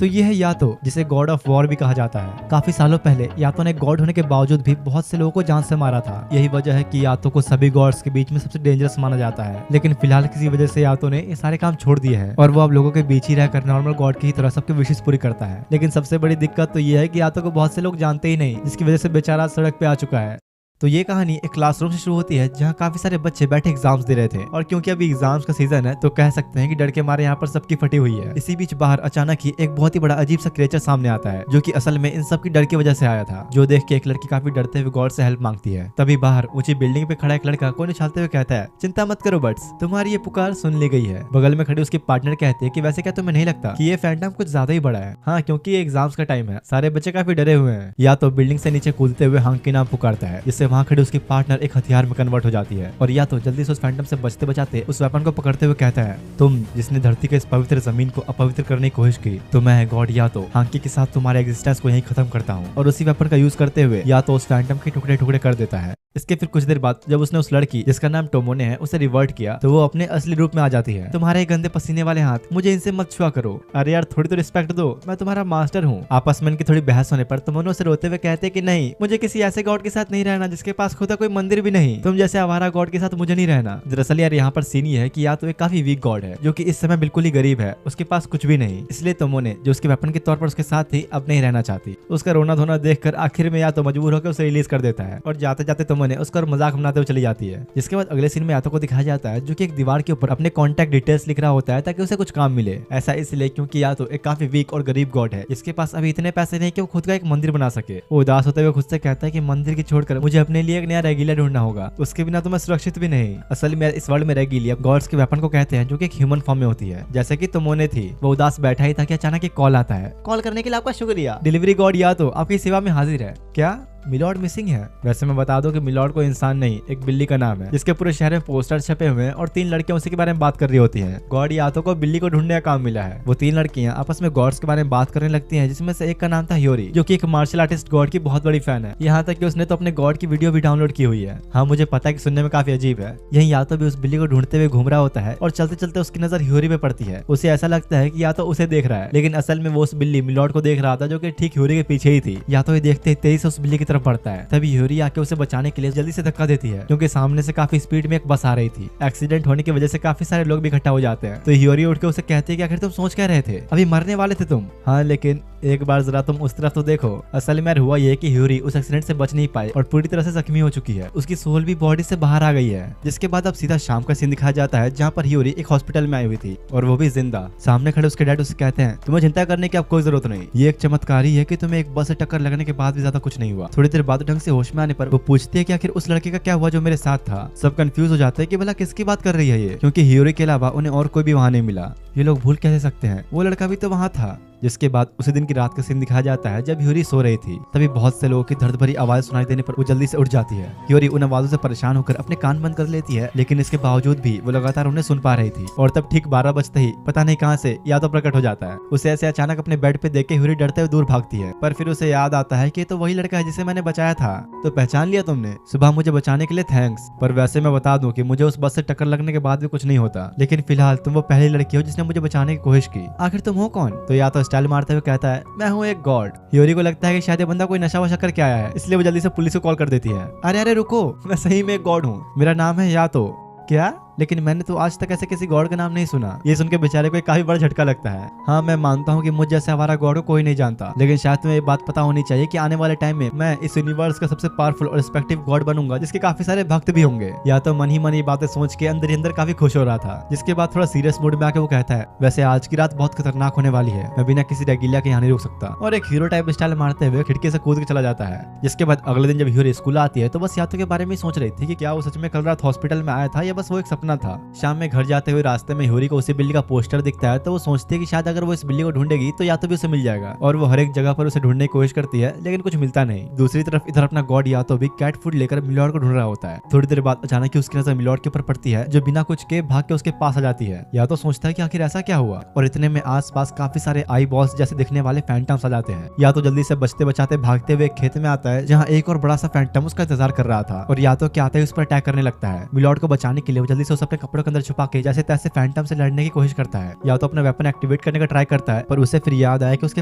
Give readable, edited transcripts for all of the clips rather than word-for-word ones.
तो ये है यातो, जिसे गॉड ऑफ वॉर भी कहा जाता है। काफी सालों पहले यातो ने गॉड होने के बावजूद भी बहुत से लोगों को जान से मारा था। यही वजह है कि यातो को सभी गॉड्स के बीच में सबसे डेंजरस माना जाता है। लेकिन फिलहाल किसी वजह से यातो ने ये सारे काम छोड़ दिए हैं और वो अब लोगों के बीच ही रहकर नॉर्मल गॉड की तरह सबके विशेष पूरी करता है। लेकिन सबसे बड़ी दिक्कत तो ये है कि यातो को बहुत से लोग जानते ही नहीं, जिसकी वजह से बेचारा सड़क पे आ चुका है। तो ये कहानी एक क्लासरूम से शुरू होती है जहाँ काफी सारे बच्चे बैठे एग्जाम्स दे रहे थे और क्योंकि अभी एग्जाम्स का सीजन है तो कह सकते हैं कि डर के मारे यहाँ पर सबकी फटी हुई है। इसी बीच बाहर अचानक ही एक बहुत ही बड़ा अजीब सा क्रिएचर सामने आता है जो कि असल में इन सब की डर की वजह से आया था। जो देख के एक लड़की काफी डरते हुए गॉड से हेल्प मांगती है। तभी बाहर ऊंची बिल्डिंग पे खड़ा एक लड़का कोई उछालते हुए कहता है, चिंता मत करो बट्स, तुम्हारी ये पुकार सुन ली गई है। बगल में खड़े उसके पार्टनर कहते हैं कि वैसे क्या तुम्हें नहीं लगता कि ये फैंटम कुछ ज्यादा ही बड़ा है? हाँ, क्योंकि ये एग्जाम्स का टाइम है, सारे बच्चे काफी डरे हुए हैं। या तो बिल्डिंग से नीचे कूदते हुए हांग के नाम पुकारता है, जिससे वहाँ खड़े उसकी पार्टनर एक हथियार में कन्वर्ट हो जाती है। और या तो जल्दी से उस फैंटम से बचते बचाते उस वेपन को पकड़ते हुए कहता है, तुम जिसने धरती के इस पवित्र जमीन को अपवित्र करने की कोशिश की, तो मैं गॉड या तो हांकी के साथ तुम्हारे एग्जिस्टेंस को यहीं खत्म करता हूँ। और उसी वेपन का यूज करते हुए या तो उस फैंटम के टुकड़े टुकड़े कर देता है। इसके फिर कुछ देर बाद जब उसने उस लड़की जिसका नाम टोमोने है उसे रिवर्ट किया तो वो अपने असली रूप में आ जाती है। तुम्हारे गंदे पसीने वाले हाथ, मुझे इनसे मत छुआ करो। अरे यार थोड़ी तो रिस्पेक्ट दो, मैं तुम्हारा मास्टर हूँ। आपस में इनकी थोड़ी बहस होने पर टोमोने उसे रोते हुए कहते कि नहीं, मुझे किसी ऐसे गॉड के साथ नहीं रहना जिसके पास खुदा कोई मंदिर भी नहीं। तुम जैसे आवारा गॉड के साथ मुझे नहीं रहना। दरअसल यार यहाँ पर सीन ये है कि या तो एक काफी वीक गॉड है जो कि इस समय बिल्कुल ही गरीब है, उसके पास कुछ भी नहीं। इसलिए टोमोने जो उसके वेपन के तौर पर उसके साथ थी अब नहीं रहना चाहती। उसका रोना धोना देखकर आखिर में या तो मजबूर होकर उसे रिलीज कर देता है और जाते जाते टोमोने उसका मजाक बनाते हुए चली जाती है। जिसके बाद अगले सीन में यातो को दिखाया जाता है जो कि एक दीवार के ऊपर अपने कॉन्टैक्ट डिटेल्स लिख रहा होता है ताकि उसे कुछ काम मिले। ऐसा इसलिए क्योंकि यातो एक काफी वीक और गरीब गॉड है, जिसके पास अभी इतने पैसे नहीं कि वो खुद का एक मंदिर बना सके। वो उदास होते हुए खुद से कहता है कि मंदिर की छोड़कर मुझे अपने लिए एक नया रेगिलिया ढूंढना होगा, उसके बिना तो मैं सुरक्षित भी नहीं। असल में इस वर्ल्ड में रेगिलिया गॉड्स के वेपन को कहते हैं जो कि एक ह्यूमन फॉर्म में होती है, जैसे कि टोमोने थी। वो उदास बैठा ही था कि अचानक एक कॉल आता है। कॉल करने के लिए आपका शुक्रिया, डिलीवरी गॉड या तो आपकी सेवा में हाजिर है। क्या मिलॉर्ड मिसिंग है? वैसे मैं बता दूं कि मिलॉर्ड को इंसान नहीं एक बिल्ली का नाम है, जिसके पूरे शहर में पोस्टर छपे हुए हैं और 3 लड़कियां उसी के बारे में बात कर रही होती हैं। गॉड यातो को बिल्ली को ढूंढने का काम मिला है। वो 3 लड़कियां आपस में गॉड्स के बारे में बात करने लगती हैं, जिसमें से एक का नाम था ह्योरी, जो कि एक मार्शल आर्टिस्ट गॉड की बहुत बड़ी फैन है। यहाँ तक कि उसने तो अपने गॉड की वीडियो भी डाउनलोड की हुई है। हाँ, मुझे पता है कि सुनने में काफी अजीब है। यही यातो भी उस बिल्ली को ढूंढते हुए घूम रहा होता है और चलते चलते उसकी नजर ह्योरी पे पड़ती है। उसे ऐसा लगता है कि या तो उसे देख रहा है, लेकिन असल में वो उस बिल्ली मिलॉर्ड को देख रहा था जो कि ठीक ह्योरी के पीछे ही थी। या तो ये देखते तेजी से उस बिल्ली की तरफ बढ़ता है। तभी ह्योरी आके उसे बचाने के लिए जल्दी से धक्का देती है, क्योंकि सामने से काफी स्पीड में एक बस आ रही थी। एक्सीडेंट होने की वजह से काफी सारे लोग भी इकट्ठा हो जाते हैं। तो ह्योरी उठ के उसे कहती है कि आखिर तुम सोच क्या रहे थे, अभी मरने वाले थे तुम। हाँ, लेकिन एक बार जरा तुम उस तरफ तो देखो। असल में हुआ ये कि ह्योरी उस एक्सीडेंट से बच नहीं पाई और पूरी तरह से जख्मी हो चुकी है। उसकी सोल भी बॉडी से बाहर आ गई है। जिसके बाद अब सीधा शाम का सीन दिखाया जाता है जहाँ पर ह्योरी एक हॉस्पिटल में आई हुई थी और वो भी जिंदा। सामने खड़े उसके डैड उसे कहते हैं, तुम्हें चिंता करने की अब कोई जरूरत नहीं, ये एक चमत्कार ही है कि तुम्हें एक बस से टक्कर लगने के बाद भी ज्यादा कुछ नहीं हुआ। थोड़ी देर बाद ढंग से होश में आने पर वो पूछती है कि आखिर उस लड़के का क्या हुआ जो मेरे साथ था। सब कंफ्यूज हो जाते हैं कि भला किसकी बात कर रही है ये, क्योंकि ह्योरी के अलावा उन्हें और कोई भी वहां नहीं मिला। ये लोग भूल कैसे सकते हैं, वो लड़का भी तो वहां था। जिसके बाद उसी दिन की रात का सीन दिखाया जाता है जब ह्योरी सो रही थी। तभी बहुत से लोगों की दर्द भरी आवाज सुनाई देने पर वो जल्दी से उठ जाती है। ह्योरी उन आवाजों से परेशान होकर अपने कान बंद कर लेती है, लेकिन इसके बावजूद भी वो लगातार उन्हें सुन पा रही थी। और तब ठीक 12 बजते ही पता नहीं कहां से या तो प्रकट हो जाता है। उसे ऐसे अचानक अपने बेड पे देख के ह्योरी डरते हुए दूर भागती है, पर फिर उसे याद आता है कि तो वही लड़का है जिसे मैंने बचाया था। तो पहचान लिया तुमने, सुबह मुझे बचाने के लिए थैंक्स। पर वैसे मैं बता दूं कि मुझे उस बस से टक्कर लगने के बाद भी कुछ नहीं होता, लेकिन फिलहाल तुम वो पहली लड़की हो जिसने मुझे बचाने की कोशिश की। आखिर तुम हो कौन? तो या तो स्टाइल मारते हुए कहता है, मैं हूँ एक गॉड। ह्योरी को लगता है कि शायद ये बंदा कोई नशा वशा करके आया है, इसलिए वो जल्दी से पुलिस को कॉल कर देती है। अरे अरे रुको, मैं सही में एक गॉड हूँ, मेरा नाम है या तो। क्या? लेकिन मैंने तो आज तक ऐसे किसी गॉड का नाम नहीं सुना। ये सुन के बेचारे को काफी बड़ा झटका लगता है। हाँ, मैं मानता हूँ कि मुझ जैसे हमारा गॉड को कोई नहीं जानता, लेकिन शायद तुम्हें ये बात पता होनी चाहिए कि आने वाले टाइम में मैं इस यूनिवर्स का सबसे पावरफुल और रिस्पेक्टिव गॉड बनूंगा, जिसके काफी सारे भक्त भी होंगे। या तो मन ही मन ये बातें सोच के अंदर ही अंदर काफी खुश हो रहा था। जिसके बाद थोड़ा सीरियस मूड में आके वो कहता है, वैसे आज की रात बहुत खतरनाक होने वाली है, मैं बिना किसी रेगिलिया के यहाँ नहीं रुक सकता। और एक हीरो टाइप स्टाइल मारते हुए खिड़की से कूद के चला जाता है। जिसके बाद अगले दिन जब ह्योरी स्कूल आती है तो बस यातो के बारे में सोच रही थी कि क्या वो सच में कल रात हॉस्पिटल में आया था या बस वो एक सपना था। शाम में घर जाते हुए रास्ते में ह्योरी को उसी बिल्ली का पोस्टर दिखता है, तो वो सोचती है कि शायद अगर वो इस बिल्ली को ढूंढेगी तो या तो भी उसे मिल जाएगा। और वो हर एक जगह पर उसे ढूंढने की कोशिश करती है, लेकिन कुछ मिलता नहीं। दूसरी तरफ इधर अपना गॉड या तो भी कैट फूड लेकर मिलॉर्ड को ढूंढ रहा होता है। थोड़ी देर बाद अचानक ही उसकी नजर मिलॉर्ड के ऊपर पड़ती है, जो बिना कुछ के भाग के उसके पास आ जाती है। या तो सोचता है कि आखिर ऐसा क्या हुआ, और इतने में आसपास काफी सारे आई बॉस जैसे दिखने वाले फैंटम्स आ जाते हैं। या तो जल्दी से बचते बचाते भागते हुए खेत में आता है, जहाँ एक और बड़ा सा फैंटम उसका इंतजार कर रहा था। और या तो क्या आता है उस पर अटैक करने लगता है। मिलॉर्ड को बचाने के लिए वो जल्दी से से उसे अपने कपड़ों के अंदर छुपा के जैसे तैसे फैंटम से लड़ने की कोशिश करता है, या तो अपना वेपन एक्टिवेट करने का ट्राई करता है, पर उसे फिर याद आया कि उसके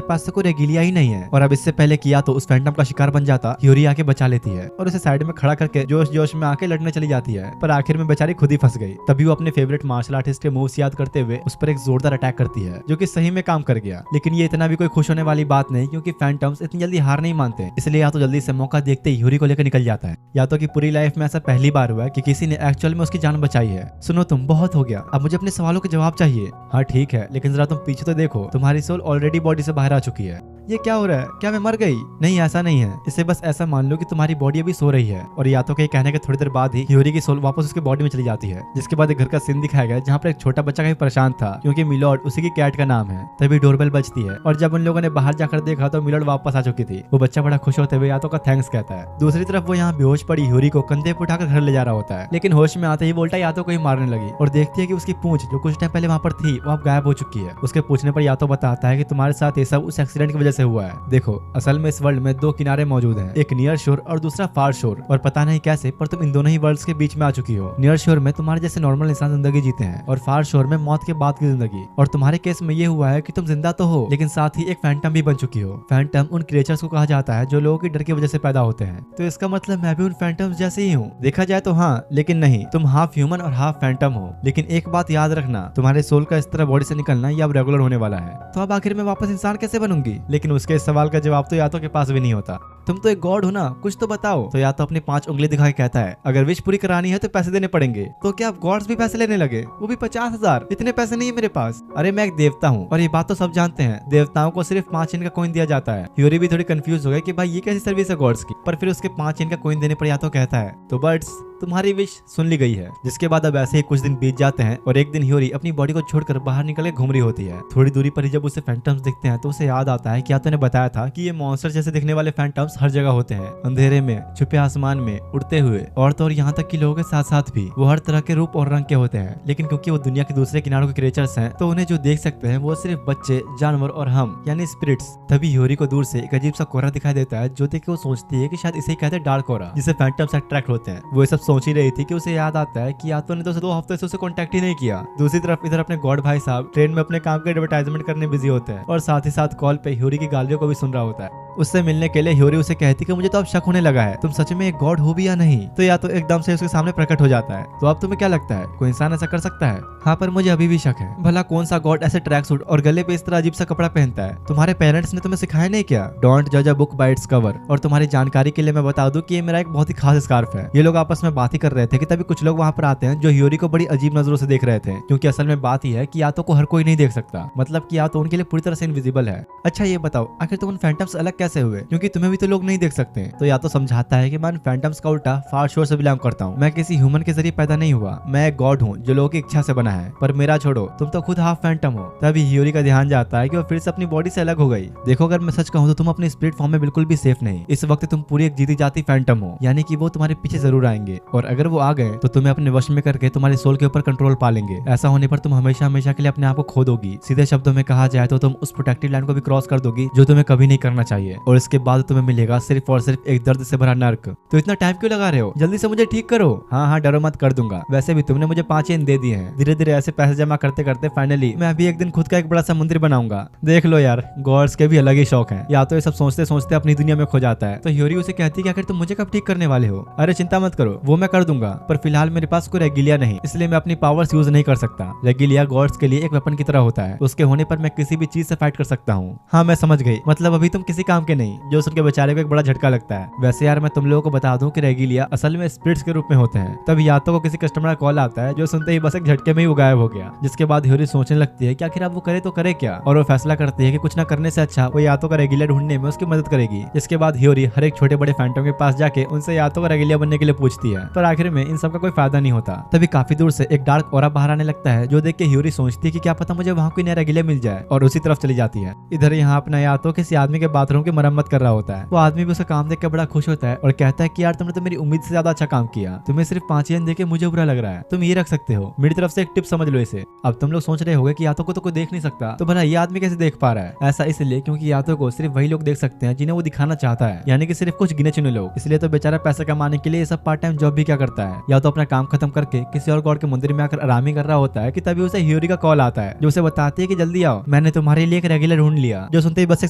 पास तो कोई रेगिलिया ही नहीं है। और अब इससे पहले किया तो उस फैंटम का शिकार बन जाता, ह्यूरी आके बचा लेती है और उसे साइड में खड़ा करके जोश जोश में आके लड़ने चली जाती है, पर आखिर में बेचारी खुद ही फंस गई। तभी वो अपने फेवरेट मार्शल आर्टिस्ट के मूव्स याद करते हुए उस पर एक जोरदार अटैक करती है, जो कि सही में काम कर गया। लेकिन ये इतना भी कोई खुश होने वाली बात नहीं, क्योंकि फैंटम्स इतनी जल्दी हार नहीं मानते, इसलिए या तो जल्दी से मौका देखते ही ह्यूरी को लेकर निकल जाता है, या तो कि पूरी लाइफ में ऐसा पहली बार हुआ है कि किसी ने एक्चुअल में उसकी जान बचाई है। सुनो तुम, बहुत हो गया, अब मुझे अपने सवालों के जवाब चाहिए। हाँ ठीक है, लेकिन जरा तुम पीछे तो देखो, तुम्हारी सोल ऑलरेडी बॉडी से बाहर आ चुकी है। ये क्या हो रहा है? क्या मैं मर गई? नहीं, ऐसा नहीं है। इसे बस ऐसा मान लो कि तुम्हारी बॉडी अभी सो रही है। और या तो के कहने के थोड़ी देर बाद ही ह्यूरी की सोल वापस उसके बॉडी में चली जाती है, जिसके बाद एक घर का सीन दिखाया गया जहाँ पर एक छोटा बच्चा काफी परेशान था, क्योंकि मिलॉर्ड उसी की कैट का नाम है। तभी डोरबेल बजती है और जब उन लोगों ने बाहर जाकर देखा तो मिलॉर्ड वापस आ चुकी थी। वो बच्चा बड़ा खुश होते हुए या तो का थैंक्स कहता है। दूसरी तरफ वो यहाँ बेहोश पड़ी ह्यूरी को कंधे पर उठाकर घर ले जा रहा होता है, लेकिन होश में आते ही वोल्टा या तो को ही मारने लगी और देखती है कि उसकी पूंछ जो कुछ टाइम पहले वहाँ पर थी वो अब गायब हो चुकी है। उसके पूछने पर या तो बताता है कि तुम्हारे साथ ये सब उस एक्सीडेंट की वजह से हुआ है। देखो, असल में इस वर्ल्ड में दो किनारे मौजूद हैं, एक नियर शोर और दूसरा फार शोर, और पता नहीं कैसे पर तुम इन दोनों ही वर्ल्ड्स के बीच में आ चुकी हो। नियर शोर में तुम्हारे जैसे नॉर्मल इंसान जिंदगी जीते हैं और फार शोर में मौत के बाद की जिंदगी। और तुम्हारे केस में ये हुआ है कि तुम जिंदा तो हो, लेकिन साथ ही एक फैंटम भी बन चुकी हो। फैंटम उन क्रिएचर्स को कहा जाता है जो लोगों की डर की वजह से पैदा होते हैं। तो इसका मतलब मैं भी उन फैंटम्स जैसे ही हूँ। देखा जाए तो हाँ, लेकिन नहीं, तुम हाफ ह्यूमन और हाफ फैंटम हो। लेकिन एक बात याद रखना, तुम्हारे सोल का इस तरह बॉडी से निकलना ये अब रेगुलर होने वाला है। तो अब आखिर में वापस इंसान कैसे बनूंगी? लेकिन उसके इस सवाल का जवाब तो या तो के पास भी नहीं होता। तुम तो एक गॉड हो ना, कुछ तो बताओ। तो या तो अपनी 5 उंगली दिखा के कहता है, अगर विश पूरी करानी है तो पैसे देने पड़ेंगे। तो क्या अब गॉड्स भी पैसे लेने लगे? वो भी 50,000? इतने पैसे नहीं है मेरे पास। अरे मैं एक देवता हूँ और ये बात तो सब जानते हैं, देवताओं को सिर्फ 5 इनका कॉइन दिया जाता है। ह्यूरी भी थोड़ी कंफ्यूज हो गई कि भाई ये कैसी सर्विस है गॉड्स की, पर फिर उसके 5 इनका कॉइन देने पर या तो कहता है, तो बर्ड्स तुम्हारी विश सुन ली गई है। जिसके बाद अब ऐसे ही कुछ दिन बीत जाते हैं और एक दिन ह्यूरी अपनी बॉडी को छोड़कर बाहर निकल के घूम रही होती है। थोड़ी दूरी पर ही जब उसे फैंटम्स दिखते हैं तो उसे याद आता है कि या तो ने बताया था कि ये मॉन्स्टर जैसे दिखने वाले फैंटम्स हर जगह होते हैं, अंधेरे में, छुपे आसमान में, उड़ते हुए, और तो और यहाँ तक कि लोगों के साथ साथ भी वो हर तरह के रूप और रंग के होते हैं। लेकिन क्योंकि वो दुनिया के दूसरे किनारों के क्रिएचर्स हैं, तो उन्हें जो देख सकते हैं वो सिर्फ बच्चे, जानवर और हम यानी स्पिरिट्स। तभी ह्यूरी को दूर से एक अजीब सा कोहरा दिखाई देता है, जो देख के वो सोचती है कि शायद इसे ही कहते हैं डार्क कोहरा, जिसे फैंटम्स अट्रैक्ट होते हैं। वो ये सब सोच ही रही थी कि उसे याद आता है कि या तो ने तो 2 हफ्ते से उसे कांटेक्ट ही नहीं किया। दूसरी तरफ इधर अपने गॉड भाई साहब ट्रेन में अपने काम के एडवर्टाइजमेंट करने बिजी होते हैं और साथ ही साथ कॉल पे ह्यूरी की गालियों को भी सुन रहा होता है। उससे मिलने के लिए ह्यूरी उसे कहती कि मुझे तो अब शक होने लगा है, तुम सच में एक गॉड हो भी या नहीं। तो या तो एकदम से उसके सामने प्रकट हो जाता है। तो अब तुम्हें क्या लगता है, कोई इंसान ऐसा कर सकता है? हाँ, पर मुझे अभी भी शक है। भला कौन सा गॉड ऐसे ट्रैक सूट और गले पे इस तरह अजीब सा कपड़ा पहनता है? तुम्हारे पेरेंट्स ने तुम्हें सिखाया नहीं क्या? डोंट जज a book by its cover. और तुम्हारी जानकारी के लिए मैं बता दूं कि ये मेरा एक बहुत ही खास स्कार्फ है। ये लोग आपस में बात ही कर रहे थे कि तभी कुछ लोग वहाँ पर आते हैं जो ह्यूरी को बड़ी अजीब नजरों से देख रहे थे, क्योंकि असल में बात यह है कि या तो को हर कोई नहीं देख सकता, मतलब कि या तो उनके लिए पूरी तरह से इनविजिबल है। अच्छा ये बताओ, आखिर तुम उन फैंटम्स अलग कैसे हुए, क्योंकि तुम्हें भी तो लोग नहीं देख सकते? तो या तो समझाता है कि मैं फैंटम्स का उल्टा फार शोर से बिलोंग करता हूँ। मैं किसी ह्यूमन के जरिए पैदा नहीं हुआ, मैं एक गॉड हूँ जो लोगों की इच्छा से बना है। पर मेरा छोड़ो, तुम तो खुद हाफ फैंटम हो। तभी ह्यूरी का ध्यान जाता है कि वो फिर से अपनी बॉडी से अलग हो गई। देखो, अगर मैं सच कहूँ तो तुम अपने स्पिरिट फॉर्म में बिल्कुल भी सेफ नहीं। इस वक्त तुम पूरी एक जीती जाती फैंटम हो, यानी कि वो तुम्हारे पीछे जरूर आएंगे, और अगर वो आ गए तो तुम्हें अपने वश में करके तुम्हारे सोल के ऊपर कंट्रोल पा लेंगे। ऐसा होने पर तुम हमेशा हमेशा के लिए अपने आप को खो दोगी। सीधे शब्दों में कहा जाए तो तुम उस प्रोटेक्टेड लाइन को भी क्रॉस कर दोगी जो तुम्हें कभी नहीं करना चाहिए, और इसके बाद तुम्हें मिलेगा सिर्फ और सिर्फ एक दर्द से भरा नर्क। तो इतना टाइम क्यों लगा रहे हो? जल्दी से मुझे ठीक करो। हाँ हाँ, डरो मत, कर दूंगा। वैसे भी तुमने मुझे 5 चेन दे दिए हैं। धीरे धीरे ऐसे पैसे जमा करते करते फाइनली मैं अभी एक दिन खुद का एक बड़ा सा मंदिर बनाऊंगा। देख लो यार, गॉड्स के भी अलग ही शौक है। या तो ये सब सोचते सोचते अपनी दुनिया में खो जाता है। तो ह्यूरी उसे कहती है कि आखिर तुम मुझे कब ठीक करने वाले हो? अरे चिंता मत करो, वो मैं कर दूंगा, पर फिलहाल मेरे पास कोई रेगिलिया नहीं, इसलिए मैं अपनी पावर्स यूज नहीं कर सकता। रेगिलिया गॉड्स के लिए एक वेपन की तरह होता है, उसके होने पर मैं किसी भी चीज से फाइट कर सकता हूँ। हाँ मैं समझ गई, मतलब अभी तुम किसी काम के नहीं, जो सुन के बेचारे को एक बड़ा झटका लगता है। वैसे यार मैं तुम लोगों को बता दूं कि रेगिलिया असल में स्पिरिट्स के रूप में होते हैं। तब यातो को किसी कस्टमर का कॉल आता है, जो सुनते ही बस एक झटके में ही वो गायब हो गया। जिसके बाद ह्यूरी सोचने लगती है कि आखिर अब वो करे तो करे क्या, और वो फैसला करती है कि कुछ न करने से अच्छा वो यातो का रेगिलिया ढूंढने में उसकी मदद करेगी। जिसके बाद ह्यूरी हर एक छोटे बड़े फैंटम के पास जाके उनसे यातो का रेगिलिया बनने के लिए पूछती है, पर आखिर में इन सब का कोई फायदा नहीं होता। तभी काफी दूर से एक डार्क ऑरा बाहर आने लगता है, जो देख के ह्यूरी सोचती है कि क्या पता मुझे वहाँ कोई नया रेगिलिया मिल जाए, और उसी तरफ चली जाती है। इधर यहाँ अपना यातो किसी आदमी के बाथरूम की मरम्मत कर रहा होता है। वो आदमी भी उसका काम देख के बड़ा खुश होता है और कहता है कि यार तुमने तो मेरी उम्मीद से ज्यादा अच्छा काम किया, तुम्हें सिर्फ 5 येन देके मुझे बुरा लग रहा है, तुम ये रख सकते हो। मेरी तरफ से एक टिप समझ लो इसे। अब तुम लोग सोच रहे होगे कि यातो को तो कोई देख नहीं सकता, तो भला ये आदमी कैसे देख पा रहा है? ऐसा इसलिए क्योंकि यातो को सिर्फ वही लोग देख सकते हैं जिन्हें वो दिखाना चाहता है, यानी कि सिर्फ कुछ गिने चुने लोग। इसलिए तो बेचारा पैसा कमाने के लिए सब पार्ट टाइम जॉब अब भी क्या करता है, या तो अपना काम खत्म करके किसी और गॉड के मंदिर में आकर आराम ही कर रहा होता है कि तभी उसे ह्यूरी का कॉल आता है जो उसे बताती है कि जल्दी आओ, मैंने तुम्हारे लिए एक रेगुलर ढूंढ लिया। जो सुनते ही बस एक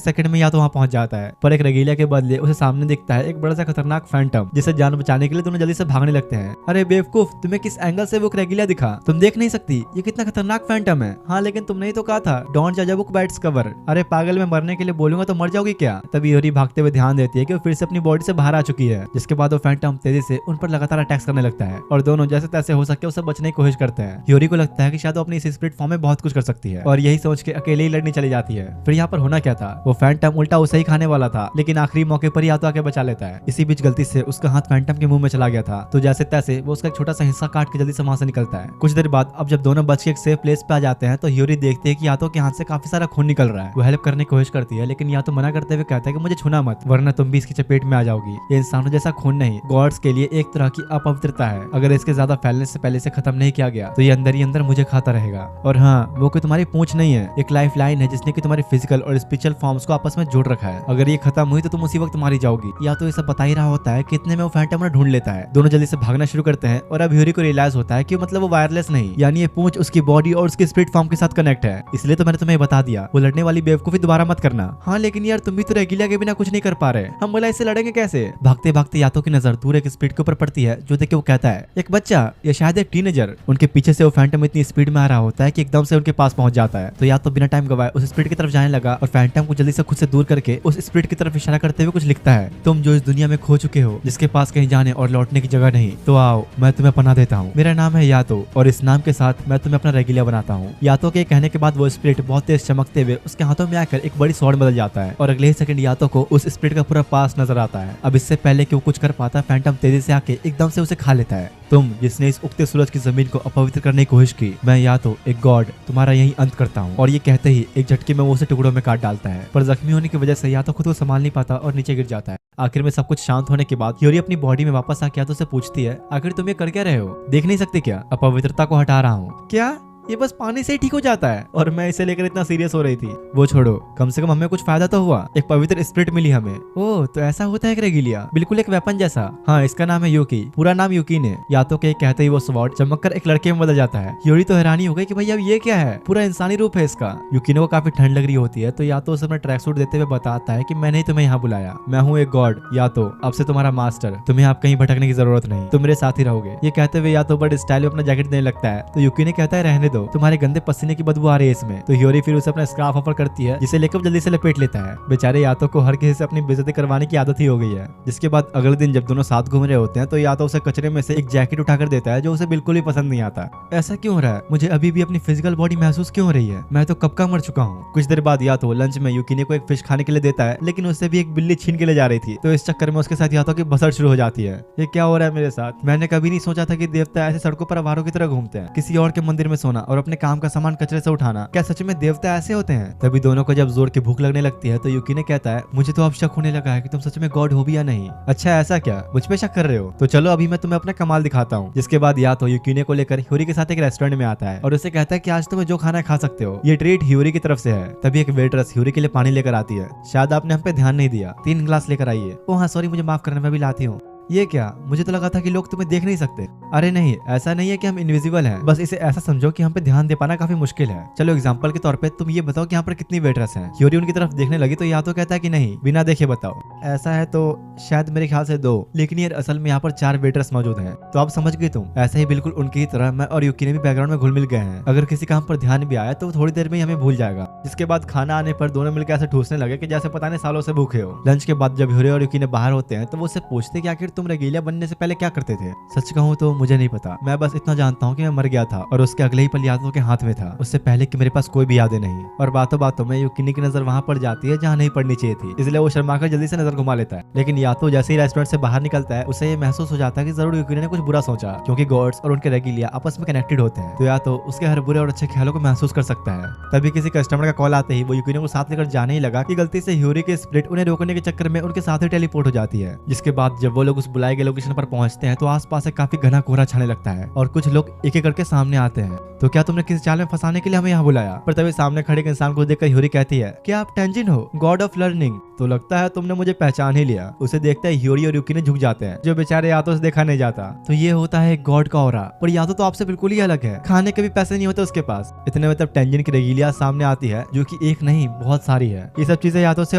सेकंड में या तो वहाँ पहुंच जाता है, पर एक रेगुलर के बदले उसे सामने दिखता है एक बड़ा सा खतरनाक फैंटम, जिसे जान बचाने के लिए दोनों जल्दी से भागने लगते हैं। अरे बेवकूफ, तुम्हें किस एंगल से वो रेगुलर दिखा, तुम देख नहीं सकती, ये कितना खतरनाक फैंटम है। हाँ लेकिन तुमने ही तो कहा था डोंट जज a book by its cover. अरे पागल, मैं मरने के लिए बोलूंगा तो मर जाओगी क्या। तभी ह्यूरी भागते हुए ध्यान देती है कि वो फिर से अपनी बॉडी से बाहर आ चुकी है, जिसके बाद वो फैंटम तेजी से उन पर लगातार अटैक्स करने लगता है और दोनों जैसे तैसे हो सके उसे बचने की कोशिश करते हैं। ह्यूरी को लगता है कि शायद वो अपनी इस स्पिरिट फॉर्म में बहुत कुछ कर सकती है और यही सोच के अकेले ही लड़ने चली जाती है। फिर यहाँ पर होना क्या था, वो फैंटम उल्टा उसे ही खाने वाला था, लेकिन आखिरी मौके पर ही या तो आके बचा लेता है। इसी बीच गलती से उसका हाथ फैंटम के मुंह में चला गया था, तो जैसे तैसे वो उसका एक छोटा सा हिस्सा काट के जल्दी से वहां से निकलता है। कुछ देर बाद अब जब दोनों बच के एक सेफ प्लेस पे आ जाते हैं तो ह्यूरी देखती है कि यातो के हाथ से काफी सारा खून निकल रहा है। वो हेल्प करने की कोशिश करती है, लेकिन यातो मना करते हुए कहता है कि मुझे छूना मत, वरना तुम भी इसकी चपेट में आ जाओगी। ये इंसानों जैसा खून नहीं, गॉड्स के लिए एक तरह की अपवित्रता है। अगर इसके ज्यादा फैलने से पहले से खत्म नहीं किया गया तो ये अंदर ही अंदर मुझे खाता रहेगा। और हाँ, वो कोई तुम्हारी पूंछ नहीं है, एक लाइफ लाइन है जिसने की तुम्हारी फिजिकल और स्पिरिचुअल फॉर्म्स को आपस में जोड़ रखा है। अगर ये खत्म हुई तो तुम उसी वक्त मारी जाओगी। या तो ये सब बता ही रहा होता है कि इतने में वो फैंटम उन्हें ढूंढ लेता है। दोनों जल्दी से भागना शुरू करते हैं और अब ह्यूरी को रियलाइज होता है कि मतलब वो वायरलेस नहीं, यानी ये पूंछ उसकी बॉडी और उसके स्पिरिट फॉर्म के साथ कनेक्ट है। इसलिए तो मैंने तुम्हें बता दिया, वो लड़ने वाली बेवकूफी दोबारा मत करना। हाँ लेकिन यार तुम भी तो रेगुलर के बिना कुछ नहीं कर पा रहे, हम बोला इससे लड़ेंगे कैसे। भागते भागते यातो की नजर दूर एक स्पिरिट के ऊपर पड़ती है जो देख के वो कहता है एक बच्चा या शायद एक टीनेजर। उनके पीछे से वो फैंटम इतनी स्पीड में आ रहा होता है कि एकदम से उनके पास पहुंच जाता है। तो या तो बिना टाइम गवाए उस स्पिरिट की तरफ जाने लगा और फैंटम को जल्दी से खुद से दूर करके उस स्पिरिट की तरफ इशारा करते हुए कुछ लिखता है, तुम जो इस दुनिया में खो चुके हो, जिसके पास कहीं जाने और लौटने की जगह नहीं, तो आओ मैं तुम्हें पनाह देता हूँ। मेरा नाम है यातो और इस नाम के साथ मैं तुम्हें अपना रेगुलर बनाता हूँ। यातो के कहने के बाद वो स्पिरिट बहुत तेज चमकते हुए उसके हाथों में आकर एक बड़ी स्वॉर्ड बदल जाता है और अगले ही सेकंड यातो को उस स्पिरिट का पूरा पास नजर आता है। अब इससे पहले कि वो कुछ कर पाता, फैंटम तेजी से आके एकदम से उसे खा लेता है। तुम जिसने इस उगते सूरज की जमीन को अपवित्र करने की कोशिश की, मैं या तो एक गॉड तुम्हारा यही अंत करता हूँ। और ये कहते ही एक झटके में वो उसे टुकड़ों में काट डालता है, पर जख्मी होने की वजह से या तो खुद को संभाल नहीं पाता और नीचे गिर जाता है। आखिर में सब कुछ शांत होने के बाद ह्यूरी अपनी बॉडी में वापस आके यातो से पूछती है, आखिर तुम ये कर क्या रहे हो, देख नहीं सकते क्या, अपवित्रता को हटा रहा हूँ। क्या ये बस पानी से ही ठीक हो जाता है? और मैं इसे लेकर इतना सीरियस हो रही थी। वो छोड़ो, कम से कम हमें कुछ फायदा तो हुआ, एक पवित्र स्पिरिट मिली हमें। ओह तो ऐसा होता है रेगिलिया, बिल्कुल एक वेपन जैसा। हाँ इसका नाम है यूकी, पूरा नाम यूकी ने। यातो के कहते ही वो स्वॉर्ड चमककर एक लड़के में बदल जाता है। ह्यूरी तो हैरानी हो गई कि भाई अब ये क्या है, पूरा इंसानी रूप है इसका। यूकी को काफी ठंड लग रही होती है तो यातो उसे अपना ट्रैक सूट देते हुए बताता है कि मैंने ही तुम्हें यहाँ बुलाया, मैं हूँ एक गॉड यातो, अब से तुम्हारा मास्टर, तुम्हें आप कहीं भटकने की जरूरत नहीं, तुम मेरे साथ ही रहोगे। ये कहते हुए यातो बड़े स्टाइल में अपना जैकेट देने लगता है तो यूकी ने कहता है रहने दो, तुम्हारे गंदे पसीने की बदबू आ रही है इसमें। तो ह्यूरी फिर उसे अपना स्कार्फ ऑफर करती है जिसे लेकर जल्दी से लपेट लेता है। बेचारे यातो को हर किसी से अपनी बेइज्जती करवाने की आदत ही हो गई है। जिसके बाद अगले दिन जब दोनों साथ घूम रहे होते हैं तो यातो उसे कचरे में से एक जैकेट उठाकर देता है जो उसे बिल्कुल भी पसंद नहीं आता। ऐसा क्यों हो रहा है, मुझे अभी भी अपनी फिजिकल बॉडी महसूस क्यों हो रही है, मैं तो कब का मर चुका हूँ। कुछ देर बाद यातो लंच में यूकी को एक फिश खाने के लिए देता है, लेकिन उससे भी एक बिल्ली छीन के ले जा रही थी। तो इस चक्कर में उसके साथ यातो की बसर शुरू हो जाती है। ये क्या हो रहा है मेरे साथ, मैंने कभी नहीं सोचा था कि देवता ऐसे सड़कों पर आवारों की तरह घूमते हैं। किसी और के मंदिर में सोना और अपने काम का सामान कचरे से उठाना, क्या सच में देवता ऐसे होते हैं। तभी दोनों को जब जोर की भूख लगने लगती है तो यूकी ने कहता है, मुझे तो अब शक होने लगा है कि तुम सच में गॉड हो भी या नहीं। अच्छा ऐसा क्या, मुझ पे शक कर रहे हो, तो चलो अभी मैं तुम्हें अपना कमाल दिखाता हूँ। जिसके बाद या तो यूकी को लेकर ह्यूरी के साथ एक रेस्टोरेंट में आता है और उसे कहता है कि आज तुम्हें जो खाना खा सकते हो, ये ट्रीट ह्यूरी की तरफ से है। तभी एक वेटरेस ह्यूरी के लिए पानी लेकर आती है, शायद आपने हम पे ध्यान नहीं दिया, 3 ग्लास लेकर आइए। ओ हाँ सॉरी, मुझे माफ करना, मैं भी लाती हूँ। ये क्या, मुझे तो लगा था कि लोग तुम्हें देख नहीं सकते। अरे नहीं, ऐसा नहीं है कि हम इनविजिबल हैं, बस इसे ऐसा समझो कि हम पे ध्यान दे पाना काफी मुश्किल है। चलो एग्जांपल के तौर पे तुम ये बताओ कि यहाँ पर कितनी वेटरेस हैं। ह्यूरी उनकी तरफ देखने लगी तो या तो कहता है कि नहीं, बिना देखे बताओ। ऐसा है तो शायद मेरे ख्याल से 2, लेकिन यार असल में यहाँ पर 4 वेटरेस मौजूद हैं। तो आप समझ गई तुम, ऐसे ही बिल्कुल उनकी ही तरह मैं और यूकी ने भी बैकग्राउंड में घुल मिल गए हैं। अगर किसी काम पर ध्यान भी आया तो थोड़ी देर में ही हमें भूल जाएगा। जिसके बाद खाना आने पर दोनों मिलकर ऐसे ठूसने लगे कि जैसे पता नहीं सालों से भूखे हो। लंच के बाद जब ह्यूरी और यूकी ने बाहर होते हैं तो वो उससे पूछते कि आखिर तुम रेगिलिया बनने पहले क्या करते थे। सच कहूँ तो मुझे नहीं पता, मैं बस इतना जानता हूँ कि मैं मर गया था और उसके अगले ही पल यादों के हाथ में था, उससे पहले कि मेरे पास कोई भी यादें नहीं। और बातों बातों में यूकी की नजर वहां पड़ जाती है जहाँ नहीं पड़नी चाहिए थी, इसलिए वो शर्माकर जल्दी से नजर घुमा लेता है। लेकिन यातो जैसे ही रेस्टोरेंट से बाहर निकलता है उसे ये महसूस हो जाता है कि जरूर यूकी ने कुछ बुरा सोचा, क्योंकि गॉड्स और उनके रेगिलिया आपस में कनेक्टेड होते हैं। तो यातो उसके हर बुरे और अच्छे ख्यालों को महसूस कर सकता है। तभी किसी कस्टमर का कॉल आते ही वो यूकी को साथ लेकर जाने ही लगा कि गलती से ह्यूरी के स्पिरिट उन्हें रोकने के चक्कर में उनके साथ ही टेलीपोर्ट हो जाती है। जिसके बाद जब वो लोग उस बुलाए गए लोकेशन पर पहुंचते हैं तो आसपास से काफी घना कोहरा छाने लगता है और कुछ लोग एक एक करके सामने आते हैं। तो क्या तुमने किसी चाल में फंसाने के लिए हमें यहाँ बुलाया? पर तभी सामने खड़े एक इंसान को देखकर ह्यूरी कहती है कि आप टेंजिन हो, गॉड ऑफ लर्निंग। तो लगता है तुमने मुझे पहचान ही लिया। उसे देखते ही ह्योरी और युकी ने झुक जाते हैं, जो बेचारे यातो से देखा नहीं जाता। तो ये होता है गॉड का ऑरा। पर यातो तो आपसे बिल्कुल ही अलग है, खाने के भी पैसे नहीं होते उसके पास। इतने में तब टेंजिन की रेगिलिया सामने आती है, जो कि एक नहीं बहुत सारी है। ये सब चीजें यातो से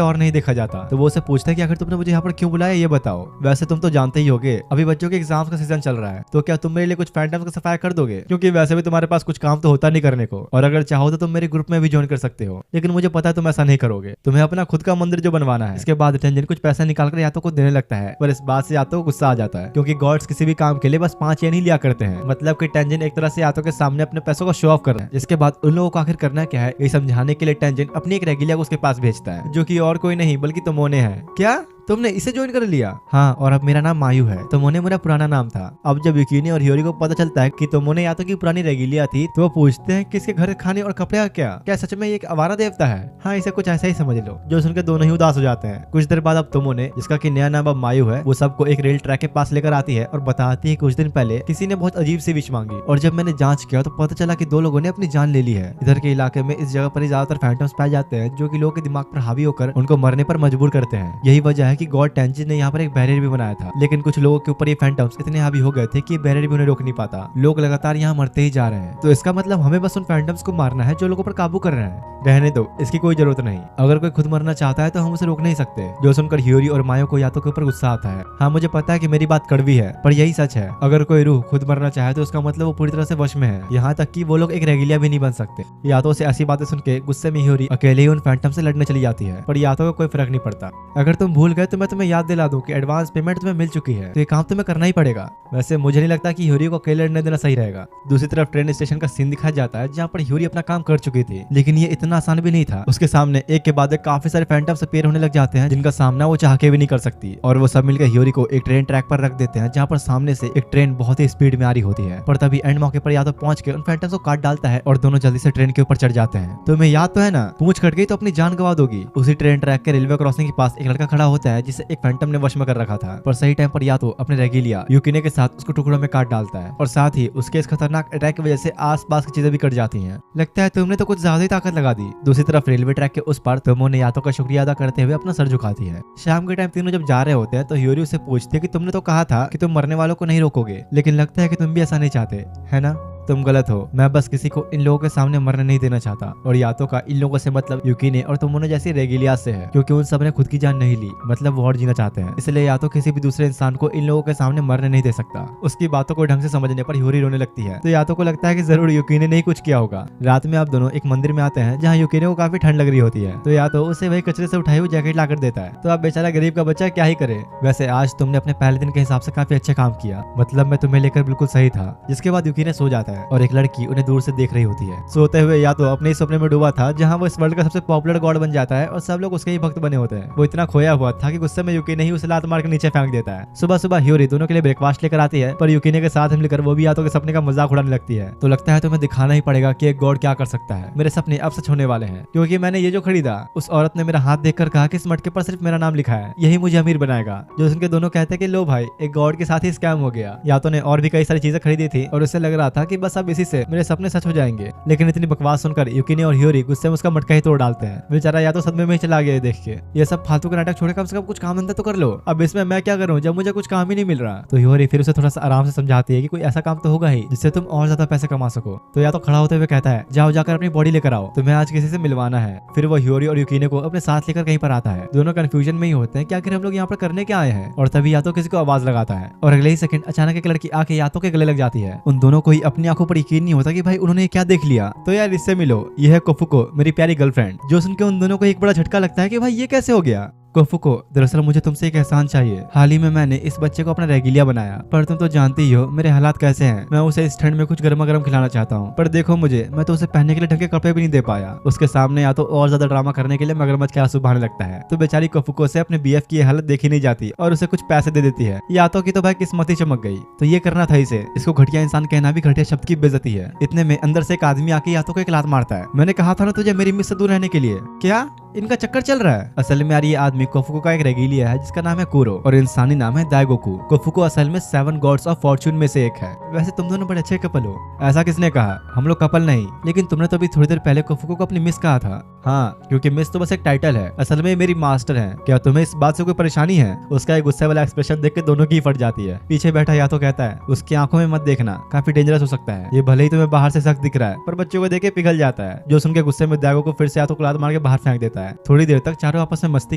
और नहीं देखा जाता। तो वो उसे पूछता है कि आखिर तुमने मुझे यहाँ पर क्यों बुलाया, ये बताओ। वैसे तुम तो जानते ही होगे अभी बच्चों के एग्जाम्स का सीजन चल रहा है, तो क्या तुम मेरे लिए कुछ फैंटम्स का सफाया कर दोगे? क्योंकि वैसे भी तुम्हारे पास कुछ काम तो होता नहीं करने को, और अगर चाहो तो तुम मेरे ग्रुप में भी ज्वाइन कर सकते हो। लेकिन मुझे पता है तुम ऐसा नहीं करोगे, तुम्हें अपना खुद का मंदिर जो बनवाना है। इसके बाद टेंजिन कुछ पैसा निकालकर यातो को देने लगता है, पर इस बात से यातो को गुस्सा आ जाता है, क्योंकि गॉड्स किसी भी काम के लिए बस 5 येन ही लिया करते हैं। मतलब कि टेंजिन एक तरह से यातो के सामने अपने पैसों को शो ऑफ कर रहा है। जिसके बाद उन लोगों को आखिर करना क्या है ये समझाने के लिए टेंजिन अपनी एक रेगिलिया को उसके पास भेजता है, जो कि और कोई नहीं बल्कि तोमोने है। क्या तुमने इसे ज्वाइन कर लिया? हाँ, और अब मेरा नाम मायू है। तोमोने मेरा पुराना नाम था। अब जब युकिने और ह्योरी को पता चलता है कि तोमोने यातो की पुरानी रेगिलिया थी, तो वो पूछते हैं कि इसके घर खाने और कपड़े का क्या सच में ये एक आवारा देवता है? हाँ, इसे कुछ ऐसा ही समझ लो। जो सुनकर दोनों ही उदास हो जाते हैं। कुछ देर बाद अब तोमोने, जिसका कि नया नाम अब मायू है, वो सबको एक रेल ट्रैक के पास लेकर आती है और बताती है कुछ दिन पहले किसी ने बहुत अजीब सी विश मांगी, और जब मैंने जांच किया तो पता चला कि 2 लोगों ने अपनी जान ले ली है। इधर के इलाके में इस जगह पर ही ज्यादातर फैंटम्स पाए जाते हैं, जो कि लोगों के दिमाग पर हावी होकर उनको मरने पर मजबूर करते हैं। यही वजह है कि गॉड टेंजिन ने यहाँ पर एक बैरियर भी बनाया था, लेकिन कुछ लोगों के ऊपर ये फैंटम्स इतने हावी हो गए थे कि ये बैरियर भी उन्हें रोक नहीं पाता। लोग लगातार यहाँ मरते ही जा रहे हैं। तो इसका मतलब हमें बस उन फैंटम्स को मारना है जो लोगों पर काबू कर रहे हैं। रहने दो, इसकी कोई जरूरत नहीं। अगर कोई खुद मरना चाहता है तो हम उसे रोक नहीं सकते। जो सुनकर ह्योरी और मायो को यातो के ऊपर गुस्सा आता है। हाँ, मुझे पता है कि मेरी बात कड़वी है, पर यही सच है। अगर कोई रूह खुद मरना चाहे तो उसका मतलब वो पूरी तरह से वश में है। यहाँ तक कि वो लोग एक रेगिलिया भी नहीं बन सकते। यातो से ऐसी बातें सुन के गुस्से में ह्योरी अकेले ही उन फैंटम से लड़ने चली जाती है, पर यातो को कोई फर्क नहीं पड़ता। अगर तुम भूल गए तो मैं तुम्हें याद दिला दूं कि एडवांस पेमेंट तुम्हें मिल चुकी है, तो ये काम तुम्हें करना ही पड़ेगा। वैसे मुझे नहीं लगता कि ह्योरी को अकेले लड़ने देना सही रहेगा। दूसरी तरफ ट्रेन स्टेशन का सीन दिखाया जाता है, जहाँ पर ह्योरी अपना काम कर चुकी थी, लेकिन ये इतना आसान भी नहीं था। उसके सामने एक के बाद एक काफी सारे फैंटम्स अपीयर होने लग जाते हैं, जिनका सामना वो चाह के भी नहीं कर सकती, और वो सब मिलकर ह्योरी को एक ट्रेन ट्रैक पर रख देते हैं, जहाँ पर सामने से एक ट्रेन बहुत ही स्पीड में आ रही होती है। पर तभी एंड मौके पर यादव पहुंच के उन फैंटम्स को काट डालता है और दोनों जल्दी से ट्रेन के ऊपर चढ़ जाते हैं। तुम्हें याद तो है ना, पूंछ कट गई तो अपनी जान गवा दोगी। उसी ट्रेन ट्रैक के रेलवे क्रॉसिंग के पास एक लड़का खड़ा होता है, जिसे एक फैंटम ने वश में कर रखा था, पर सही टाइम पर यातो अपने रेगिलिया युकिने के साथ उसको टुकड़ों में काट डालता है, और साथ ही उसके इस खतरनाक अटैक की वजह से आसपास की चीजें भी कट जाती हैं। लगता है तुमने तो कुछ ज्यादा ही ताकत लगा दी। दूसरी तरफ रेलवे ट्रैक के उस पार तोमोने यातो का शुक्रिया अदा करते हुए अपना सर झुकाती है। शाम के टाइम तीनों जब जा रहे होते हैं तो ह्योरी उससे पूछती है कि तुमने तो कहा था कि तुम मरने वालों को नहीं रोकोगे, लेकिन लगता है कि तुम भी ऐसा नहीं चाहते, है ना? तुम गलत हो। मैं बस किसी को इन लोगों के सामने मरने नहीं देना चाहता। और यातो का इन लोगों से मतलब युकिने और तोमोने जैसी रेगिलिया से है, क्योंकि उन सब ने खुद की जान नहीं ली, मतलब वो और जीना चाहते हैं। इसलिए यातो किसी भी दूसरे इंसान को इन लोगों के सामने मरने नहीं दे सकता। उसकी बातों को ढंग से समझने पर ह्योरी रोने लगती है, तो यातो को लगता है कि जरूर युकिने ने ही कुछ किया होगा। रात में आप दोनों एक मंदिर में आते हैं, जहाँ युकिने को काफी ठंड लग रही होती है, तो यातो उसे वही कचरे से उठाई हुई जैकेट लाकर देता है। तो अब बेचारा गरीब का बच्चा क्या ही करे। वैसे आज तुमने अपने पहले दिन के हिसाब से काफी अच्छा काम किया, मतलब मैं तुम्हें लेकर बिल्कुल सही था। जिसके बाद युकिने सो जाता है और एक लड़की उन्हें दूर से देख रही होती है। सोते हुए यातो अपने ही सपने में डूबा था, जहाँ वो इस वर्ल्ड का सबसे पॉपुलर गॉड बन जाता है और सब लोग उसके ही भक्त बने होते हैं। वो इतना खोया हुआ था कि गुस्से में युकिने ही उसे लात मार के नीचे फेंक देता है। सुबह सुबह ह्योरी दोनों के लिए ब्रेकफास्ट लेकर आती है, पर युकिने के साथ मिलकर वो भी यातो के सपने का मजाक उड़ाने लगती है। तो लगता है तुम्हें दिखाना ही पड़ेगा कि एक गॉड क्या कर सकता है। मेरे सपने अब सच होने वाले हैं, क्योंकि मैंने ये जो खरीदा, उस औरत ने मेरा हाथ देखकर कहा कि इस मटके पर सिर्फ मेरा नाम लिखा है, यही मुझे अमीर बनाएगा। जो सुनकर दोनों कहते हैं कि लो भाई, एक गॉड के साथ ही स्कैम हो गया। यातो ने और भी कई सारी चीजें खरीदी थी और उसे लग रहा था कि बस अब इसी से मेरे सपने सच हो जाएंगे, लेकिन इतनी बकवास सुनकर युकिने और ह्योरी गुस्से में उसका मटका ही तोड़ डालते हैं। बेचारा या तो सदमे में ही चला गया देख के। ये सब फालतू का नाटक छोड़े कम से कम कुछ काम धंधा तो कर लो। अब इसमें मैं क्या करूं जब मुझे कुछ काम ही नहीं मिल रहा। तो ह्योरी फिर उसे थोड़ा सा आराम से समझाती है कि कोई ऐसा काम तो होगा ही जिससे तुम और ज्यादा पैसे कमा सको। तो या तो खड़ा होते हुए कहता है, जाओ जाकर अपनी बॉडी लेकर आओ, तुम्हें आज किसी से मिलवाना है। फिर वो ह्योरी और युकिने को अपने साथ लेकर कहीं पर आता है। दोनों कंफ्यूजन में ही होते हैं कि आखिर हम लोग यहाँ पर करने क्या आए हैं। और तभी या तो किसी को आवाज लगाता है और अगले ही सेकंड अचानक एक लड़की आके यातो के गले लग जाती है। उन दोनों को ही अपनी आंखों पर यकीन नहीं होता कि भाई उन्होंने क्या देख लिया। तो यार इससे मिलो, ये है कोफुको, मेरी प्यारी गर्लफ्रेंड। जो सुन के उन दोनों को एक बड़ा झटका लगता है कि भाई ये कैसे हो गया। कोफुको, दरअसल मुझे तुमसे एक एहसान चाहिए। हाल ही में मैंने इस बच्चे को अपना रेगिलिया बनाया, पर तुम तो जानती ही हो मेरे हालात कैसे हैं। मैं उसे इस ठंड में कुछ गर्मा गर्म खिलाना चाहता हूँ, पर देखो मुझे, मैं तो उसे पहनने के लिए ढंग के कपड़े भी नहीं दे पाया। उसके सामने या तो और ज्यादा ड्रामा करने के लिए मगरमच्छ के आंसू बहाने लगता है। तो बेचारी कोफुको से अपने बीएफ की हालत देखी नहीं जाती और उसे कुछ पैसे दे देती है। यातो की तो भाई किस्मत ही चमक गई। तो ये करना था इसे। इसको घटिया इंसान कहना भी घटिया शब्द की बेइज्जती है। इतने में अंदर से एक आदमी आके यातो को एक लात मारता है। मैंने कहा था ना तुझे मेरी मिस से दूर रहने के लिए, क्या इनका चक्कर चल रहा है। असल में यार ये आदमी कोफुको का एक रेगिलिया है जिसका नाम है कुरो और इंसानी नाम है दाइगोकू। कोफुको असल में 7 गॉड्स ऑफ फॉर्च्यून में से एक है। वैसे तुम दोनों बड़े अच्छे कपल हो। ऐसा किसने कहा? हम लोग कपल नहीं, लेकिन तुमने तो अभी थोड़ी देर पहले कोफुको को अपनी मिस कहा था। हाँ, क्योंकि मिस तो बस एक टाइटल है, असल में मेरी मास्टर है। क्या तुम्हें इस बात से कोई परेशानी है? उसका एक गुस्से वाला एक्सप्रेशन देख के दोनों की फट जाती है। पीछे बैठा या तो कहता है उसकी आंखों में मत देखना, काफी डेंजरस हो सकता है। ये भले ही तुम्हें बाहर से सख्त दिख रहा है पर बच्चों को देखे पिघल जाता है। जो सुन के गुस्से में दागो को फिर से या तो लात मार के बाहर फेंक देता है। थोड़ी देर तक चारों आपस में मस्ती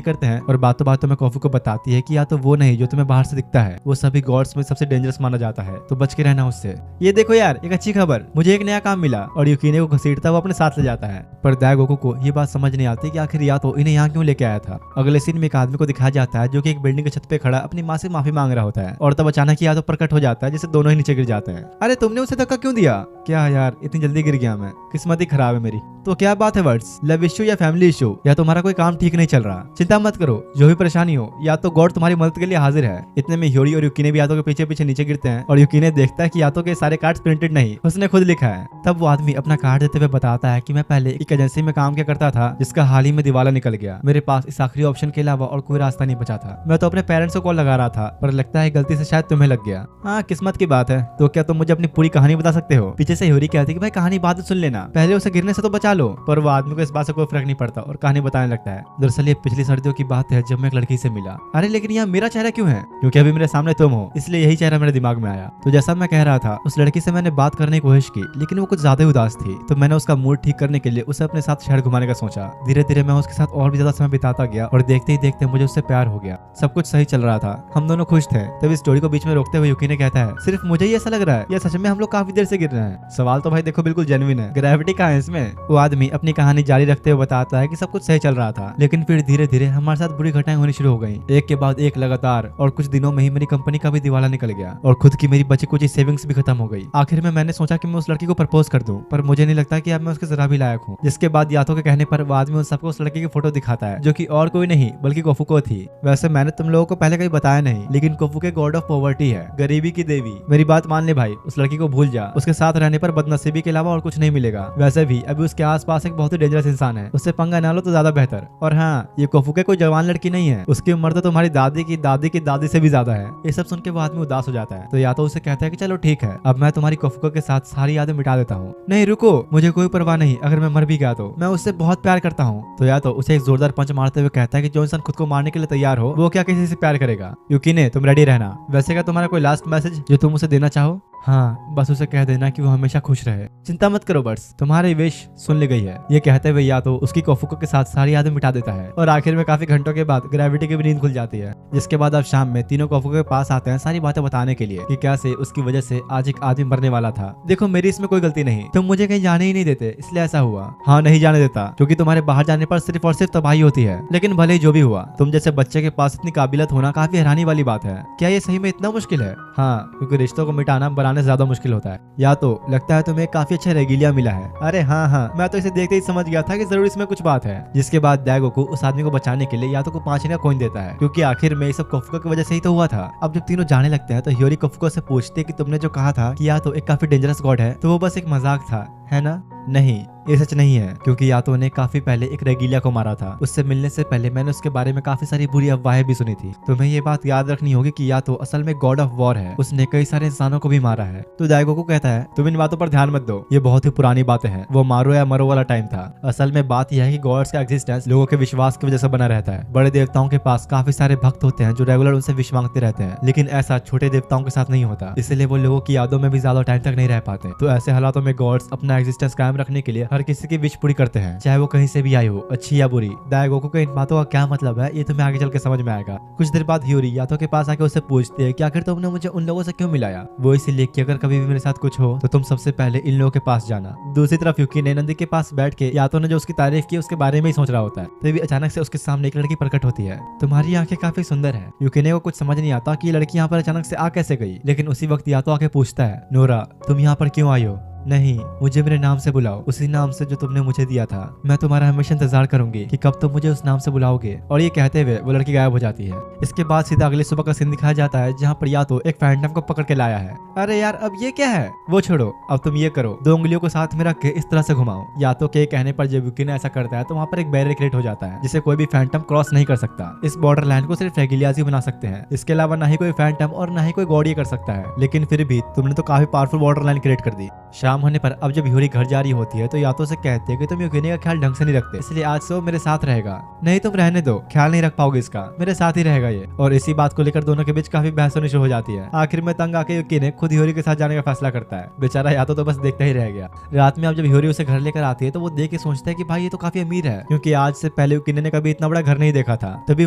करते हैं और बातों बातों में कोफुको बताती है कि या तो वो नहीं जो तुम्हें बाहर से दिखता है वो सभी गॉड्स में सबसे डेंजरस माना जाता है, तो बच के रहना उससे। ये देखो यार, एक अच्छी खबर, मुझे एक नया काम मिला। और युकिने को घसीटता हुआ अपने साथ ले जाता है। पर दाइगोकू को ये बात समझ नहीं आती कि आखिर या तो इन्हें यहाँ क्यों लेके आया था। अगले सीन में एक आदमी को दिखाया जाता है जो कि एक बिल्डिंग की छत पे खड़ा अपनी माँ से माफी मांग रहा होता है और तब अचानक या तो प्रकट हो जाता है जिससे दोनों ही नीचे गिर जाते हैं। अरे तुमने उसे धक्का क्यों दिया? क्या यार, इतनी जल्दी गिर गया मैं, किस्मत ही खराब है मेरी। तो क्या बात है वर्ड्स, लव इश्यू या फैमिली इश्यू, या तुम्हारा कोई काम ठीक नहीं चल रहा? चिंता मत करो, जो भी परेशानी हो या तो गॉड तुम्हारी मदद के लिए हाजिर है। इतने में ह्योरी और युकिने भी यातो के पीछे पीछे नीचे गिरते हैं और युकिने देखता है कि यातो के सारे कार्ड्स प्रिंटेड नहीं, उसने खुद लिखा है। तब वो आदमी अपना कार्ड देते हुए बताता है कि मैं पहले एक एजेंसी में काम किया करता था जिसका हाल ही में दिवाला निकल गया। मेरे पास इस आखिरी ऑप्शन के अलावा और कोई रास्ता नहीं बचा था। मैं तो अपने पेरेंट्स को कॉल लगा रहा था पर लगता है गलती से शायद तुम्हें लग गया। हाँ, किस्मत की बात है। तो क्या तुम मुझे अपनी पूरी कहानी बता सकते हो? पीछे से ह्योरी कहती है कि भाई कहानी बाद में सुन लेना, पहले उसे गिरने से तो बचा लो। पर वो आदमी को इस बात से कोई फर्क नहीं पड़ता और कहानी बताने लगता है। दरअसल ये पिछली सर्दियों की बात है जब मैं एक लड़की से मिला। अरे लेकिन यहाँ मेरा चेहरा क्यों है? क्योंकि अभी मेरे सामने तुम हो, इसलिए यही चेहरा मेरे दिमाग में आया। तो जैसा मैं कह रहा था, उस लड़की से मैंने बात करने की कोशिश की लेकिन वो कुछ ज्यादा उदास थी। तो मैंने उसका मूड ठीक करने के लिए उसे अपने साथ शहर घुमाने का सोचा। धीरे धीरे मैं उसके साथ और भी ज्यादा समय बिताता गया और देखते ही देखते मुझे उससे प्यार हो गया। सब कुछ सही चल रहा था, हम दोनों खुश थे। तब इस स्टोरी को बीच में रोकते हुए युकिने कहता है, सिर्फ मुझे ही ऐसा लग रहा है या सच में हम लोग काफी देर से गिर रहे हैं? सवाल तो भाई देखो बिल्कुल जेन्युइन है, ग्रेविटी कहाँ है इसमें? वो आदमी अपनी कहानी जारी रखते हुए बताता है कि सब कुछ सही चल रहा था लेकिन फिर धीरे धीरे हमारे साथ बुरी घटनाएं होनी शुरू हो गई, एक के बाद एक लगातार। और कुछ दिनों में ही मेरी कंपनी का भी दिवाला निकल गया और खुद की मेरी बची कुछ सेविंग्स भी खत्म हो गई। आखिर में मैंने सोचा कि मैं उस लड़की को प्रपोज कर दूं, पर मुझे नहीं लगता कि अब मैं उसके जरा भी लायक हूँ। जिसके बाद यातो के कहने पर वो आदमी उन सबको उस लड़की की फोटो दिखाता है जो कि और कोई नहीं बल्कि कोफुको थी। वैसे मैंने तुम लोगों को पहले कहीं बताया नहीं, लेकिन कोफुको गॉड ऑफ पॉवर्टी है, गरीबी की देवी। मेरी बात मान ले भाई, उस लड़की को भूल जा। उसके साथ रहने पर बदनसीबी के अलावा और कुछ नहीं मिलेगा। वैसे भी अभी उसके आसपास एक बहुत ही डेंजरस इंसान है, उससे पंगा ना लो तो ज्यादा बेहतर। और हाँ, ये कोफुको कोई जवान लड़की नहीं है, उसकी उम्र तो तुम्हारी दादी की दादी की दादी से भी ज्यादा है। ये सब सुन के वो आदमी उदास हो जाता है। तो या तो उसे कहता है कि चलो ठीक है, अब मैं तुम्हारी कोफुको के साथ सारी यादें मिटा देता हूँ। नहीं रुको, मुझे कोई परवाह नहीं, अगर मैं मर भी गया तो मैं उससे बहुत प्यार करता हूँ। तो या तो उसे एक जोरदार पंच मारते हुए कहता है कि जो इंसान खुद को मारने के लिए तैयार हो वो क्या किसी से प्यार करेगा? युकिने, तुम रेडी रहना। वैसे क्या तुम्हारा कोई लास्ट मैसेज जो तुम उसे देना चाहो? हाँ, बस उसे कह देना कि वो हमेशा खुश रहे। चिंता मत करो बर्ड्स, तुम्हारी विश सुन ली गई है। ये कहते हुए या तो उसकी कोफुको के साथ सारी यादें मिटा देता है और आखिर में काफी घंटों के बाद ग्रेविटी की भी नींद खुल जाती है। जिसके बाद अब शाम में तीनों कोफुको के पास आते हैं सारी बातें बताने के लिए कि कैसे उसकी वजह से आज एक आदमी मरने वाला था। देखो मेरी इसमें कोई गलती नहीं, तुम मुझे कहीं जाने ही नहीं देते इसलिए ऐसा हुआ। हाँ, नहीं जाने देता क्योंकि तुम्हारे बाहर जाने पर सिर्फ और सिर्फ तबाही होती है। लेकिन भले ही जो भी हुआ, तुम जैसे बच्चे के पास इतनी काबिलियत होना काफी हैरानी वाली बात है। क्या ये सही में इतना मुश्किल है? हाँ, क्योंकि रिश्तों को मिटाना बनाने से ज्यादा मुश्किल होता है। या तो लगता है तुम्हें काफी अच्छा रेगिलिया मिला है। अरे हाँ, मैं तो इसे देखते ही समझ गया था कि जरूर इसमें कुछ बात है। जिसके बाद दाइगोकू उस आदमी को बचाने के लिए यातो को 5 का कॉइन देता है क्योंकि आखिर में ये सब कोफुको की वजह से ही तो हुआ था। अब जब तीनों जाने लगते हैं तो ह्योरी कोफुको से पूछते कि तुमने जो कहा था कि यातो एक काफी डेंजरस गॉड है, तो वो बस एक मजाक था, है ना? नहीं, ये सच नहीं है क्योंकि यातो ने काफी पहले एक रेगिलिया को मारा था। उससे मिलने से पहले मैंने उसके बारे में काफी सारी बुरी अफवाहें भी सुनी थी। तुम्हें ये बात याद रखनी होगी कि यातो असल में गॉड ऑफ वॉर है, उसने कई सारे इंसानों को भी मारा है। तो दाइगोकू कहता है तुम इन बातों पर ध्यान मत दो, ये बहुत ही पुरानी बातें हैं, वो मारो या मरो वाला टाइम था। असल में बात यह है कि गॉड्स का एग्जिस्टेंस लोगों के विश्वास की वजह से बना रहता है। बड़े देवताओं के पास काफी सारे भक्त होते हैं जो रेगुलर उनसे विश मांगते रहते हैं, लेकिन ऐसा छोटे देवताओं के साथ नहीं होता, इसलिए वो लोगों की यादों में भी ज्यादा टाइम तक नहीं रह पाते। तो ऐसे हालातों में गॉड्स अपना एग्जिस्टेंस कायम रखने के लिए हर किसी की विश पूरी करते हैं, चाहे वो कहीं से भी आई हो, अच्छी या बुरी। दाइगोकू के इन बातों का क्या मतलब है ये तुम्हें आगे चल के समझ में आएगा। कुछ देर बाद ह्योरी यातो के पास आके उससे पूछती है कि आखिर तुमने मुझे उन लोगों से क्यों मिलाया? वो इसीलिए कि अगर कभी भी मेरे साथ कुछ हो तो तुम सबसे पहले इन लोगों के पास जाना। दूसरी तरफ युकिने नंदी के पास बैठ के यातो ने जो उसकी तारीफ की उसके बारे में ही सोच रहा होता है, तभी अचानक से उसके सामने एक लड़की प्रकट होती है। तुम्हारी आंखें काफी सुंदर है। युकिने को कुछ समझ नहीं आता कि ये लड़की यहाँ पर अचानक से आ कैसे गई, लेकिन उसी वक्त यातो आके पूछता है, नोरा तुम यहाँ पर क्यों आई हो? नहीं, मुझे मेरे नाम से बुलाओ, उसी नाम से जो तुमने मुझे दिया था। मैं तुम्हारा हमेशा इंतजार करूंगी कि कब तुम मुझे उस नाम से बुलाओगे। और ये कहते हुए वो लड़की गायब हो जाती है। इसके बाद सीधा अगले सुबह का सीन दिखाया जाता है, जहाँ पर यातो एक फैंटम को पकड़ के लाया है। अरे यार, अब ये क्या है? वो छोड़ो, अब तुम ये करो, 2 उंगलियों को साथ में रख के इस तरह से घुमाओ। यातो के कहने पर जब यूकी ने ऐसा करता है तो वहाँ पर एक बैरियर क्रिएट हो जाता है, जिसे कोई भी फैंटम क्रॉस नहीं कर सकता। इस बॉर्डर लाइन को सिर्फ रेगिलियाज ही बना सकते हैं। इसके अलावा ना ही कोई फैंटम और ना ही कोई गॉड ये कर सकता है। लेकिन फिर भी तुमने तो काफी पावरफुल बॉर्डर लाइन क्रिएट कर दी। शाम होने पर अब जब यूरी घर जा रही होती है तो यातो से कहते हैं कि तुम यूकिने का ख्याल ढंग से नहीं रखते, इसलिए आज से वो मेरे साथ रहेगा। नहीं, तुम रहने दो, ख्याल नहीं रख पाओगे इसका, मेरे साथ ही रहेगा ये। और इसी बात को लेकर दोनों के बीच काफी बहस होनी शुरू हो जाती है। आखिर में तंग आके यूकी ने खुद ह्योरी के साथ जाने का फैसला करता है। बेचारा यातो तो बस देखता ही रह गया। रात में अब जब ह्योरी उसे घर लेकर आती है तो वो देख के सोचता है कि भाई ये तो काफी अमीर है, क्योंकि आज से पहले यूकिने ने कभी इतना बड़ा घर नहीं देखा था। तभी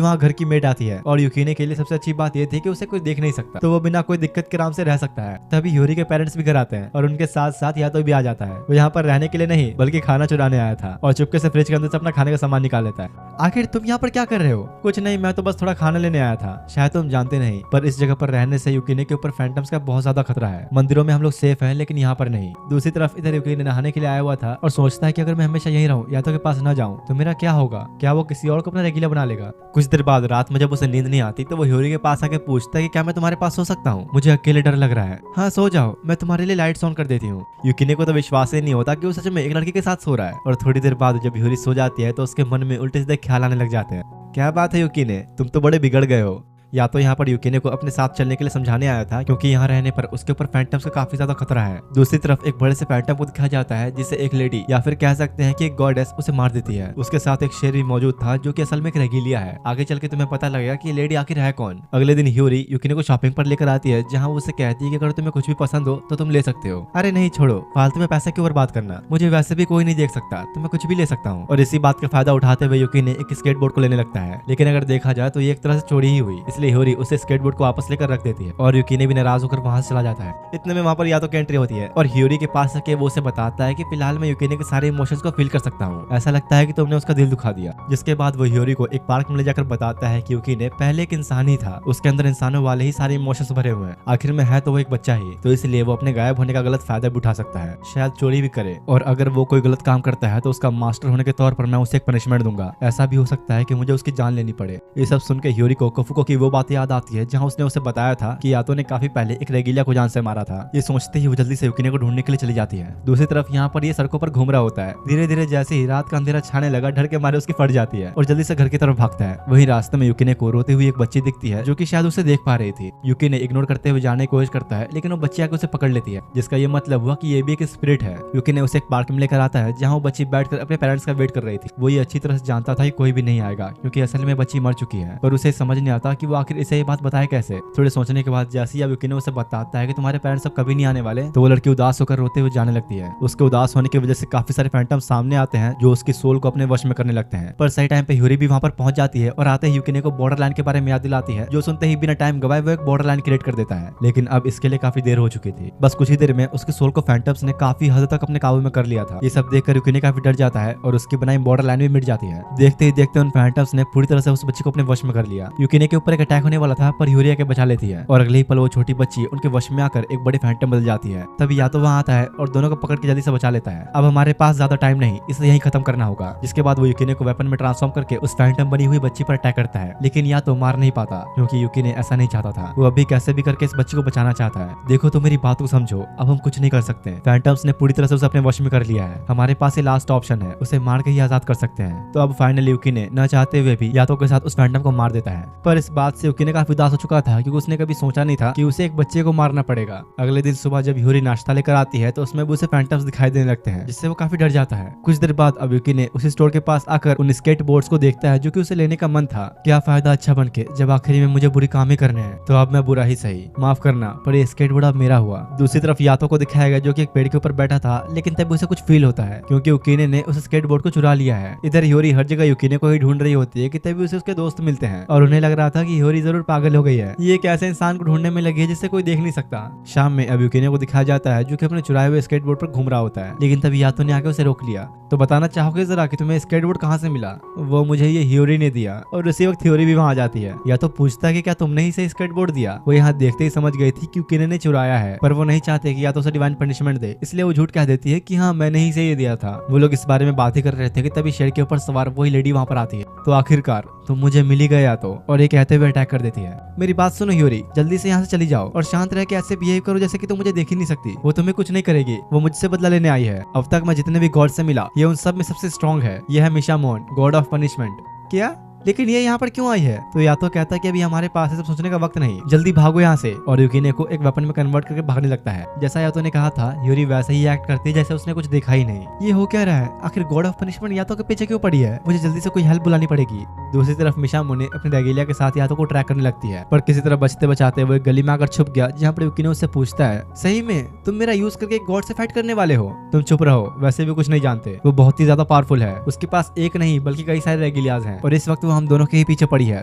वहाँ घर की मेड आती है और यूकिने के लिए सबसे अच्छी बात ये थी कि उसे कोई देख नहीं सकता, तो वो बिना कोई दिक्कत के आराम से रह सकता है। तभी ह्योरी के पेरेंट्स भी घर आते हैं और उनके साथ साथ यातो भी आ जाता है। वो यहाँ पर रहने के लिए नहीं बल्कि खाना चुराने आया था और चुपके से फ्रिज के अंदर से अपना खाने का सामान निकाल लेता है। आखिर तुम यहाँ पर क्या कर रहे हो? कुछ नहीं, मैं तो बस थोड़ा खाना लेने आया था। शायद तुम जानते नहीं, पर इस जगह पर रहने से यूकिने के ऊपर फैंटम्स का बहुत ज्यादा खतरा है। मंदिरों में हम लोग सेफ हैं, लेकिन यहाँ पर नहीं। दूसरी तरफ इधर यूकिने नहाने के लिए आया हुआ था और सोचता है कि अगर मैं हमेशा यहीं रहूं, यातो के पास न जाऊं, तो मेरा क्या होगा? क्या वो किसी और को अपना रेगुलर बना लेगा? कुछ देर बाद रात में जब उसे नींद नहीं आती तो वो ह्योरी के पास आके पूछता है कि क्या मैं तुम्हारे पास सो सकता हूँ? मुझे अकेले डर लग रहा है। हाँ, सो जाओ, मैं तुम्हारे लिए लाइट्स ऑन कर देती हूँ। यूकिने को तो विश्वास ही नहीं होता कि वो सच में एक लड़के के साथ सो रहा है। और थोड़ी देर बाद जब ह्योरी सो जाती है तो उसके मन में उल्टे सीधे ख्याल आने लग जाते हैं। क्या बात है यूकिने, तुम तो बड़े बिगड़ गए हो। या तो यहाँ पर यूकिने को अपने साथ चलने के लिए समझाने आया था, क्योंकि यहाँ रहने पर उसके ऊपर फैंटम्स का काफी ज्यादा खतरा है। दूसरी तरफ एक बड़े से फैंटम को दिखाया जाता है, जिसे एक लेडी या फिर कह सकते हैं कि एक गॉडेस उसे मार देती है। उसके साथ एक शेर भी मौजूद था, जो कि असल में एक रेगिलिया है। आगे चल के तुम्हें पता लगेगा कि लेडी आखिर है कौन। अगले दिन ह्योरी यूकिने को शॉपिंग पर लेकर आती है, जहाँ वो उसे कहती है कि अगर तुम्हें कुछ भी पसंद हो तो तुम ले सकते हो। अरे नहीं, छोड़ो, फालतू में पैसे क्यों बर्बाद करना, मुझे वैसे भी कोई नहीं देख सकता, तो मैं कुछ भी ले सकता हूँ। और इसी बात का फायदा उठाते हुए यूकिने एक स्केटबोर्ड को लेने लगता है। लेकिन अगर देखा जाए तो ये एक तरह से चोरी ही हुई, इसलिए ह्योरी उसे स्केटबोर्ड को वापस लेकर रख देती है और यूकिने भी नाराज होकर वहां से चला जाता है। इतने में वहां पर यातो की एंट्री होती है और ह्योरी के पास आके वो उसे बताता है कि फिलहाल मैं यूकिने के सारे इमोशंस को फील कर सकता हूँ। ऐसा लगता है कि तुमने उसका दिल दुखा दिया। जिसके बाद वो ह्योरी को एक पार्क में ले जाकर बताता है कि यूकिने पहले एक इंसान ही था, उसके अंदर इंसानों वाले ही सारे इमोशंस भरे हुए हैं। आखिर में है तो वो एक बच्चा ही, तो इसलिए वो अपने गायब होने का गलत फायदा भी उठा सकता है, शायद चोरी भी करे। और अगर वो कोई गलत काम करता है तो उसका मास्टर होने के तौर पर मैं उसे एक पनिशमेंट दूंगा। ऐसा भी हो सकता है कि मुझे उसकी जान लेनी पड़े। ये सब सुन के ह्योरी को कफुको की वो बात याद आती है, जहाँ उसने उसे बताया था कि यातो ने काफी पहले एक रेगिलिया को जान से मारा था। ये सोचते ही वो जल्दी से यूकिने को ढूंढने के लिए चली जाती है। दूसरी तरफ यहाँ पर ये सड़कों पर घूम रहा होता है। धीरे धीरे जैसे ही रात का अंधेरा छाने लगा, डर के मारे उसकी फट जाती है और जल्दी से घर की तरफ भागता है। वही रास्ते में यूकिने को रोती हुई एक बच्ची दिखती है, जो कि शायद उसे देख पा रही थी। यूकिने इग्नोर करते हुए जाने की कोशिश करता है, लेकिन वो बच्ची आके उसे पकड़ लेती है, जिसका ये मतलब हुआ कि ये भी एक स्पिरिट है। यूकिने उसे एक पार्क में लेकर आता है, जहाँ वो बच्ची बैठकर अपने पेरेंट्स का वेट कर रही थी। वो ये अच्छी तरह से जानता था कि कोई भी नहीं आएगा, क्योंकि असल में बच्ची मर चुकी है, पर उसे समझ नहीं आता कि वो आखिर इसे ये बात बताए कैसे। थोड़े सोचने के बाद जैसे ही यूकिने उसे बताता है कि तुम्हारे पेरेंट्स अब कभी नहीं आने वाले, तो वो लड़की उदास होकर रोते हुए जाने लगती है। उसके उदास होने की वजह से काफी सारे फैंटम सामने आते हैं, जो उसकी सोल को अपने वश में करने लगते हैं। पर सही टाइम पे ह्योरी भी वहां पर पहुंच जाती है और आते ही यूकिने को बॉर्डर लाइन के बारे में याद दिलाती है, जो सुनते ही बिना टाइम गवाए वो एक बॉर्डर लाइन क्रिएट कर देता है। लेकिन अब इसके लिए काफी देर हो चुकी थी। बस कुछ ही देर में उसके सोल को फैंटम्स ने काफी हद तक अपने काबू में कर लिया था। ये सब देखकर यूकिने काफी डर जाता है और उसकी बनाई बॉर्डर लाइन भी मिट जाती है। देखते ही देखते उन फैंटम्स ने पूरी तरह से उस बच्ची को अपने वश में कर लिया। यूकिने के ऊपर एक अटैक होने वाला था, पर ह्योरी आके बचा लेती है और अगले ही पल वो छोटी बच्ची उनके वश में आकर एक बड़े फैंटम बदल जाती है। तभी या तो वहां आता है और दोनों को पकड़ के जल्दी से बचा लेता है। अब हमारे पास ज्यादा टाइम नहीं, इसे यहीं खत्म करना होगा। जिसके बाद वो यूकिने को वेपन में ट्रांसफॉर्म करके उस फैंटम बनी हुई बच्ची पर अटैक करता है, लेकिन या तो मार नहीं पाता, क्योंकि यूकिने ऐसा नहीं चाहता था। वो अभी कैसे भी करके इस बच्ची को बचाना चाहता है। देखो तो मेरी बात को समझो, अब हम कुछ नहीं कर सकते। फैंटम्स ने पूरी तरह से उसे अपने वश में कर लिया है। हमारे पास ये लास्ट ऑप्शन है, उसे मार के ही आजाद कर सकते हैं। तो अब फाइनली यूकिने न चाहते हुए भी यातो के साथ उस फैंटम को मार देता है। पर इस बात से यूकिने काफी उदास हो चुका था, क्योंकि उसने कभी सोचा नहीं था कि उसे एक बच्चे को मारना पड़ेगा। अगले दिन सुबह जब ह्योरी नाश्ता लेकर आती है तो उसमें भी उसे फैंटम्स दिखाई देने लगते हैं, जिससे वो काफी डर जाता है। कुछ देर बाद अब यूकिने उस स्टोर के पास आकर उन स्केट बोर्ड्स को देखता है, जो कि उसे लेने का मन था। क्या फायदा अच्छा बन के, जब आखिरी में मुझे बुरी काम ही करने हैं। तो अब मैं बुरा ही सही, माफ करना, पर ये स्केट बोर्ड अब मेरा हुआ। दूसरी तरफ यातो को दिखाया गया, जो कि एक पेड़ के ऊपर बैठा था, लेकिन तब उसे कुछ फील होता है, क्योंकि यूकिने ने उस स्केट बोर्ड को चुरा लिया है। इधर ह्योरी हर जगह यूकिने को ही ढूंढ रही होती है कि तभी उसे उसके दोस्त मिलते हैं और उन्हें लग रहा था कि हियोरी जरूर पागल हो गई है, ये एक ऐसे इंसान को ढूंढने में लगी है जिससे कोई देख नहीं सकता। शाम में अब यूकिने को दिखाया जाता है जो कि अपने चुराए हुए स्केटबोर्ड पर घूम रहा होता है, लेकिन तभी यातो ने आके उसे रोक लिया। तो बताना चाहोगे जरा कि तुम्हें स्केटबोर्ड कहाँ से मिला? वो मुझे ये हियोरी ने दिया। और उसी वक्त हियोरी भी वहाँ आ जाती है। या तो पूछता है कि क्या तुमने ही से स्केटबोर्ड दिया? वो यहाँ देखते ही समझ गई थी कि यूकिने ने चुराया है, पर वो नहीं चाहते कि या तो उसे डिवाइन पनिशमेंट दे, इसलिए वो झूठ कह देती है कि हाँ मैंने ही से ये दिया था। वो लोग इस बारे में बात ही कर रहे थे कि तभी शेर के ऊपर सवार वही लेडी वहाँ पर आती है। तो आखिरकार तुम मुझे मिल ही गया तो, और ये कहते हुए अटैक कर देती है। मेरी बात सुनो हियोरी, जल्दी से यहाँ से चली जाओ और शांत रह के ऐसे बिहेव करो जैसे कि तुम मुझे देख ही नहीं सकती। वो तुम्हें कुछ नहीं करेगी, वो मुझसे बदला लेने आई है। अब तक मैं जितने भी गॉड से मिला ये उन सब में सबसे स्ट्रॉन्ग है। ये है मिशामोन, गॉड ऑफ पनिशमेंट। क्या? लेकिन ये यहाँ पर क्यों आई है? तो या तो कहता है कि अभी हमारे पास है, सब सोचने का वक्त नहीं, जल्दी भागो यहाँ से। और यूकिने को एक वेपन में कन्वर्ट करके भागने लगता है। जैसा यातो ने कहा था, यूरी वैसे ही एक्ट करती है जैसे उसने कुछ देखा ही नहीं। ये हो क्या रहा है? आखिर गॉड ऑफ पनिशमेंट यातो के पीछे क्यों पड़ी है? मुझे जल्दी से कोई हेल्प बुलानी पड़ेगी। दूसरी तरफ मिशामोने अपनी रेगिलिया के साथ यातो को ट्रैक करने लगती है, पर किसी तरह बचते बचाते वो एक गली में आकर छुप गया, जहाँ पर यूकिने उससे पूछता है, सही में तुम मेरा यूज करके एक गॉड से फाइट करने वाले हो? तुम चुप रहो, वैसे भी कुछ नहीं जानते। वो बहुत ही ज्यादा पावरफुल है, उसके पास एक नहीं बल्कि कई सारे रेगिलियाज हैं, और इस वक्त वो हम दोनों के ही पीछे पड़ी है,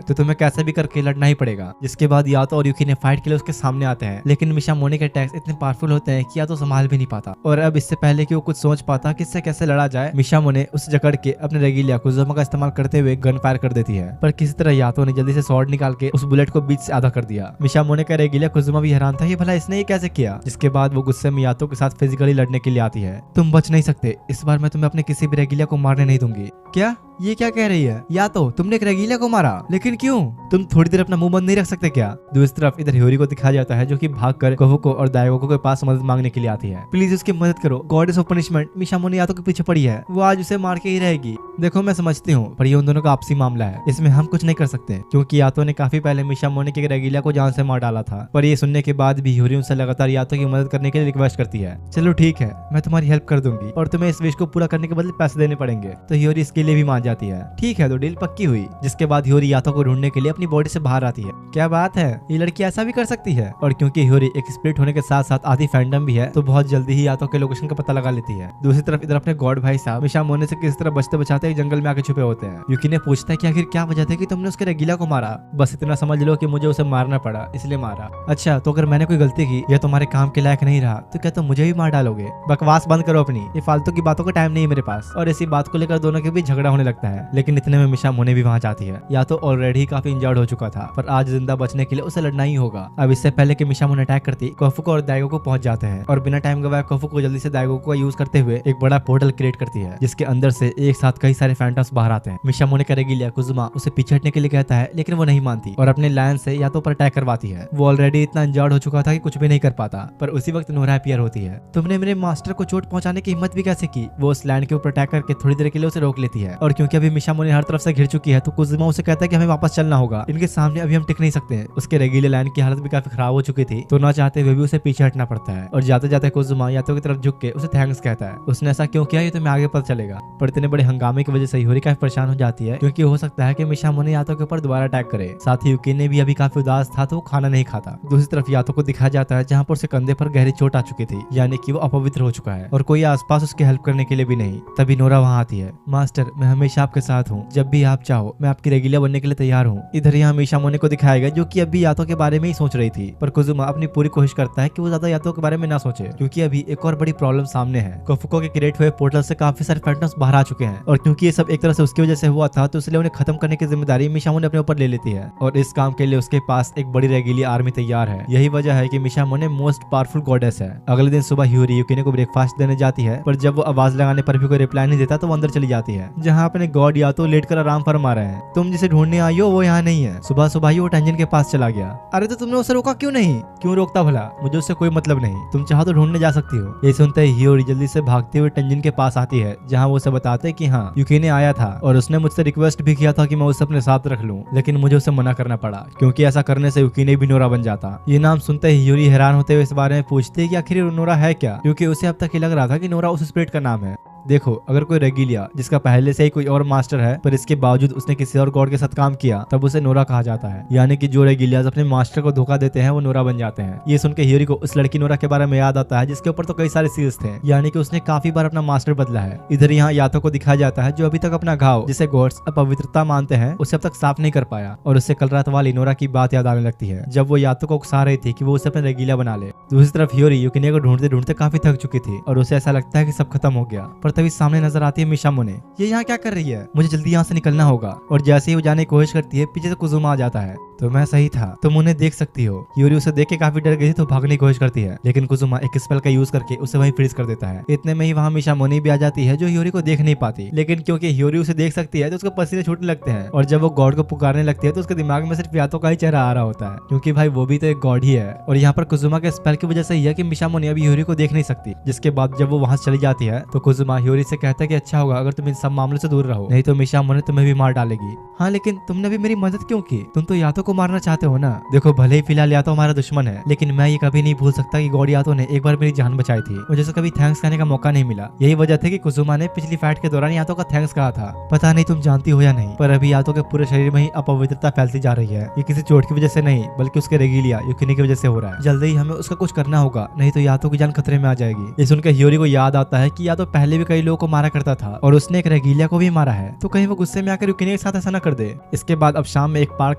तो तुम्हें कैसे भी करके लड़ना ही पड़ेगा। जिसके बाद यातो और यूकी ने फाइट के लिए उसके सामने आते हैं, लेकिन मिशामोने के अटैक्स इतने पावरफुल होते हैं कि यातो संभाल भी नहीं पाता। और अब इससे पहले कि वो कुछ सोच पाता कि इससे कैसे लड़ा जाए, मिशामोने उसे जकड़ के अपने रेगिलिया कुजुमा का इस्तेमाल करते हुए गन फायर कर देती है। पर किसी तरह यातो ने जल्दी से स्वॉर्ड निकाल के उस बुलेट को बीच से आधा कर दिया। मिशामोने का रेगिलिया कुजुमा भी हैरान था कि भला इसने ये कैसे किया। जिसके बाद वो गुस्से में यातो के साथ फिजिकली लड़ने के लिए आती है। तुम बच नहीं सकते, इस बार मैं तुम्हें अपने किसी भी रेगिलिया को मारने नहीं दूंगी। क्या? ये क्या कह रही है? या तो तुमने एक रेगिलिया को मारा, लेकिन क्यों? तुम थोड़ी देर अपना मुंह बंद नहीं रख सकते क्या? दूसरी तरफ इधर हियोरी को दिखाया जाता है जो कि भागकर कोफुको और दाइगोको के पास मदद मांगने के लिए आती है। प्लीज उसकी मदद करो, गॉडेस ऑफ पनिशमेंट मिशामोने यातो के पीछे पड़ी है, वो आज उसे मार के ही रहेगी। देखो मैं समझती हूँ, पर ये उन दोनों का आपसी मामला है, इसमें हम कुछ नहीं कर सकते, क्योंकि यातो ने काफी पहले मिशामोने के रेगिलिया को जान से मार डाला था। पर ये सुनने के बाद भी हियोरी उनसे लगातार यातो की मदद करने के लिए रिक्वेस्ट करती है। चलो ठीक है, मैं तुम्हारी हेल्प कर दूंगी और तुम्हें इस विश को पूरा करने के बदले पैसे देने पड़ेंगे। तो हियोरी इसके लिए भी मान जाती है। ठीक है, तो डील पक्की हुई। जिसके बाद हियोरी यातो को ढूंढने के लिए अपनी बॉडी से बाहर आती है। क्या बात है, ये लड़की ऐसा भी कर सकती है। और क्योंकि हियोरी एक स्प्लिट होने के साथ साथ आधी फैंडम भी है, तो बहुत जल्दी ही यातो के लोकेशन का पता लगा लेती है। दूसरी तरफ इधर अपने गॉड भाई साहब मिशामोने से किस तरह बचते बचाते एक जंगल में आके छुपे होते हैं। यूकिने पूछता है कि आखिर क्या वजह थी कि तुमने उसके रेगिलिया को मारा? बस इतना समझ लो कि मुझे उसे मारना पड़ा, इसलिए मारा। अच्छा, तो अगर मैंने कोई गलती की या तुम्हारे काम के लायक नहीं रहा, तो क्या तुम मुझे भी मार डालोगे? बकवास बंद करो अपनी, ये फालतू की बातों का टाइम नहीं है मेरे पास। और इसी बात को लेकर दोनों के बीच झगड़ा होने लगता है। लेकिन इतने में मिशामोने भी वहाँ जाती है। या तो ऑलरेडी काफी इंजर्ड हो चुका था, पर आज जिंदा बचने के लिए उसे लड़ना ही होगा। अब इससे पहले कि मिशामोने अटैक करती, कोफुको और दाइगोको पहुंच जाते हैं और बिना टाइम गवाए कोफुको जल्दी से दाइगोको का यूज करते हुए एक बड़ा पोर्टल क्रिएट करती है, जिसके अंदर से एक साथ कई सारे फैंटम्स बाहर आते हैं। मिशामोने का रेगिलिया कुजुमा उसे पीछे हटने के लिए कहता है, लेकिन वो नहीं मानती और अपने लायन से यातो पर अटैक करवाती है। वो ऑलरेडी इतना इंजर्ड हो चुका था कि कुछ भी नहीं कर पाता। पर उसी वक्त नोरा अपीयर होती है। तुमने मेरे मास्टर को चोट पहुंचाने की हिम्मत भी कैसे की? वो उस लैंड के ऊपर अटैक करके थोड़ी देर के लिए उसे रोक लेती है। और क्योंकि अभी मिशामोने हर तरफ से घिर चुकी है, तो कुजुमा उसे कहता है कि हमें वापस चलना होगा, इनके सामने अभी हम टिक नहीं सकते। उसके रेगिलिया लाइन की हालत भी काफी खराब हो चुकी थी, तो ना चाहते हुए भी उसे पीछे हटना पड़ता है। और जाते जाते कुजुमा यातो की तरफ झुक के उसे थैंक्स कहता है। उसने ऐसा क्यों किया ये तुम्हें आगे पता चलेगा। पर इतने बड़े हंगामे की वजह से हियोरी काफी परेशान हो जाती है, क्योंकि हो सकता है कि मिशामोने यातो के ऊपर दोबारा अटैक करे। साथ ही यूकिने भी अभी काफी उदास था, तो वो खाना नहीं खाता। दूसरी तरफ यातो को दिखाया जाता है जहाँ पर उसके कंधे पर गहरी चोट आ चुकी थी, यानी कि वो अपवित्र हो चुका है और कोई आसपास उसकी हेल्प करने के लिए भी नहीं। तभी नोरा वहाँ आती है। मास्टर, मैं हमेशा आपके साथ हूँ, जब भी आप चाहो मैं आपकी रेगिलिया बनने के लिए तैयार हूँ। इधर यहाँ मिशामोने को दिखाया गया जो कि अभी यातो के बारे में ही सोच रही थी, पर कुजुमा अपनी पूरी कोशिश करता है कि वो ज्यादा यातो के बारे में ना सोचे, क्योंकि अभी एक और बड़ी प्रॉब्लम सामने है। कोफुको के क्रिएट हुए पोर्टल से काफी सारे फैंटम्स बाहर आ चुके हैं, और क्योंकि ये सब एक तरह से उसकी वजह से हुआ था, तो इसलिए उन्हें खत्म करने की जिम्मेदारी मिशामोने अपने ऊपर ले लेती है। और इस काम के लिए उसके पास एक बड़ी रेगिलिया आर्मी तैयार है। यही वजह है कि मिशामोने मोस्ट पावरफुल गॉडेस है। अगले दिन सुबह हियोरी यूकिने को ब्रेकफास्ट देने जाती है, पर जब वो आवाज लगाने पर भी कोई रिप्लाई नहीं देता, तो वो अंदर चली जाती है, जहाँ अपने गॉड यातो लेटकर आराम फरमा रहे हैं। तुम जिसे ढूंढने आई हो वो यहाँ नहीं है। सुबह सुबह ही वो टेंजन के पास चला गया। अरे तो तुमने उसे रोका क्यों नहीं? क्यों रोकता भला, मुझे उससे कोई मतलब नहीं, तुम चाहो तो ढूंढने जा सकती हो। ये सुनते ही हियोरी जल्दी से भागते हुए टेंजन के पास आती है, जहाँ वो उसे बताते हैं कि हाँ यूकिने आया था और उसने मुझसे रिक्वेस्ट भी किया था कि मैं उसे अपने साथ रख लूं, लेकिन मुझे उसे मना करना पड़ा, क्योंकि ऐसा करने से यूकिने भी नोरा बन जाता। ये नाम सुनते ही हियोरी हैरान होते हुए इस बारे में पूछती है कि आखिर नोरा है क्या, क्योंकि उसे अब तक ही लग रहा था कि नोरा उस स्पिरिट का नाम है। देखो अगर कोई रेगिलिया जिसका पहले से ही कोई और मास्टर है पर इसके बावजूद उसने किसी और गॉड के साथ काम किया तब उसे नोरा कहा जाता है। यानी कि जो रेगिलियाज अपने मास्टर को धोखा देते हैं वो नोरा बन जाते हैं। ये सुनकर ह्यूरी को उस लड़की नोरा के बारे में याद आता है जिसके ऊपर तो कई सारे सील्स थे, यानी कि उसने काफी बार अपना मास्टर बदला है। इधर यहाँ यातो को दिखाया जाता है जो अभी तक अपना घाव जिसे गॉड्स अपवित्रता मानते हैं उसे अब तक साफ नहीं कर पाया और उससे कल रात वाली नोरा की बात याद आने लगती है जब वो यातो को उकसा रही थी कि वो उसे अपना रेगिलिया बना ले। दूसरी तरफ ह्यूरी यूकिने को ढूंढते ढूंढते काफी थक चुकी थी और उसे ऐसा लगता है कि सब खत्म हो गया, पर तभी सामने नजर आती है मिशामोने। ये यहाँ क्या कर रही है? मुझे जल्दी यहाँ से निकलना होगा। और जैसे ही वो जाने की कोशिश करती है पीछे से कुजुमा आ जाता है। तो मैं सही था, तुम उन्हें देख सकती हो। यूरी उसे देख के काफी डर गई थी तो भागने की कोशिश करती है, लेकिन कुजुमा एक स्पेल का यूज करके उसे वहीं फ्रीज कर देता है। इतने में ही वहाँ मिशामोने भी आ जाती है जो ह्यूरी को देख नहीं पाती, लेकिन क्योंकि ह्यूरी उसे देख सकती है तो उसको पसीने छूटने लगते हैं और जब वो गॉड को पुकारने लगती है तो उसके दिमाग में सिर्फ यातो का ही चेहरा आ रहा होता है, क्योंकि भाई वो भी तो एक गॉड ही है। और यहाँ पर कुजुमा के स्पेल की वजह से ही है कि मिशामोने अभी ह्यूरी को देख नहीं सकती। जिसके बाद जब वो वहां से चली जाती है तो कुजुमा ह्यूरी से कहता है कि अच्छा होगा अगर तुम इन सब मामलों से दूर रहो, नहीं तो मिशामोने तुम्हें भी मार डालेगी। हाँ लेकिन तुमने भी मेरी मदद क्यों की? तुम तो यातो को मारना चाहते हो ना। देखो भले ही फिलहाल यातो हमारा दुश्मन है, लेकिन मैं ये कभी नहीं भूल सकता कि गॉड यातो ने एक बार मेरी जान बचाई थी, मुझे कभी थैंक्स कहने का मौका नहीं मिला। यही वजह थी कि कुजुमा ने पिछली फाइट के दौरान यातो का थैंक्स कहा था। पता नहीं तुम जानती हो या नहीं, पर अभी यातो के पूरे शरीर में ही अपवित्रता फैलती जा रही है। ये किसी चोट की वजह से नहीं बल्कि उसके रेगिलिया यूकिनी की वजह से हो रहा है। जल्दी ही हमें उसका कुछ करना होगा, नहीं तो यातो की जान खतरे में आ जाएगी। ये सुनकर ह्यूरी को याद आता है कि यातो पहले भी कई लोगों को मारा करता था और उसने एक रेगिलिया को भी मारा है, तो कहीं वो गुस्से में आकर यूकिनी के साथ ऐसा न कर दे। इसके बाद अब शाम में एक पार्क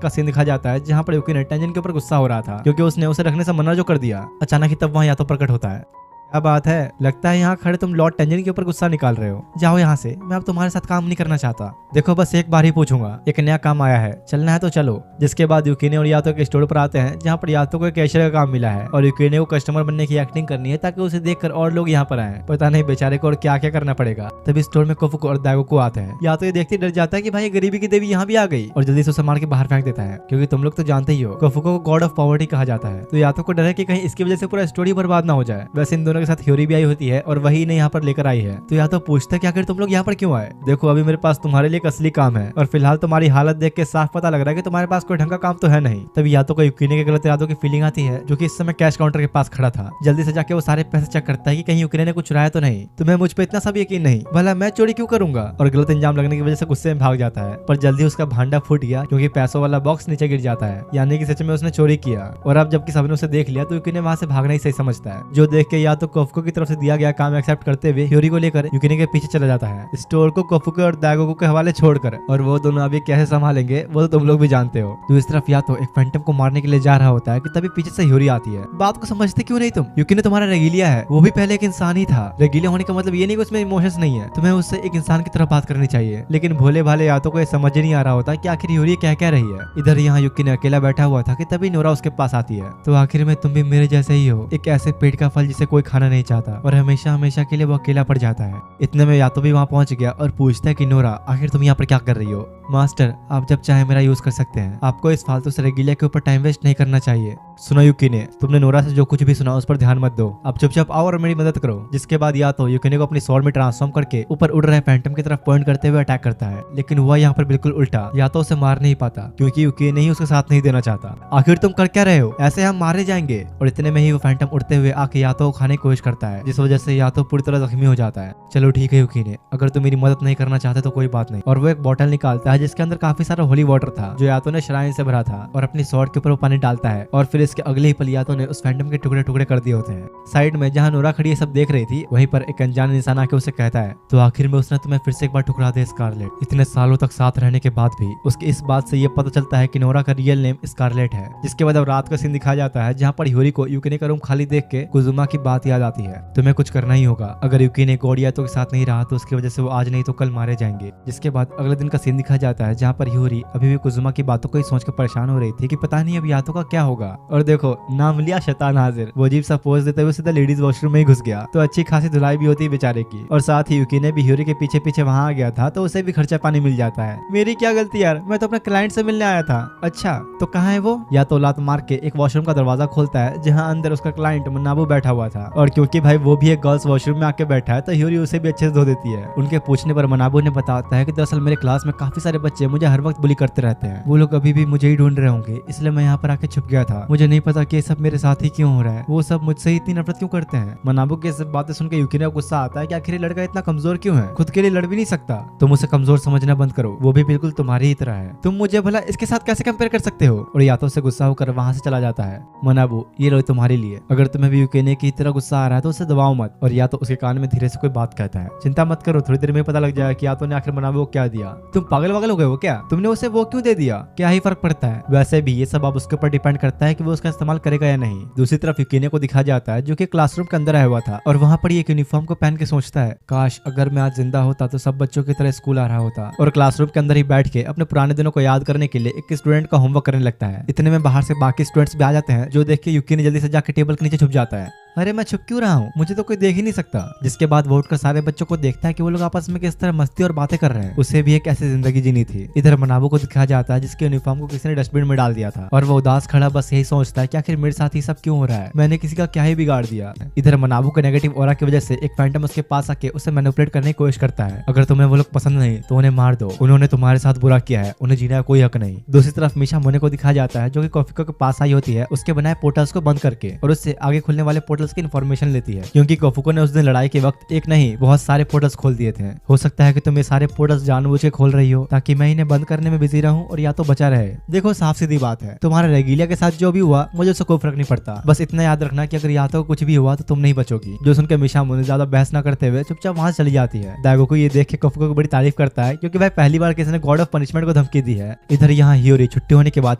का सीन दिखाया जाता है जहाँ पर यूकिनी टेंजन के ऊपर गुस्सा हो रहा था क्योंकि उसने उसे रखने से मना जो कर दिया। अचानक ही तब वहाँ यातो प्रकट होता है। क्या बात है, लगता है यहाँ खड़े तुम लॉर्ड टेंजन के ऊपर गुस्सा निकाल रहे हो। जाओ यहाँ से, मैं अब तुम्हारे साथ काम नहीं करना चाहता। देखो बस एक बार ही पूछूंगा, एक नया काम आया है, चलना है तो चलो। जिसके बाद यूकिने और यातो के स्टोर पर आते हैं जहाँ पर यातो को एक कैशियर का काम मिला है और यूकिने को कस्टमर बनने की एक्टिंग करनी है ताकि उसे देखकर और लोग यहाँ पर आए। पता नहीं बेचारे को और क्या क्या करना पड़ेगा। तभी स्टोर में कोफुको और दागोको आते हैं। यातो ये देखते डर जाता है कि भाई गरीबी की देवी यहाँ भी आ गई और जल्दी से उसे मार के बाहर फेंक देता है, क्योंकि तुम लोग तो जानते ही हो कोफुको को गॉड ऑफ पॉवर्टी कहा जाता है। तो यातो को डर है कि कहीं इसकी वजह से पूरा स्टोरी बर्बाद ना हो जाए। वैसे इन दोनों के साथ ह्यूरी भी आई होती है और वही इन्हें यहाँ पर लेकर आई है। तो यातो पूछता है कि आखिर तुम लोग यहाँ पर क्यों आए? देखो अभी मेरे पास तुम्हारे लिए एक असली काम है और फिलहाल तुम्हारी हालत देख के साफ पता लग रहा है कि तुम्हारे पास कोई ढंग का काम तो है नहीं। तभी यातो को यूकिने के गलत इरादों की फीलिंग आती है जो कि इस समय कैश काउंटर के पास खड़ा था। जल्दी से जाके वो सारे पैसे चेक करता है कि कहीं यूकिने ने कुछ चुराया तो नहीं। तुम्हें मुझ पर इतना सब यकीन नहीं? भला मैं चोरी क्यों करूंगा? और गलत इंजाम लगने की वजह से गुस्से में भाग जाता है, पर जल्दी उसका भांडा फूट गया क्योंकि पैसों वाला बॉक्स नीचे गिर जाता है, यानी कि सच में उसने चोरी किया। और अब जबकि सबने उसे देख लिया तो यूकिने वहां से भागना ही सही समझता है, जो देख के या तो कोफुको की तरफ से दिया गया काम एक्सेप्ट करते हुए ह्यूरी को लेकर यूकिने के पीछे चला जाता है, स्टोर को कोफुको और दागोको के हवाले छोड़कर। और वो दोनों अभी कैसे संभालेंगे वो तो तुम लोग भी जानते हो। दूसरी तरफ या तो एक फैंटम को मारने के लिए जा रहा होता है कि तभी पीछे से ह्यूरी आती है। बात को समझते क्यों नहीं तुम? यूकिने तुम्हारा रेगिलिया है, वो भी पहले एक इंसान ही था। रेगिलिया होने का मतलब ये नहीं कि उसमें इमोशंस नहीं है, तुम्हें उससे एक इंसान की तरह बात करनी चाहिए। लेकिन भोले भाले यातो को ये समझ ही नहीं आ रहा होता कि आखिर ह्यूरी क्या कह रही है। इधर यहाँ यूकिने अकेला बैठा हुआ था कि तभी नोरा उसके पास आती है। तो आखिर में तुम भी मेरे जैसे ही हो, एक ऐसे पेट का फल जिसे कोई खाना नहीं चाहता और हमेशा हमेशा के लिए वो अकेला पड़ जाता है। इतने में यातो भी वहाँ पहुंच गया और पूछता है कि नोरा आखिर तुम यहाँ पर क्या कर रही हो? मास्टर आप जब चाहे मेरा यूज कर सकते हैं, आपको इस फालतू से रेगिलिया के ऊपर टाइम वेस्ट नहीं करना चाहिए। सुनो यूकिने, तुमने नोरा से जो कुछ भी सुना उस पर ध्यान मत दो, आप चुपचाप आओ और मेरी मदद करो। जिसके बाद या तो यूकिने को अपनी स्वॉर्ड में ट्रांसफॉर्म करके ऊपर उड़ रहे फैंटम की तरफ पॉइंट करते हुए अटैक करता है, लेकिन हुआ यहाँ पर बिल्कुल उल्टा। या तो उसे मार नहीं पाता क्योंकि यूकिने ही उसके साथ नहीं देना चाहता। आखिर तुम कर क्या रहे हो? ऐसे हम मारे जाएंगे। और इतने में ही वो फैंटम उड़ते हुए आके यातो को खाने की कोशिश करता है, जिस वजह से यातो पूरी तरह जख्मी हो जाता है। चलो ठीक है यूकिने, अगर तुम मेरी मदद नहीं करना चाहते तो कोई बात नहीं। और वो एक बोतल निकालता है जिसके अंदर काफी सारा होली वाटर था जो यातो ने श्राइन से भरा था, और अपनी स्वॉर्ड के ऊपर वो पानी डालता है और फिर इसके अगले ही पल यातो ने उस फैंटम के टुकड़े टुकड़े कर दिए होते हैं। साइड में जहाँ नोरा खड़ी सब देख रही थी, वहीं पर एक अनजान इंसान आके उसे कहता है तो आखिर में उसने तुम्हें फिर से एक बार ठुकरा दिया स्कारलेट। इतने सालों तक साथ रहने के बाद भी उसके इस बात से ये पता चलता है कि नोरा का रियल नेम स्कारलेट है। जिसके बाद अब रात का सीन दिखाया जाता है जहाँ पर ह्यूरी को यूकिने का रूम खाली देख के कुजुमा की बात याद आती है। तुम्हें कुछ करना ही होगा, अगर यूकिने गॉड यातो के साथ नहीं रहा तो उसकी वजह से वो आज नहीं तो कल मारे जाएंगे। जिसके बाद अगले दिन का सीन दिखाया जाता है जहाँ पर ह्यूरी अभी भी कुजुमा की बातों को ही सोच कर परेशान हो रही थी कि पता नहीं अब यातो का क्या होगा। और देखो नाम लिया शैतान हाजिर, वो अजीब सा पोज देते हुए सीधा लेडीज वॉशरूम में ही घुस गया। तो अच्छी खासी धुलाई भी होती है बेचारे की, और साथ ही यूकिने भी ह्यूरी के पीछे पीछे वहाँ आ गया था तो उसे भी खर्चा पानी मिल जाता है। मेरी क्या गलती यार, मैं तो अपने क्लाइंट से मिलने आया था। अच्छा तो कहाँ है वो? या तो लात मार के एक वॉशरूम का दरवाजा खोलता है जहाँ अंदर उसका क्लाइंट मुन्नाबू बैठा हुआ था और क्योंकि भाई वो भी एक गर्ल्स वॉशरूम में आके बैठा है तो ह्यूरी उसे भी अच्छे से धो देती है। उनके पूछने पर मनाबू ने बताता है कि दरअसल मेरे क्लास में काफी सारे बच्चे मुझे हर वक्त बुली करते रहते हैं, वो लोग अभी भी मुझे ही ढूंढ रहे होंगे, इसलिए मैं यहाँ पर आके छुप गया था। मुझे नहीं पता कि ये सब मेरे साथ ही क्यों हो रहा है, वो सब मुझसे ही इतनी नफरत क्यों करते हैं। मनाबू की सब बातें सुनकर यूकिने को गुस्सा आता है कि आखिर ये लड़का इतना कमजोर क्यों है, खुद के लिए लड़ भी नहीं सकता। तुम उसे कमजोर समझना बंद करो, वो भी बिल्कुल तुम्हारी ही तरह है, तुम मुझे भला इसके साथ कैसे कंपेयर कर सकते हो। और यातो से गुस्सा होकर वहां से चला जाता है। मनाबू ये लो तुम्हारे लिए, अगर तुम्हें भी यूकिने की तरह गुस्सा आ रहा है तो उसे दबाओ मत। और या तो उसके कान में धीरे से कोई बात कहता है, चिंता मत करो, थोड़ी देर में पता लग जाएगा कि यातो ने आखिर मनाबू को क्या दिया। तुम पागल वागल हो गए हो क्या, तुमने उसे वो क्यों दे दिया, क्या ही फर्क पड़ता है। वैसे भी ये सब अब उसके ऊपर डिपेंड करता है कि वो उसका इस्तेमाल करेगा या नहीं। दूसरी तरफ यूकिने को दिखा जाता है जो कि क्लासरूम के अंदर आया हुआ था और वहां पर एक यूनिफॉर्म को पहन के सोचता है, काश अगर मैं आज जिंदा होता तो सब बच्चों की तरह स्कूल आ रहा होता और क्लासरूम के अंदर ही बैठ के अपने पुराने दिनों को याद करने के लिए एक स्टूडेंट का होमवर्क करने लगता है। इतने में बाहर से बाकी स्टूडेंट्स भी आ जाते हैं, जो देख के यूकिने जल्दी से जाकर टेबल के नीचे छुप जाता है। अरे मैं छुप क्यों रहा हूँ, मुझे तो कोई देख ही नहीं सकता। जिसके बाद वो उठकर सारे बच्चों को देखता है कि वो लोग आपस में किस तरह मस्ती और बातें कर रहे हैं। उसे भी एक ऐसी जिंदगी जीनी थी। इधर मनाबू को दिखाया जाता है जिसके यूनिफॉर्म को किसी ने डस्टबिन में डाल दिया था और वो उदास खड़ा बस यही सोचता है कि आखिर मेरे साथ ही सब क्यों हो रहा है, मैंने किसी का क्या ही बिगाड़ दिया। इधर मनाबू के नेगेटिव ऑरा की वजह से एक फैंटम उसके पास आके उसे मैनिपुलेट करने की कोशिश करता है। अगर तुम्हें वो लोग पसंद नहीं तो उन्हें मार दो, उन्होंने तुम्हारे साथ बुरा किया है, उन्हें जीने का कोई हक नहीं। दूसरी तरफ मीशा मोने को दिखाया जाता है जो कि कोफिको के पास आई होती है उसके बनाए पोर्टल्स को बंद करके और उससे आगे खुलने वाले पोर्टल्स की इन्फॉर्मेशन लेती है, क्योंकि कोफुको ने उस दिन लड़ाई के वक्त एक नहीं बहुत सारे पोर्टल्स खोल दिए थे। हो सकता है कि तुम ये सारे पोर्टल्स जानबूझ के खोल रही हो ताकि मैं इन्हें बंद करने में बिजी रहूं और या तो बचा रहे। देखो साफ सीधी बात है, तुम्हारे रेगिलिया के साथ जो भी हुआ मुझे उससे कोई फर्क नहीं पड़ता, बस इतना याद रखना कि अगर या तो कुछ भी हुआ तो तुम नहीं बचोगी। जो सुनकर मीशा मोने ज्यादा बहस न करते हुए चुपचाप वहां चली जाती है। दाइगो को ये देख के कोफुको की बड़ी तारीफ करता है क्योंकि भाई पहली बार किसी ने गॉड ऑफ पनिशमेंट को धमकी दी है। इधर यहाँ हियोरी छुट्टी होने के बाद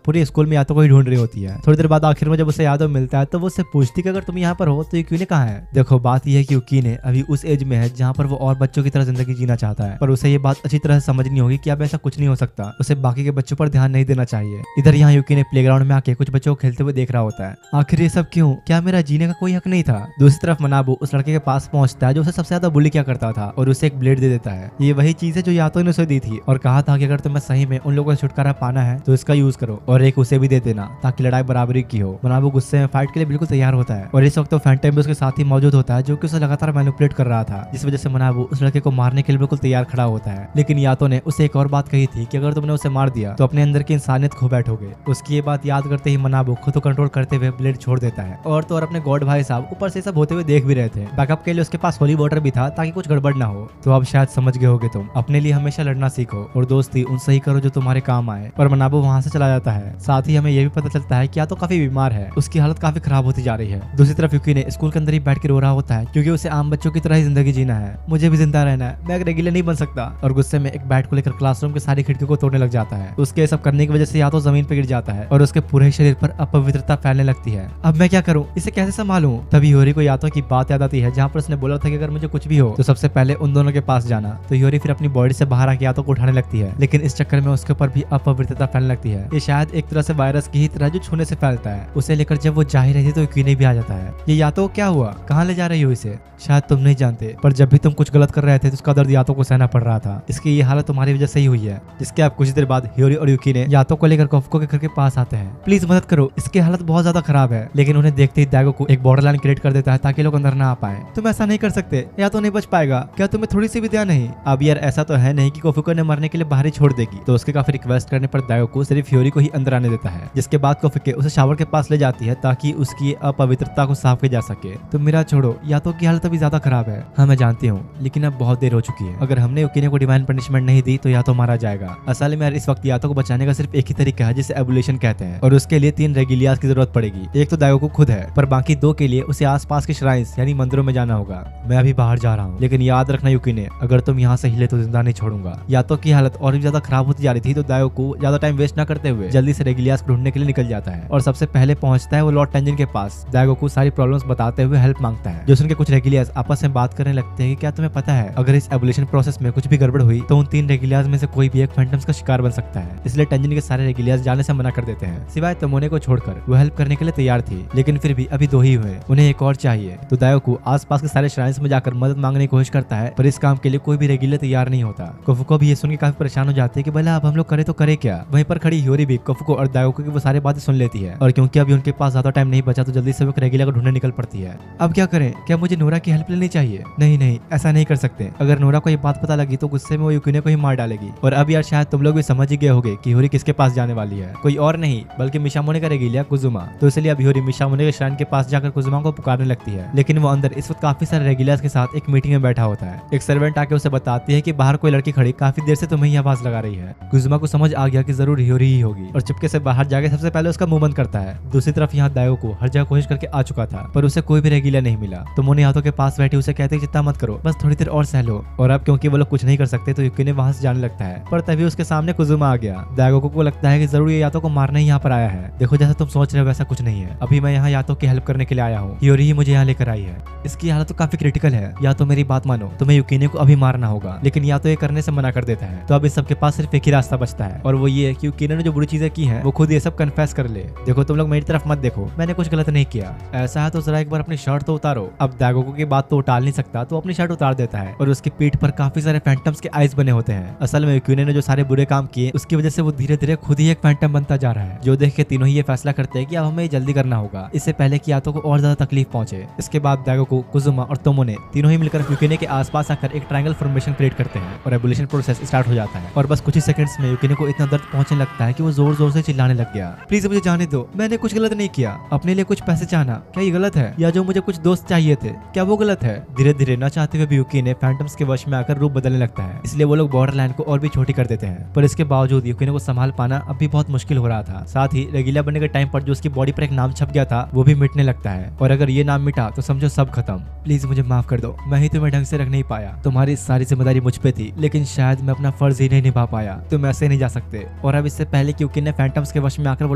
पूरे स्कूल में यातो को ही ढूंढ रही होती है। थोड़ी देर बाद आखिर में जब उसे यादव मिलता है तो वो उससे पूछती है कि अगर तुम यहाँ पर हो तो यूकिने कहाँ है। देखो बात यह है कि यूकिने अभी उस एज में है जहाँ पर वो और बच्चों की तरह जिंदगी जीना चाहता है, पर उसे ये बात अच्छी तरह से समझनी होगी कि अब ऐसा कुछ नहीं हो सकता, उसे बाकी के बच्चों पर ध्यान नहीं देना चाहिए। इधर यहाँ यूकिने प्लेग्राउंड में आके कुछ बच्चों को खेलते हुए देख रहा होता है। आखिर ये सब क्यों, क्या मेरा जीने का कोई हक नहीं था। दूसरी तरफ मनाबू उस लड़के के पास पहुंचता है जो उसे सबसे ज्यादा बुली किया करता था और उसे एक ब्लेड दे देता है। ये वही चीज है जो यातो ने उसे दी थी और कहा था कि अगर तुम्हें सही में उन लोगों से छुटकारा पाना है तो इसका यूज करो और एक उसे भी दे देना ताकि लड़ाई बराबरी की हो। मनाबू गुस्से में फाइट के लिए बिल्कुल तैयार होता है और इस वक्त तो फैंटम भी उसके साथ ही मौजूद होता है जो कि उसे लगातार मैनिपुलेट कर रहा था, जिस वजह से मनाबू उस लड़के को मारने के लिए बिल्कुल तैयार खड़ा होता है। लेकिन यातो ने उसे एक और बात कही थी कि अगर तुमने उसे मार दिया तो अपने अंदर की इंसानियत खो बैठोगे। उसकी ये बात याद करते ही मनाबू खुद को कंट्रोल करते हुए ब्लेड छोड़ देता है। और तो और अपने गॉड भाई साहब ऊपर से सब होते हुए देख भी रहे थे। बैकअप के लिए उसके पास होली वाटर भी था ताकि कुछ गड़बड़ ना हो। तो अब शायद समझ गए होगे तुम अपने लिए हमेशा लड़ना सीखो और दोस्ती उनसे ही करो जो तुम्हारे काम आए। और मनाबू वहां से चला जाता है। साथ ही हमें यह भी पता चलता है कि या तो काफी बीमार है, उसकी हालत काफी खराब होती जा रही है। दूसरी तरफ यूकी स्कूल के अंदर ही बैठ के रो रहा होता है क्योंकि उसे आम बच्चों की तरह ही जिंदगी जीना है। मुझे भी जिंदा रहना है, मैं एक रेगुलर नहीं बन सकता। और गुस्से में एक बैट को लेकर क्लासरूम की सारी खिड़कियों को तोड़ने लग जाता है। उसके सब करने की वजह से या तो जमीन पर गिर जाता है और उसके पूरे शरीर पर अपवित्रता फैलने लगती है। अब मैं क्या करूं, इसे कैसे संभालूं। तभी ह्यूरी को यातो की बात याद आती है जहाँ पर उसने बोला था कि अगर मुझे कुछ भी हो तो सबसे पहले उन दोनों के पास जाना। तो ह्यूरी फिर अपनी बॉडी से बाहर आके यातो को उठाने लगती है, लेकिन इस चक्कर में उसके ऊपर भी अपवित्रता फैलने लगती है। ये शायद एक तरह से वायरस की ही तरह जो छूने से फैलता है। उसे लेकर जब वो जा ही रही थी तो यूकिने भी आ जाता है। ये यातो क्या हुआ, कहाँ ले जा रही हो इसे, शायद तुम नहीं जानते पर जब भी तुम कुछ गलत कर रहे थे तो उसका दर्द यातो को सहना पड़ रहा था। इसकी ये हालत तुम्हारी वजह से ही हुई है। जिसके अब कुछ देर बाद ह्यूरी और यूकिने यातो को लेकर कोफुको के घर के पास आते हैं। प्लीज मदद करो, इसकी हालत बहुत ज्यादा खराब है। लेकिन उन्हें देखते ही दाइगो को एक बॉर्डरलाइन क्रिएट कर देता है ताकि लोग अंदर ना आ पाए। तुम ऐसा नहीं कर सकते, या तो नहीं बच पाएगा, क्या तुम्हें थोड़ी सी भी दया नहीं। अब यार ऐसा तो है नहीं कि कोफुको ने मरने के लिए बाहर ही छोड़ देगी। तो उसके काफी रिक्वेस्ट करने पर दाइगो को सिर्फ ह्यूरी को ही अंदर आने देता है। जिसके बाद कोफुके उसे शावर के पास ले जाती है ताकि उसकी अपवित्रता को साफ किया जा सके। तुम मेरा छोड़ो, यातो की हालत अभी ज्यादा खराब है। हाँ मैं जानती हूँ, लेकिन अब बहुत देर हो चुकी है। अगर हमने यूकिने को डिवाइन पनिशमेंट नहीं दी तो यातो मारा जाएगा। असल में यार इस वक्त यातो को बचाने का सिर्फ एक ही तरीका है जिसे एबुलेशन कहते हैं और उसके लिए 3 रेगिलियास की जरूरत पड़ेगी। एक तो दाइगो को खुद है पर बाकी 2 के लिए उसे आसपास के श्राइन्स यानी मंदिरों में जाना होगा। मैं अभी बाहर जा रहा हूँ, लेकिन याद रखना यूकिने, अगर तुम यहाँ से हिले तो जिंदा नहीं छोड़ूंगा। यातो की हालत और भी ज्यादा खराब होती जा रही थी तो दाइगो को ज्यादा टाइम वेस्ट न करते हुए जल्दी से रेगिलियास को ढूंढने के लिए निकल जाता है और सबसे पहले पहुंचता है वो लॉर्ड टेंजिन के पास। दाइगो को सारी प्रॉब्लम्स बताते हुए हेल्प मांगता है। जो सुन के कुछ रेगिलियास आपस में बात करने लगते हैं कि क्या तुम्हें पता है अगर इस एबुलेशन प्रोसेस में कुछ भी गड़बड़ हुई तो उन 3 रेगिलियास में से कोई भी एक फैंटम्स का शिकार बन सकता है। इसलिए टेंजिन के सारे रेगिलियास जाने से मना कर देते हैं सिवाय तमोने को छोड़कर। वो हेल्प करने के लिए तैयार थी लेकिन फिर भी अभी 2 ही हुए, उन्हें एक और चाहिए। तो दाइगो को आसपास के सारे श्राइन्स में जाकर मदद मांगने की कोशिश करता है पर इस काम के लिए कोई भी रेगिलियर तैयार नहीं होता। कोफुको भी ये सुन के काफी परेशान हो जाते हैं कि भला अब हम लोग करे तो करे क्या। वहीं पर खड़ी ह्यूरी भी कोफुको और दाइगो की वो सारी बातें सुन लेती है और क्योंकि अभी उनके पास ज्यादा टाइम नहीं बचा तो जल्दी से वो रेगिलियर को ढूंढने निकल पड़ती है। अब क्या करें, क्या मुझे नोरा की हेल्प लेनी चाहिए? नहीं नहीं, ऐसा नहीं कर सकते। अगर नोरा को ये बात पता लगी तो गुस्से में वो युकिने को ही मार डालेगी। और अब यार शायद तुम लोग भी समझ ही गए होगे कि ह्यूरी किसके पास जाने वाली है, कोई और नहीं बल्कि मिशामोने का रेगिलिया कुजुमा। तो इसलिए अब ह्यूरी मिशामोने के श्राइन के पास जाकर कुजुमा को पुकारने लगती है, लेकिन वो अंदर इस वक्त काफी सारे रेगिलियास के साथ एक मीटिंग में बैठा होता है। एक सर्वेंट आके उसे बताती है कि बाहर कोई लड़की खड़ी काफी देर से तुम्हें ही आवाज लगा रही है। कुजुमा को समझ आ गया कि जरूर ह्यूरी ही होगी और चुपके से बाहर जाके सबसे पहले उसका मुंह बंद करता है। दूसरी तरफ यहाँ दायो को हर जगह कोशिश करके आ चुका था पर उसे कोई भी रेगिलिया नहीं मिला। तो मोने हाथों के पास बैठी उसे कहते चिंता मत करो, बस थोड़ी देर और सह लो। और अब क्योंकि वो लोग कुछ नहीं कर सकते तो युकिने वहां से जाने लगता है, पर तभी उसके सामने कुजुमा आ गया। दायोको को लगता है कि जरूर ये यातो को मारने ही यहाँ पर आया है। देखो जैसा तुम सोच रहे हो वैसा कुछ नहीं है, अभी मैं यहाँ यातो की हेल्प करने के लिए आया हूँ। ह्यूरी ही मुझे यहाँ लेकर आई है। इसकी हालत तो काफी क्रिटिकल है, या तो मेरी बात मानो, तुम्हें युकिने को अभी मारना होगा। लेकिन या तो ये करने से मना कर देता है। तो अब इस सबके पास सिर्फ एक ही रास्ता बचता है और वो ये कि युकिने ने जो बुरी चीजें की हैं वो खुद ये सब कन्फेस कर ले। देखो तुम लोग मेरी तरफ मत देखो, मैंने कुछ गलत नहीं किया। ऐसा है तो जरा एक बार अपनी शर्ट तो उतारो। अब दागोको की बात तो टाल नहीं सकता तो अपनी शर्ट उतार देता है और उसकी पीठ पर काफी सारे फैंटम्स के आइज बने होते हैं। असल में युकिने ने जो सारे बुरे काम किए उसकी वजह से वो धीरे धीरे खुद ही एक फैंटम बनता जा रहा है, जो देख के तीनों ही ये फैसला करते हैं कि अब हमें जल्दी करना होगा, इससे पहले कि यातो को और ज्यादा तकलीफ पहुंचे। इसके बाद दागोको, कुजुमा और तोमोने तीनों ही मिलकर युकिने के आसपास आकर एक ट्रायंगल फॉर्मेशन क्रिएट करते हैं और एबोल्यूशन प्रोसेस स्टार्ट हो जाता है। और बस कुछ ही सेकंड्स में युकिने को इतना दर्द पहुंचने लगता है कि वो जोर जोर से चिल्लाने लग गया। प्लीज मुझे जाने दो, मैंने कुछ गलत नहीं किया। अपने लिए कुछ पैसे चाहना क्या ये गलत है? या जो मुझे कुछ दोस्त चाहिए थे क्या वो गलत है? धीरे धीरे न चाहते हुए भी युकिने फैंटम्स के वश में आकर रूप बदलने लगता है, इसलिए वो लोग बॉर्डरलैंड को और भी छोटी कर देते हैं। पर इसके बावजूद युकिने को संभाल पाना अब भी बहुत मुश्किल हो रहा था। साथ ही रेगिला बनने के टाइम पर जो उसकी बॉडी पर एक नाम छप गया था वो भी मिटने लगता है और अगर ये नाम मिटा तो समझो सब खत्म। प्लीज मुझे माफ कर दो, मैं ही तुम्हें ढंग से रख नहीं पाया। तुम्हारी सारी जिम्मेदारी मुझ पे थी, लेकिन शायद मैं अपना फर्ज ही नहीं निभा पाया। तुम ऐसे नहीं जा सकते। और अब इससे पहले कि युकिने फैंटम्स के वश में आकर वो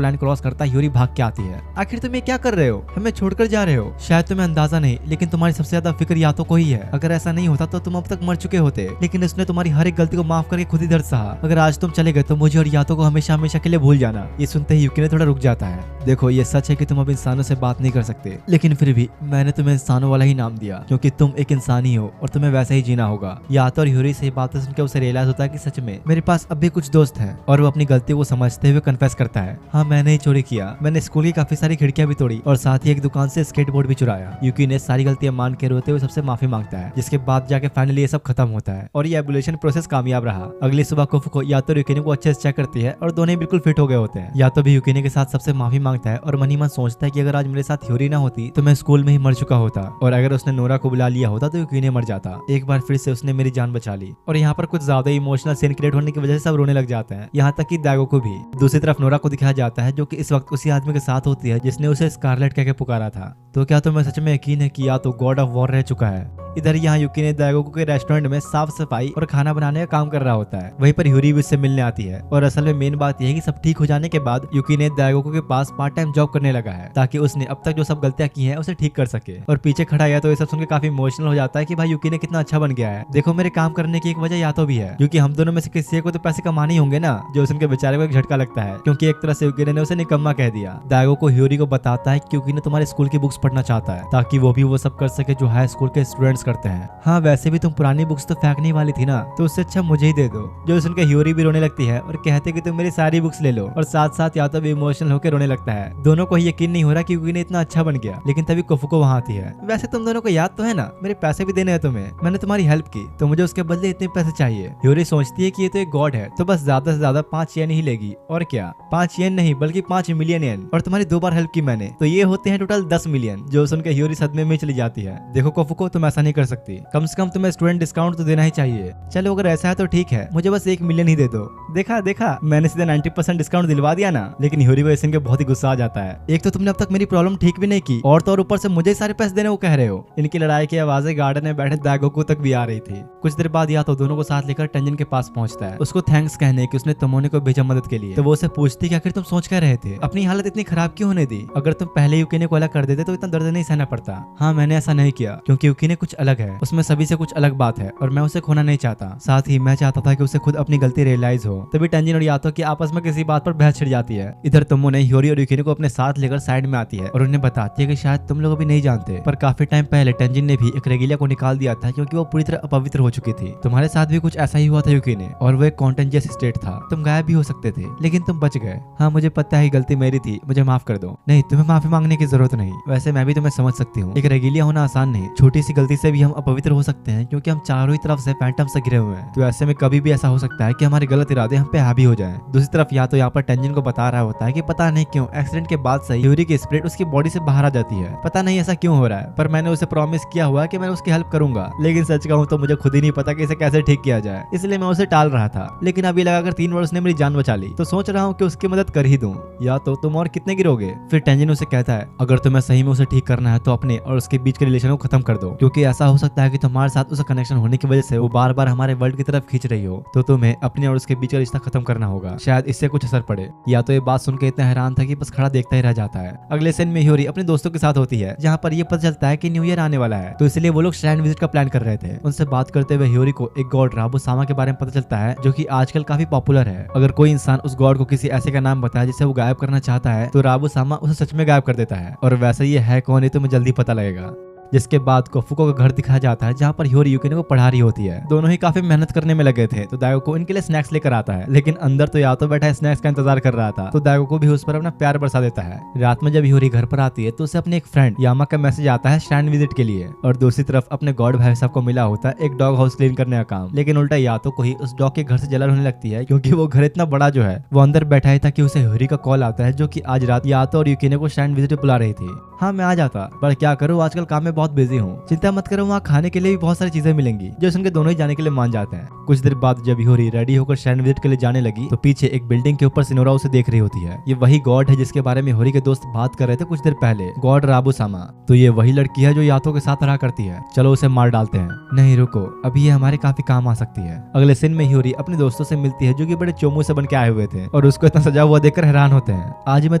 लाइन क्रॉस करता ह्यूरी भाग के आती है। आखिर तुम ये क्या कर रहे हो? हमें छोड़कर जा रहे हो? शायद तुम्हें अंदाजा नहीं, लेकिन तुम्हारी सबसे ज्यादा फिक्र यातो को ही है। अगर ऐसा नहीं होता तो तुम अब तक मर चुके होते, लेकिन उसने तुम्हारी हर एक गलती को माफ करके खुद ही दर्द सहा। अगर आज तुम चले गए तो मुझे और यातो को हमेशा हमेशा के लिए भूल जाना। ये सुनते ही युकिने थोड़ा रुक जाता है। देखो ये सच है कि तुम अब इंसानों से बात नहीं कर सकते, लेकिन फिर भी मैंने तुम्हें इंसानों वाला ही नाम दिया क्योंकि तुम एक इंसान ही हो और तुम्हें वैसा ही जीना होगा। यातो और ह्यूरी से बातें सुनकर उसे रियलाइज होता है कि सच में मेरे पास अब भी कुछ दोस्त हैं। और वो अपनी गलती को समझते हुए कन्फेस करता है, हाँ मैंने ही चोरी किया, मैंने स्कूल की काफी सारी खिड़कियां भी तोड़ी और साथ ही एक दुकान से स्केटबोर्ड भी चुराया। युकिने सारी गलतियां मान के रोते हुए सबसे माफी मांगता है, जिसके बाद जाके फाइनली ये सब खत्म होता है और ये एबोल्यूशन प्रोसेस कामयाब रहा। अगली सुबह कोफुको यातो और युकिने को अच्छे से चेक करती है और दोनों ही बिल्कुल फिट हो गए होते हैं। यातो भी युकिने के साथ सबसे माफी मांगता है और मन ही मन सोचता है कि अगर आज मेरे साथ ह्यूरी ना होती तो मैं स्कूल में ही मर चुका होता और अगर उसने नोरा को बुला लिया होता तो युकिने मर जाता। एक बार फिर से उसने मेरी जान बचा ली। और यहाँ पर कुछ ज्यादा इमोशनल सीन क्रिएट होने की वजह से सब रोने लग जाते हैं, यहाँ तक कि दागोको भी। दूसरी तरफ नोरा को दिखाया जाता है जो कि इस वक्त उसी आदमी के साथ होती है जिसने उसे स्कारलेट कहकर पुकारा था। तो क्या तुम्हें सच में यकीन है कि या तो गॉड ऑफ वॉर रह चुका है? इधर यहाँ युकिने दागोको के रेस्टोरेंट में साफ सफाई और खाना बनाने का काम कर रहा होता है। वहीं पर ह्यूरी भी उससे मिलने आती है और असल में मेन बात यह है कि सब ठीक हो जाने के बाद युकिने दागोको के पास पार्ट टाइम जॉब करने लगा है ताकि उसने अब तक जो सब गलतियां की हैं उसे ठीक कर सके। और पीछे खड़ा है तो ये सब सुनकर काफी इमोशनल हो जाता है कि भाई युकिने कितना अच्छा बन गया है। देखो मेरे काम करने की एक वजह या तो भी है क्योंकि हम दोनों में से किसी को तो पैसे कमाने ही होंगे ना। जो उनके बेचारे को एक झटका लगता है क्योंकि एक तरह से युकिने ने उसे निकम्मा कह दिया। दागोको ह्यूरी को बताता है कि युकिने तुम्हारे स्कूल की बुक्स पढ़ना चाहता है ताकि वो भी वो सब कर सके जो हाई स्कूल के स्टूडेंट्स करते हैं। हाँ वैसे भी तुम पुरानी बुक्स तो फेंकने वाली थी ना, तो उससे अच्छा मुझे ही दे दो। जो सुनकर ह्यूरी भी रोने लगती है और कहते कि तुम मेरी सारी बुक्स ले लो और साथ साथ या तो भी इमोशनल होकर रोने लगता है। दोनों को यकीन नहीं हो रहा कि युकिने इतना अच्छा बन गया। लेकिन तभी कोफुको वहाँ आती है। वैसे तुम दोनों को याद तो है ना, मेरे पैसे भी देने हैं तुम्हें, मैंने तुम्हारी हेल्प की तो मुझे उसके बदले इतने पैसे चाहिए। ह्यूरी सोचती है कि ये तो एक गॉड है तो बस ज्यादा से ज्यादा 5 येन ही लेगी। और क्या 5 येन नहीं बल्कि 5 मिलियन येन, और तुम्हारी 2 बार हेल्प की मैंने तो ये होते हैं टोटल 10 मिलियन। जो सुनकर ह्यूरी सदमे में चली जाती है। देखो कोफुको तुम ऐसा नहीं कर सकती, कम से कम तुम्हें स्टूडेंट डिस्काउंट तो देना ही चाहिए। चलो अगर ऐसा है तो ठीक है, मुझे बस 1 मिलियन ही दे दो। देखा देखा मैंने सीधे 90% डिस्काउंट दिलवा दिया ना। लेकिन ह्यूरी को सुन के बहुत ही गुस्सा आ जाता है। एक तो तुमने अब तक मेरी प्रॉब्लम ठीक भी नहीं की और तो और ऊपर से मुझे सारे पैसे देने को कह रहे हो। इनकी लड़ाई की आवाजें गार्डन में बैठे दागोको तक भी आ रही थी। कुछ देर बाद या तो दोनों को साथ लेकर टेंजिन के पास पहुंचता है, उसको थैंक्स कहने की उसने तोमोने को भेजा मदद के लिए। तो वो उसे पूछती कि आखिर तुम सोच क्या रहे थे, अपनी हालत इतनी खराब क्यों होने दी? अगर तुम पहले युकिने को अलग कर देते तो इतना दर्द नहीं सहना पड़ता। हाँ मैंने ऐसा नहीं किया क्योंकि युकिने कुछ अलग है, उसमें सभी से कुछ अलग बात है और मैं उसे खोना नहीं चाहता। साथ ही मैं चाहता था कि उसे खुद अपनी गलती रियलाइज हो। तभी टेंजिन और यातो की आपस में किसी बात पर बहस छिड़ जाती है। इधर तोमोने ह्यूरी और युकिने को अपने साथ लेकर साइड में आती है और उन्हें बताती है कि शायद तुम लोग अभी नहीं जानते पर काफी टाइम पहले टेंजिन ने भी एक रेगिलिया को निकाल दिया था क्योंकि वो पूरी तरह अपवित्र हो चुकी थी। तुम्हारे साथ भी कुछ ऐसा ही हुआ था युकिने, और वो एक कॉन्टेंजियस स्टेट था। तुम गायब भी हो सकते थे लेकिन तुम बच गए। हाँ मुझे पता है गलती मेरी थी, मुझे माफ कर दो। नहीं तुम्हें माफी मांगने की जरूरत नहीं। वैसे मैं भी तुम्हें समझ सकती हूँ, एक रेगिलिया होना आसान नहीं, छोटी सी गलती से भी हम अपवित्र हो सकते हैं क्योंकि हम चारों ही तरफ से फैंटम से घिरे हुए हैं। तो ऐसे में कभी भी ऐसा हो सकता है कि हमारे गलत इरादे हम पे हावी हो जाएं। दूसरी तरफ या तो यहाँ पर टेंजिन को बता रहा होता है कि पता नहीं क्यों एक्सीडेंट के बाद से ह्यूरी की स्पिरिट उसकी बॉडी से बाहर आ जाती है, पता नहीं ऐसा क्यों हो रहा है, पर मैंने उसे प्रॉमिस किया हुआ है कि मैं उसकी हेल्प करूंगा, लेकिन सच कहूँ तो मुझे खुद ही नहीं पता कि इसे कैसे ठीक किया जाए, इसलिए मैं उसे टाल रहा था। लेकिन अभी लगाकर 3 वर्ष ने मेरी जान बचा ली, तो सोच रहा हूँ कि उसकी मदद कर ही दूं। या तो तुम और कितने गिरोगे? फिर टेंजिन उसे कहता है अगर तुम्हें सही में उसे ठीक करना है तो अपने और उसके बीच के रिलेशन को खत्म कर दो, क्योंकि ऐसा हो सकता है कि तुम्हारे साथ उसका कनेक्शन होने की वजह से वो बार बार हमारे वर्ल्ड की तरफ खींच रही हो, तो तुम्हें अपने और उसके बीच का रिश्ता खत्म करना होगा, शायद इससे कुछ असर पड़े। या तो ये बात सुनकर इतना हैरान था कि बस खड़ा देखता ही रह जाता है। अगले सीन में ह्यूरी अपने दोस्तों के साथ होती है, जहाँ पर ये पता चलता है कि न्यू ईयर आने वाला है, तो इसलिए वो लोग श्राइन विजिट का प्लान कर रहे थे। उनसे बात करते हुए ह्यूरी को एक गॉड राबू सामा के बारे में पता चलता है, जो कि आजकल काफी पॉपुलर है। अगर कोई इंसान उस गॉड को किसी ऐसे का नाम बताए जिसे वो गायब करना चाहता है, तो राबू सामा उसे सच में गायब कर देता है। और वैसे ये है कौन, ये तुम्हें जल्दी पता लगेगा। जिसके बाद कोफुको का घर दिखाया जाता है, जहाँ पर ह्यूरी यूकिने को पढ़ा रही होती है। दोनों ही काफी मेहनत करने में लगे थे, तो दाइगो को इनके लिए स्नैक्स लेकर आता है, लेकिन अंदर तो या तो बैठा स्नैक्स का इंतजार कर रहा था, तो दाइगो को भी उस पर अपना प्यार बरसा देता है। रात में जब ह्यूरी घर पर आती है तो उसे अपने एक फ्रेंड यामा का मैसेज आता है श्राइन विजिट के लिए, और दूसरी तरफ अपने गॉड भाई साहब को मिला होता है एक डॉग हाउस क्लीन करने का काम। लेकिन उल्टा यातो को ही उस डॉग के घर से जलन होने लगती है, क्योंकि वो घर इतना बड़ा जो है वो अंदर बैठा ही था कि उसे ह्यूरी का कॉल आता है, जो कि आज रात यातो और यूकिने को श्राइन विजिट बुला रही थी। हाँ मैं आ जाता, पर क्या करूँ आजकल काम में बहुत बिजी हूँ, चिंता मत करो, वहाँ खाने के लिए भी बहुत सारी चीजें मिलेंगी। जो सुनकर दोनों ही जाने के लिए मान जाते हैं। कुछ देर बाद जब ह्यूरी रेडी होकर श्राइन विजिट के लिए जाने लगी, तो पीछे एक बिल्डिंग के ऊपर सिनोरा उसे देख रही होती है। ये वही गॉड है जिसके बारे में ह्यूरी के दोस्त बात कर रहे थे कुछ देर पहले, गॉड राबू सामा। तो ये वही लड़की है जो यातो के साथ रहा करती है, चलो उसे मार डालते हैं। नहीं रुको, अभी ये हमारे काफी काम आ सकती है। अगले सीन में ह्यूरी अपने दोस्तों से मिलती है, जो कि बड़े चोमू से बन के आए हुए थे, और उसको इतना सजा हुआ देखकर हैरान होते हैं। आज मैं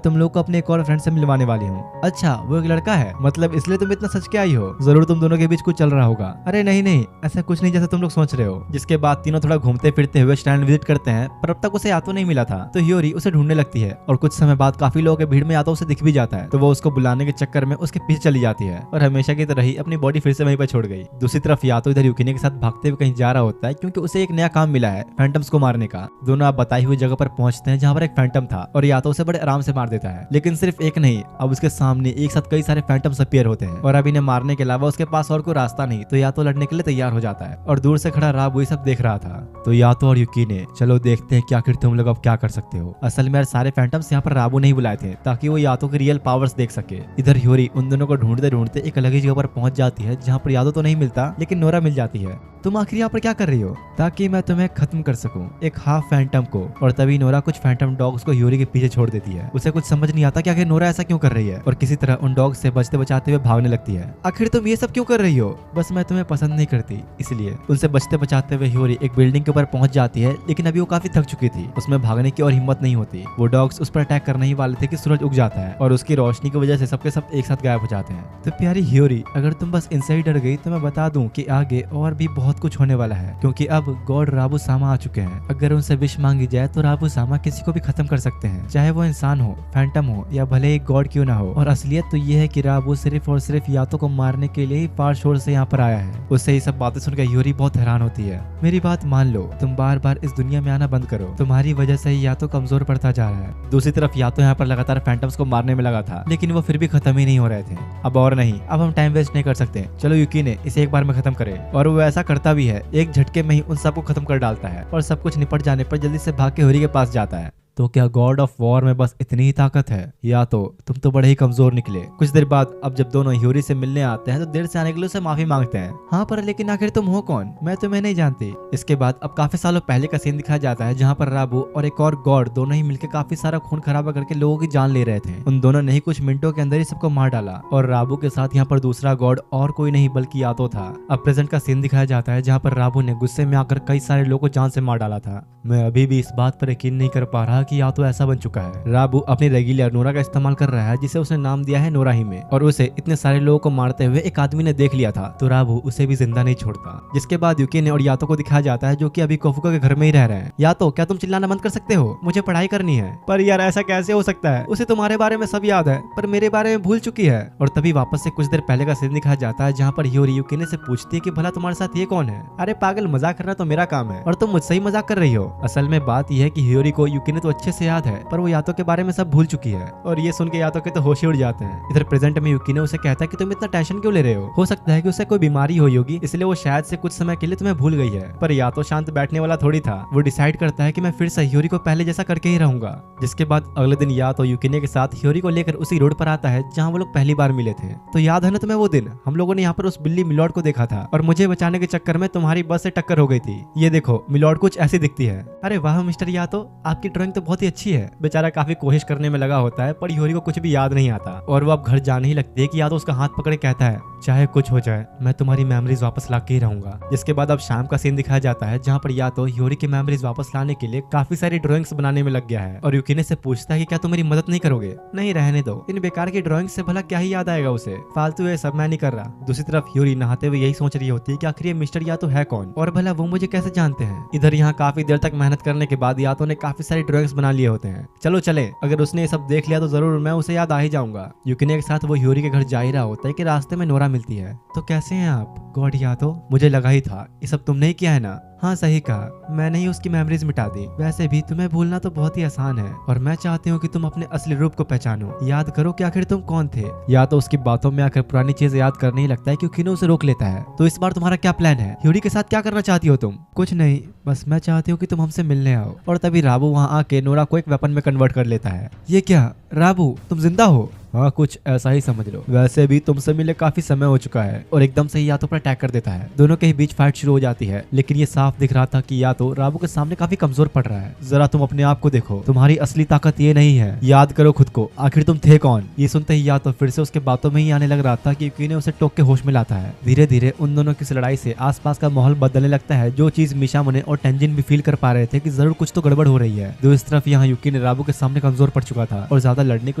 तुम लोग को अपने एक और फ्रेंड से मिलवाने वाली हूँ। अच्छा वो एक लड़का है, मतलब इसलिए तुम इतना सच के आई हो? जरूर तुम दोनों के बीच कुछ चल रहा होगा। अरे नहीं नहीं, ऐसा कुछ नहीं जैसा तुम लोग सोच रहे हो। जिसके बाद तीनों थोड़ा घूमते फिरते हुए श्राइन विजिट करते हैं, पर अब तक उसे यातो नहीं मिला था, तो ह्यूरी उसे ढूंढने लगती है, और कुछ समय बाद काफी लोगों के भीड़ में यातो उसे दिख भी जाता है, तो वो उसको बुलाने के चक्कर में उसके पीछे चली जाती है, और हमेशा की तरह ही अपनी बॉडी फिर से वहीं पर छोड़ गई। दूसरी तरफ यातो इधर यूकिने के साथ भागते हुए कहीं जा रहा होता है, क्योंकि उसे एक नया काम मिला है फैंटम्स को मारने का। दोनों आप बताई हुई जगह पर पहुंचते हैं, जहाँ पर एक फैंटम था, और यातो उसे बड़े आराम से मार देता है। लेकिन सिर्फ एक नहीं, अब उसके सामने एक साथ कई सारे फैंटम्स अपीयर होते हैं, और अब इन्हें मारने के अलावा उसके पास और कोई रास्ता नहीं, तो यातो लड़ने के लिए तैयार हो जाता है, और दूर से खड़ा राबू ये सब देख रहा था। तो यातो और यूकिने, चलो देखते हैं कि आखिर तुम लोग अब क्या कर सकते हो। असल में यार सारे फैंटम्स यहाँ पर राबू नहीं बुलाए थे, ताकि वो यातो के रियल पावर्स देख सके। इधर ह्यूरी उन दोनों को ढूंढते ढूंढते एक अलग ही जगह पर पहुंच जाती है, जहाँ पर यातो तो नहीं मिलता, लेकिन नोरा मिल जाती है। तुम आखिर यहाँ पर क्या कर रही हो? ताकि मैं तुम्हें खत्म कर सकूं, एक हाफ फैंटम को। और तभी नोरा कुछ फैंटम डॉग्स को ह्यूरी के पीछे छोड़ देती है। उसे कुछ समझ नहीं आता कि आखिर नोरा ऐसा क्यों कर रही है, और किसी तरह उन डॉग्स से बचते बचाते हुए भागने लगती है। आखिर तुम ये सब क्यों कर रही हो? बस मैं तुम्हें पसंद नहीं करती, इसलिए। उनसे बचते बचाते हुए ह्यूरी एक बिल्डिंग के ऊपर पहुंच जाती है, लेकिन अभी वो काफी थक चुकी थी, उसमें भागने की और हिम्मत नहीं होती। वो डॉग्स उस पर अटैक करने ही वाले थे कि सूरज उग जाता है, और उसकी रोशनी की वजह से सबके सब एक साथ गायब हो जाते हैं। तो प्यारी ह्यूरी, अगर तुम बस इनसे ही डर गई तो मैं बता दूं कि आगे और भी बहुत कुछ होने वाला है, क्योंकि अब गॉड राबू सामा आ चुके हैं। अगर उनसे विश मांगी जाए तो राबू सामा किसी को भी खत्म कर सकते हैं, चाहे वो इंसान हो, फैंटम हो, या भले एक गॉड क्यों ना हो। और असलियत तो ये है कि राबू सिर्फ और सिर्फ यातो को मारने के लिए ही फार शोर से यहाँ पर आया है। उससे ये सब बातें सुनकर ह्यूरी बहुत हैरान होती है। मेरी बात मान लो, तुम बार बार इस दुनिया में आना बंद करो, तुम्हारी वजह से ही यातो कमजोर पड़ता जा रहा है। दूसरी तरफ यातो यहाँ पर लगातार फैंटम्स को मारने में लगा था, लेकिन वो फिर भी खत्म ही नहीं हो रहे थे। अब और नहीं, अब हम टाइम वेस्ट नहीं कर सकते, चलो यूकिने इसे एक बार में खत्म करे। और वो ऐसा करता भी है, एक झटके में ही उन सबको खत्म कर डालता है, और सब कुछ निपट जाने पर जल्दी से भाग के ह्यूरी के पास जाता है। तो क्या गॉड ऑफ वॉर में बस इतनी ही ताकत है? या तो तुम तो बड़े ही कमजोर निकले। कुछ देर बाद अब जब दोनों ह्यूरी से मिलने आते हैं, तो देर से आने के लिए उसे माफी मांगते हैं। हाँ पर लेकिन आखिर तुम हो कौन? मैं तुम्हें नहीं जानती। इसके बाद अब काफी सालों पहले का सीन दिखाया जाता है, जहाँ पर राबू और एक और गॉड दोनों ही मिलकर काफी सारा खून खराबा करके लोगों की जान ले रहे थे। उन दोनों ने ही कुछ मिनटों के अंदर ही सबको मार डाला, और राबू के साथ यहाँ पर दूसरा गॉड और कोई नहीं बल्कि यातो था। अब प्रेजेंट का सीन दिखाया जाता है, जहाँ पर राबू ने गुस्से में आकर कई सारे लोगों को जान से मार डाला था। मैं अभी भी इस बात पर यकीन नहीं कर पा रहा कि यातो ऐसा बन चुका है। राबू अपनी रेगिलियर नोरा का इस्तेमाल कर रहा है, जिसे उसने नाम दिया है नोरा ही में, और उसे इतने सारे लोगों को मारते हुए एक आदमी ने देख लिया था, तो राबू उसे भी जिंदा नहीं छोड़ता। जिसके बाद यूकिने और यातो को दिखाया जाता है, जो कि अभी कोफुका के घर में ही रह रहे हैं। यातो, क्या तुम चिल्लाना बंद कर सकते हो? मुझे पढ़ाई करनी है। पर यार ऐसा कैसे हो सकता है? उसे तुम्हारे बारे में सब याद है, पर मेरे बारे में भूल चुकी है। और तभी वापस से कुछ देर पहले का सीन दिखाया जाता है, जहाँ पर ह्यूरी यूकिने से पूछती है कि भला तुम्हारे साथ ये कौन है? अरे पागल, मजाक करना तो मेरा काम है, और तुम मुझसे ही मजाक कर रही हो। असल में बात यह है कि ह्यूरी को यूकिने तो अच्छे से याद है, पर वो यातो के बारे में सब भूल चुकी है। और ये सुन के यातो के तो होश ही उड़ जाते हैं। इधर प्रेजेंट में युकी ने उसे कहता है कि तुम इतना टेंशन क्यों ले रहे हो सकता है कि उसे कोई बीमारी हुई होगी, इसलिए वो शायद से कुछ समय के लिए तुम्हें भूल गई है। पर यातो शांत बैठने वाला थोड़ी था। वो डिसाइड करता है कि मैं फिर से ह्योरी को पहले जैसा करके ही रहूंगा। जिसके बाद अगले दिन यातो युकिने के साथ ह्योरी को लेकर उसी रोड पर आता है जहाँ वो लोग पहली बार मिले थे। तो याद है ना तुम्हें वो दिन हम लोगों ने यहाँ पर उस बिल्ली मिलॉर्ड को देखा था और मुझे बचाने के चक्कर में तुम्हारी बस से टक्कर हो गई थी। ये देखो मिलॉर्ड कुछ ऐसी दिखती है। अरे वाह मिस्टर यातो, आपकी ड्राइंग तो बहुत ही अच्छी है। बेचारा काफी कोशिश करने में लगा होता है, पर ह्योरी को कुछ भी याद नहीं आता और वो अब घर जाने ही लगती है कि यातो उसका हाथ पकड़े कहता है चाहे कुछ हो जाए मैं तुम्हारी मेमोरीज वापस ला के ही रहूंगा। जिसके बाद अब शाम का सीन दिखाया जाता है जहाँ पर यातो ह्योरी की मेमोरीज वापस लाने के लिए काफी सारी ड्राइंग्स बनाने में लग गया है और युकिने से पूछता है कि क्या तुम मेरी मदद नहीं करोगे। नहीं रहने दो, इन बेकार की ड्राइंग से भला क्या ही याद आएगा उसे, फालतू ये सब मैं नहीं कर रहा। दूसरी तरफ ह्योरी नहाते हुए यही सोच रही होती है कि आखिर ये मिस्टर यातो है कौन और भला वो मुझे कैसे जानते हैं। इधर यहाँ काफी देर तक मेहनत करने के बाद यातो ने काफी सारी ड्राइंग्स बना लिए होते हैं। चलो चले, अगर उसने ये सब देख लिया तो जरूर मैं उसे याद आ ही जाऊंगा। युकिने के साथ वो ह्योरी के घर जा ही रहा होता है कि रास्ते में नोरा मिलती है। तो कैसे हैं आप? गॉड यातो, मुझे लगा ही था ये सब तुमने ही किया है ना। हाँ सही कहा, मैंने ही उसकी मेमोरीज मिटा दी। वैसे भी तुम्हें भूलना तो बहुत ही आसान है और मैं चाहती हूँ कि तुम अपने असली रूप को पहचानो। याद करो कि आखिर तुम कौन थे। या तो उसकी बातों में आकर पुरानी चीजें याद करने ही लगता है क्योंकि उसे रोक लेता है। तो इस बार तुम्हारा क्या प्लान है? ह्योरी के साथ क्या करना चाहती हो तुम? कुछ नहीं, बस मैं चाहती हूँ कि तुम हमसे मिलने आओ। और तभी राबू वहाँ आके नोरा को एक वेपन में कन्वर्ट कर लेता है। ये क्या राबू, तुम जिंदा हो? हाँ कुछ ऐसा ही समझ लो। वैसे भी तुमसे मिले काफी समय हो चुका है। और एकदम से ही यातो पर अटैक कर देता है। दोनों के ही बीच फाइट शुरू हो जाती है, लेकिन ये साफ दिख रहा था कि यातो राबू के सामने काफी कमजोर पड़ रहा है। जरा तुम अपने आप को देखो, तुम्हारी असली ताकत ये नहीं है। याद करो खुद को, आखिर तुम थे कौन? ये सुनते ही यातो फिर से उसके बातों में ही आने लग रहा था कि युकी ने उसे टोक के होश में लाता है। धीरे धीरे उन दोनों की लड़ाई से आसपास का माहौल बदलने लगता है, जो चीज मिशामुने और टेंजिन भी फील कर पा रहे थे कि जरूर कुछ तो गड़बड़ हो रही है। दूसरी तरफ यहाँ युकी ने राबू के सामने कमजोर पड़ चुका था और ज्यादा लड़ने की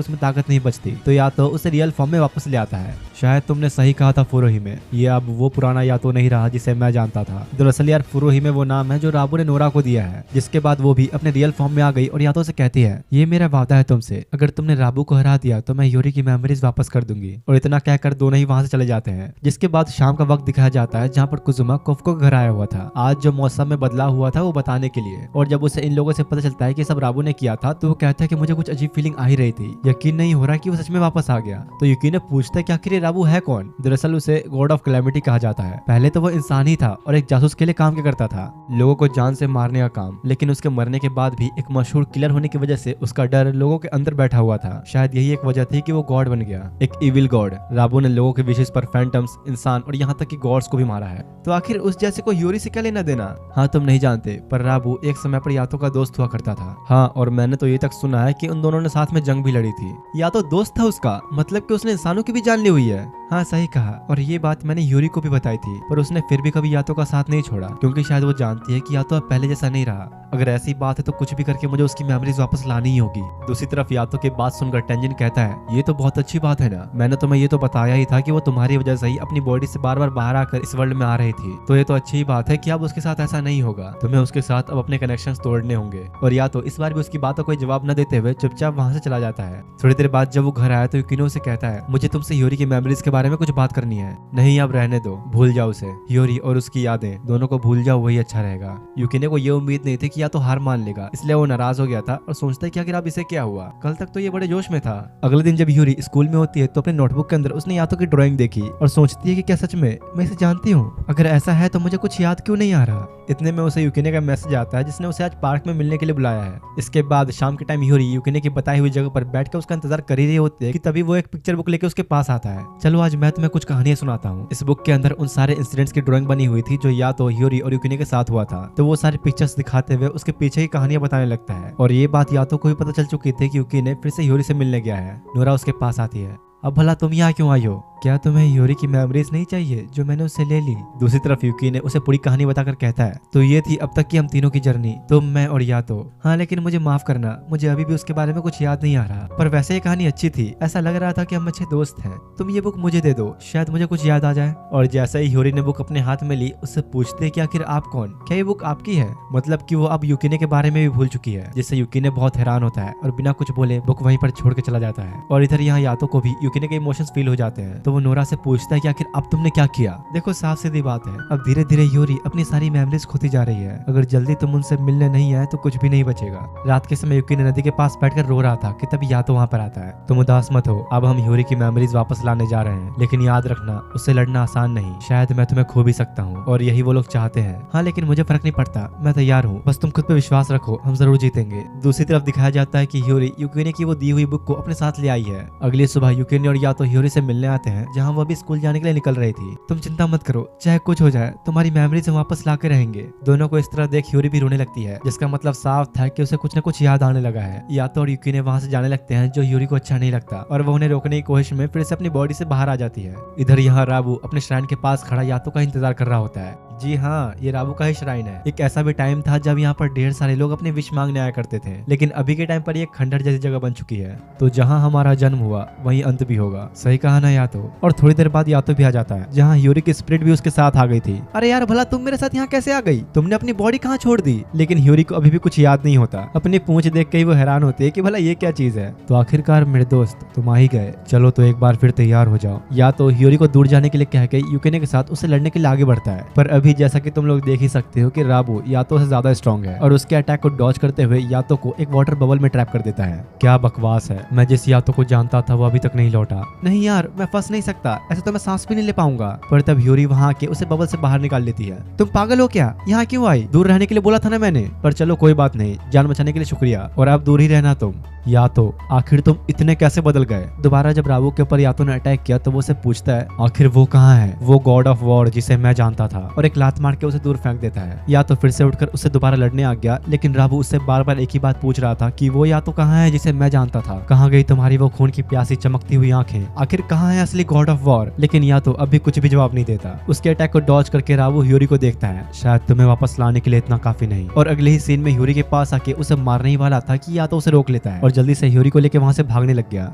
उसमें ताकत नहीं बचती। तो यातो उसे रियल फॉर्म में वापस ले आता है। शायद तुमने सही कहा था फुरोहिमे, ये अब वो पुराना यातो नहीं रहा जिसे मैं जानता था। दरअसल यार फुरोहिमे वो नाम है जो राबू ने नोरा को दिया है। जिसके बाद वो भी अपने रियल फॉर्म में आ गई और यातो से कहती है ये मेरा वादा है तुमसे, अगर तुमने राबू को हरा दिया तो मैं ह्योरी की मेमोरीज वापस कर दूंगी। और इतना कहकर दोनों ही वहां से चले जाते हैं। जिसके बाद शाम का वक्त दिखाया जाता है जहाँ पर कुजुमा कोफ्को के घर आया हुआ था आज जो मौसम में बदलाव हुआ था वो बताने के लिए। और जब उसे इन लोगों से पता चलता है कि सब राबू ने किया था तो वो कहता है कि मुझे कुछ अजीब फीलिंग आ ही रही थी, यकीन नहीं हो रहा कि वो सच में वापस आ गया। तो युकी ने पूछता है कि आखिर ये राबू है कौन? दरअसल उसे गॉड ऑफ कैलेमिटी कहा जाता है। पहले तो वो इंसान ही था और एक जासूस के लिए काम किया करता था, लोगों को जान से मारने का काम। लेकिन उसके मरने के बाद भी एक मशहूर किलर होने की वजह से उसका डर लोगों के अंदर बैठा हुआ था। शायद यही एक वजह थी कि वो गॉड बन गया, एक इविल गॉड। राबू ने लोगों के विशेष पर फैंटम्स, इंसान और यहाँ तक कि गॉड्स को भी मारा है। तो आखिर उस जैसे को ह्योरी से क्या लेना देना? हाँ तुम नहीं जानते, पर राबू एक समय पर यातो का दोस्त हुआ करता था। हाँ, और मैंने तो ये तक सुना है कि उन दोनों ने साथ में जंग भी लड़ी थी। या तो दोस्त था उसका, मतलब कि उसने इंसानों की भी जान ली हुई है। हाँ सही कहा, और ये बात मैंने ह्योरी को भी बताई थी, पर उसने फिर भी कभी यातो का साथ नहीं छोड़ा, क्योंकि शायद वो जानती है कि यातो अब पहले जैसा नहीं रहा। अगर ऐसी बात है तो कुछ भी करके मुझे उसकी मेमोरीज वापस लानी ही होगी। दूसरी तरफ यातो की बात सुनकर टेंजिन कहता है ये तो बहुत अच्छी बात है ना, मैंने तुम्हें ये तो बताया ही था कि वो तुम्हारी वजह से ही अपनी बॉडी से बार बार बाहर आकर इस वर्ल्ड में आ रही थी। तो ये तो अच्छी बात है कि अब उसके साथ ऐसा नहीं होगा, तुम्हें उसके साथ अब अपने कनेक्शन तोड़ने होंगे। और या तो इस बार भी उसकी बात का कोई जवाब न देते हुए चुपचाप वहां से चला जाता है। थोड़ी देर बाद जब वो घर आया तो युकिनो से कहता है मुझे तुमसे ह्योरी की मेमोरीज के बारे में कुछ बात करनी है। नहीं अब रहने दो, भूल जाओ उसे, ह्योरी और उसकी यादें दोनों को भूल जाओ, वही अच्छा रहेगा। युकिने को ये उम्मीद नहीं थी कि या तो हार मान लेगा, इसलिए वो नाराज हो गया था और सोचता है कि आखिर अब इसे क्या हुआ, कल तक तो ये बड़े जोश में था। अगले दिन जब ह्योरी स्कूल में होती है तो अपने नोटबुक के अंदर उसने यातो की ड्राइंग देखी और सोचती है कि क्या सच में मैं इसे जानती हूँ? अगर ऐसा है तो मुझे कुछ याद क्यों नहीं आ रहा। इतने में उसे युकिने का मैसेज आता है जिसने उसे आज पार्क में मिलने के लिए बुलाया है। इसके बाद शाम के टाइम ह्योरी युकिने की बताई हुई जगह पर बैठकर उसका इंतजार कर ही रही होती है कि तभी वो एक पिक्चर बुक लेकर उसके पास आता है। चलो आज मैं तुम्हें कुछ कहानियां सुनाता हूँ। इस बुक के अंदर उन सारे इंसिडेंट्स की ड्राइंग बनी हुई थी जो या तो ह्योरी और युकिने के साथ हुआ था। तो वो सारी पिक्चर्स दिखाते हुए उसके पीछे की कहानियां बताने लगता है। और ये बात या तो को भी पता चल चुकी थी कि युकी ने फिर से ह्योरी से मिलने गया है। नोरा उसके पास आती है। अब भला तुम यहाँ क्यों आई हो? क्या तुम्हें ह्योरी की मेमोरीज नहीं चाहिए जो मैंने उससे ले ली? दूसरी तरफ युकी ने उसे पूरी कहानी बताकर कहता है तो ये थी अब तक की हम तीनों की जर्नी, तुम, मैं और यातो। हाँ लेकिन मुझे माफ करना, मुझे अभी भी उसके बारे में कुछ याद नहीं आ रहा, पर वैसे ये कहानी अच्छी थी, ऐसा लग रहा था कि हम अच्छे दोस्त हैं। तुम ये बुक मुझे दे दो, शायद मुझे कुछ याद आ जाए। और जैसे ही ह्योरी ने बुक अपने हाथ में ली उससे पूछते कि आखिर आप कौन, क्या ये बुक आपकी है? मतलब कि वो अब युकिने के बारे में भी भूल चुकी है, जिससे युकिने बहुत हैरान होता है और बिना कुछ बोले बुक वहीं पर छोड़ के चला जाता है। और इधर यहाँ यातो को भी युकिने के इमोशंस फील हो जाते हैं। तो वो नोरा से पूछता है कि आखिर अब तुमने क्या किया। देखो साफ सीधी बात है, अब धीरे धीरे यूरी अपनी सारी मेमोरीज खोती जा रही है। अगर जल्दी तुम उनसे मिलने नहीं आए तो कुछ भी नहीं बचेगा। रात के समय यूकी नदी के पास बैठकर रो रहा था कि तभी यातो वहाँ पर आता है। तुम उदास मत हो, अब हम यूरी की मेमोरीज वापस लाने जा रहे हैं, लेकिन याद रखना उससे लड़ना आसान नहीं। शायद मैं तुम्हें खो भी सकता हूँ और यही वो लोग चाहते हैं। हाँ लेकिन मुझे फर्क नहीं पड़ता, मैं तैयार हूँ, बस तुम खुद पे विश्वास रखो, हम जरूर जीतेंगे। दूसरी तरफ दिखाया जाता है कि ह्यूरी यूकिने की वो दी हुई बुक को अपने साथ ले आई है। अगली सुबह यूकिने और यातो ह्यूरी से मिलने आते हैं जहाँ वो अभी स्कूल जाने के लिए निकल रही थी। तुम चिंता मत करो, चाहे कुछ हो जाए तुम्हारी मेमोरीज हम वापस ला के रहेंगे। दोनों को इस तरह देख ह्यूरी भी रोने लगती है, जिसका मतलब साफ था कि उसे कुछ न कुछ याद आने लगा है। यातो और यूकिने वहाँ से जाने लगते हैं जो ह्यूरी को अच्छा नहीं लगता और वो उन्हें रोकने की कोशिश में फिर से अपनी बॉडी से बाहर आ जाती है। इधर यहाँ राबू अपने श्राइन के पास खड़ा यातो का इंतजार कर रहा होता है। जी हाँ, ये राबू का ही श्राइन है। एक ऐसा भी टाइम था जब यहाँ पर ढेर सारे लोग अपनी विश मांगने आया करते थे, लेकिन अभी के टाइम पर ये खंडहर जैसी जगह बन चुकी है। तो जहाँ हमारा जन्म हुआ वहीं अंत भी होगा। सही कहा ना यातो। और थोड़ी देर बाद यातो भी आ जाता है जहाँ यूरी की स्पिरिट भी उसके साथ आ गई थी। अरे यार भला तुम मेरे साथ यहाँ कैसे आ गई? तुमने अपनी बॉडी कहाँ छोड़ दी? लेकिन यूरी को अभी भी कुछ याद नहीं होता। अपनी पूंछ देख के ही वो हैरान होती है कि भला ये क्या चीज है। तो आखिरकार मेरे दोस्त तुम आ ही गए, चलो तो एक बार फिर तैयार हो जाओ। यातो यूरी को दूर जाने के लिए कह के यूकिने के साथ उसे लड़ने के लिए आगे बढ़ता है, पर अभी जैसा कि तुम लोग देख ही सकते हो कि राबू यातो से ज्यादा स्ट्रॉन्ग है और उसके अटैक को डॉज करते हुए यातो को एक वाटर बबल में ट्रैप कर देता है। क्या बकवास है, मैं जिस यातो को जानता था वो अभी तक नहीं लौटा। नहीं यार मैं फंस नहीं सकता, ऐसे तो मैं सांस भी नहीं ले पाऊंगा। पर तब यूरी वहाँ आके उसे बबल से बाहर निकाल लेती है। तुम पागल हो क्या? यहाँ क्यों आई? दूर रहने के लिए बोला था ना मैंने। पर चलो कोई बात नहीं, जान बचाने के लिए शुक्रिया, और अब दूर ही रहना तुम। यातो आखिर तुम इतने कैसे बदल गए? दोबारा जब राबू के ऊपर यातो ने अटैक किया तो वो उसे पूछता है आखिर वो कहाँ है, वो गॉड ऑफ वॉर जिसे मैं जानता था, और एक लात मार के उसे दूर फेंक देता है। यातो फिर से उठकर उसे दोबारा लड़ने आ गया, लेकिन राबू उससे बार बार एक ही बात पूछ रहा था कि वो यातो कहाँ है जिसे मैं जानता था। कहाँ गई तुम्हारी वो खून की प्यासी चमकती हुई आंखें? आखिर कहाँ है असली गॉड ऑफ वॉर? लेकिन यातो अभी कुछ भी जवाब नहीं देता। उसके अटैक को डॉज करके राबू ह्यूरी को देखता है, शायद तुम्हें वापस लाने के लिए इतना काफी नहीं। और अगले ही सीन में ह्यूरी के पास आके उसे मारने ही वाला था कि यातो उसे रोक लेता है और जल्दी से ह्यूरी को लेकर वहां से भागने लग गया।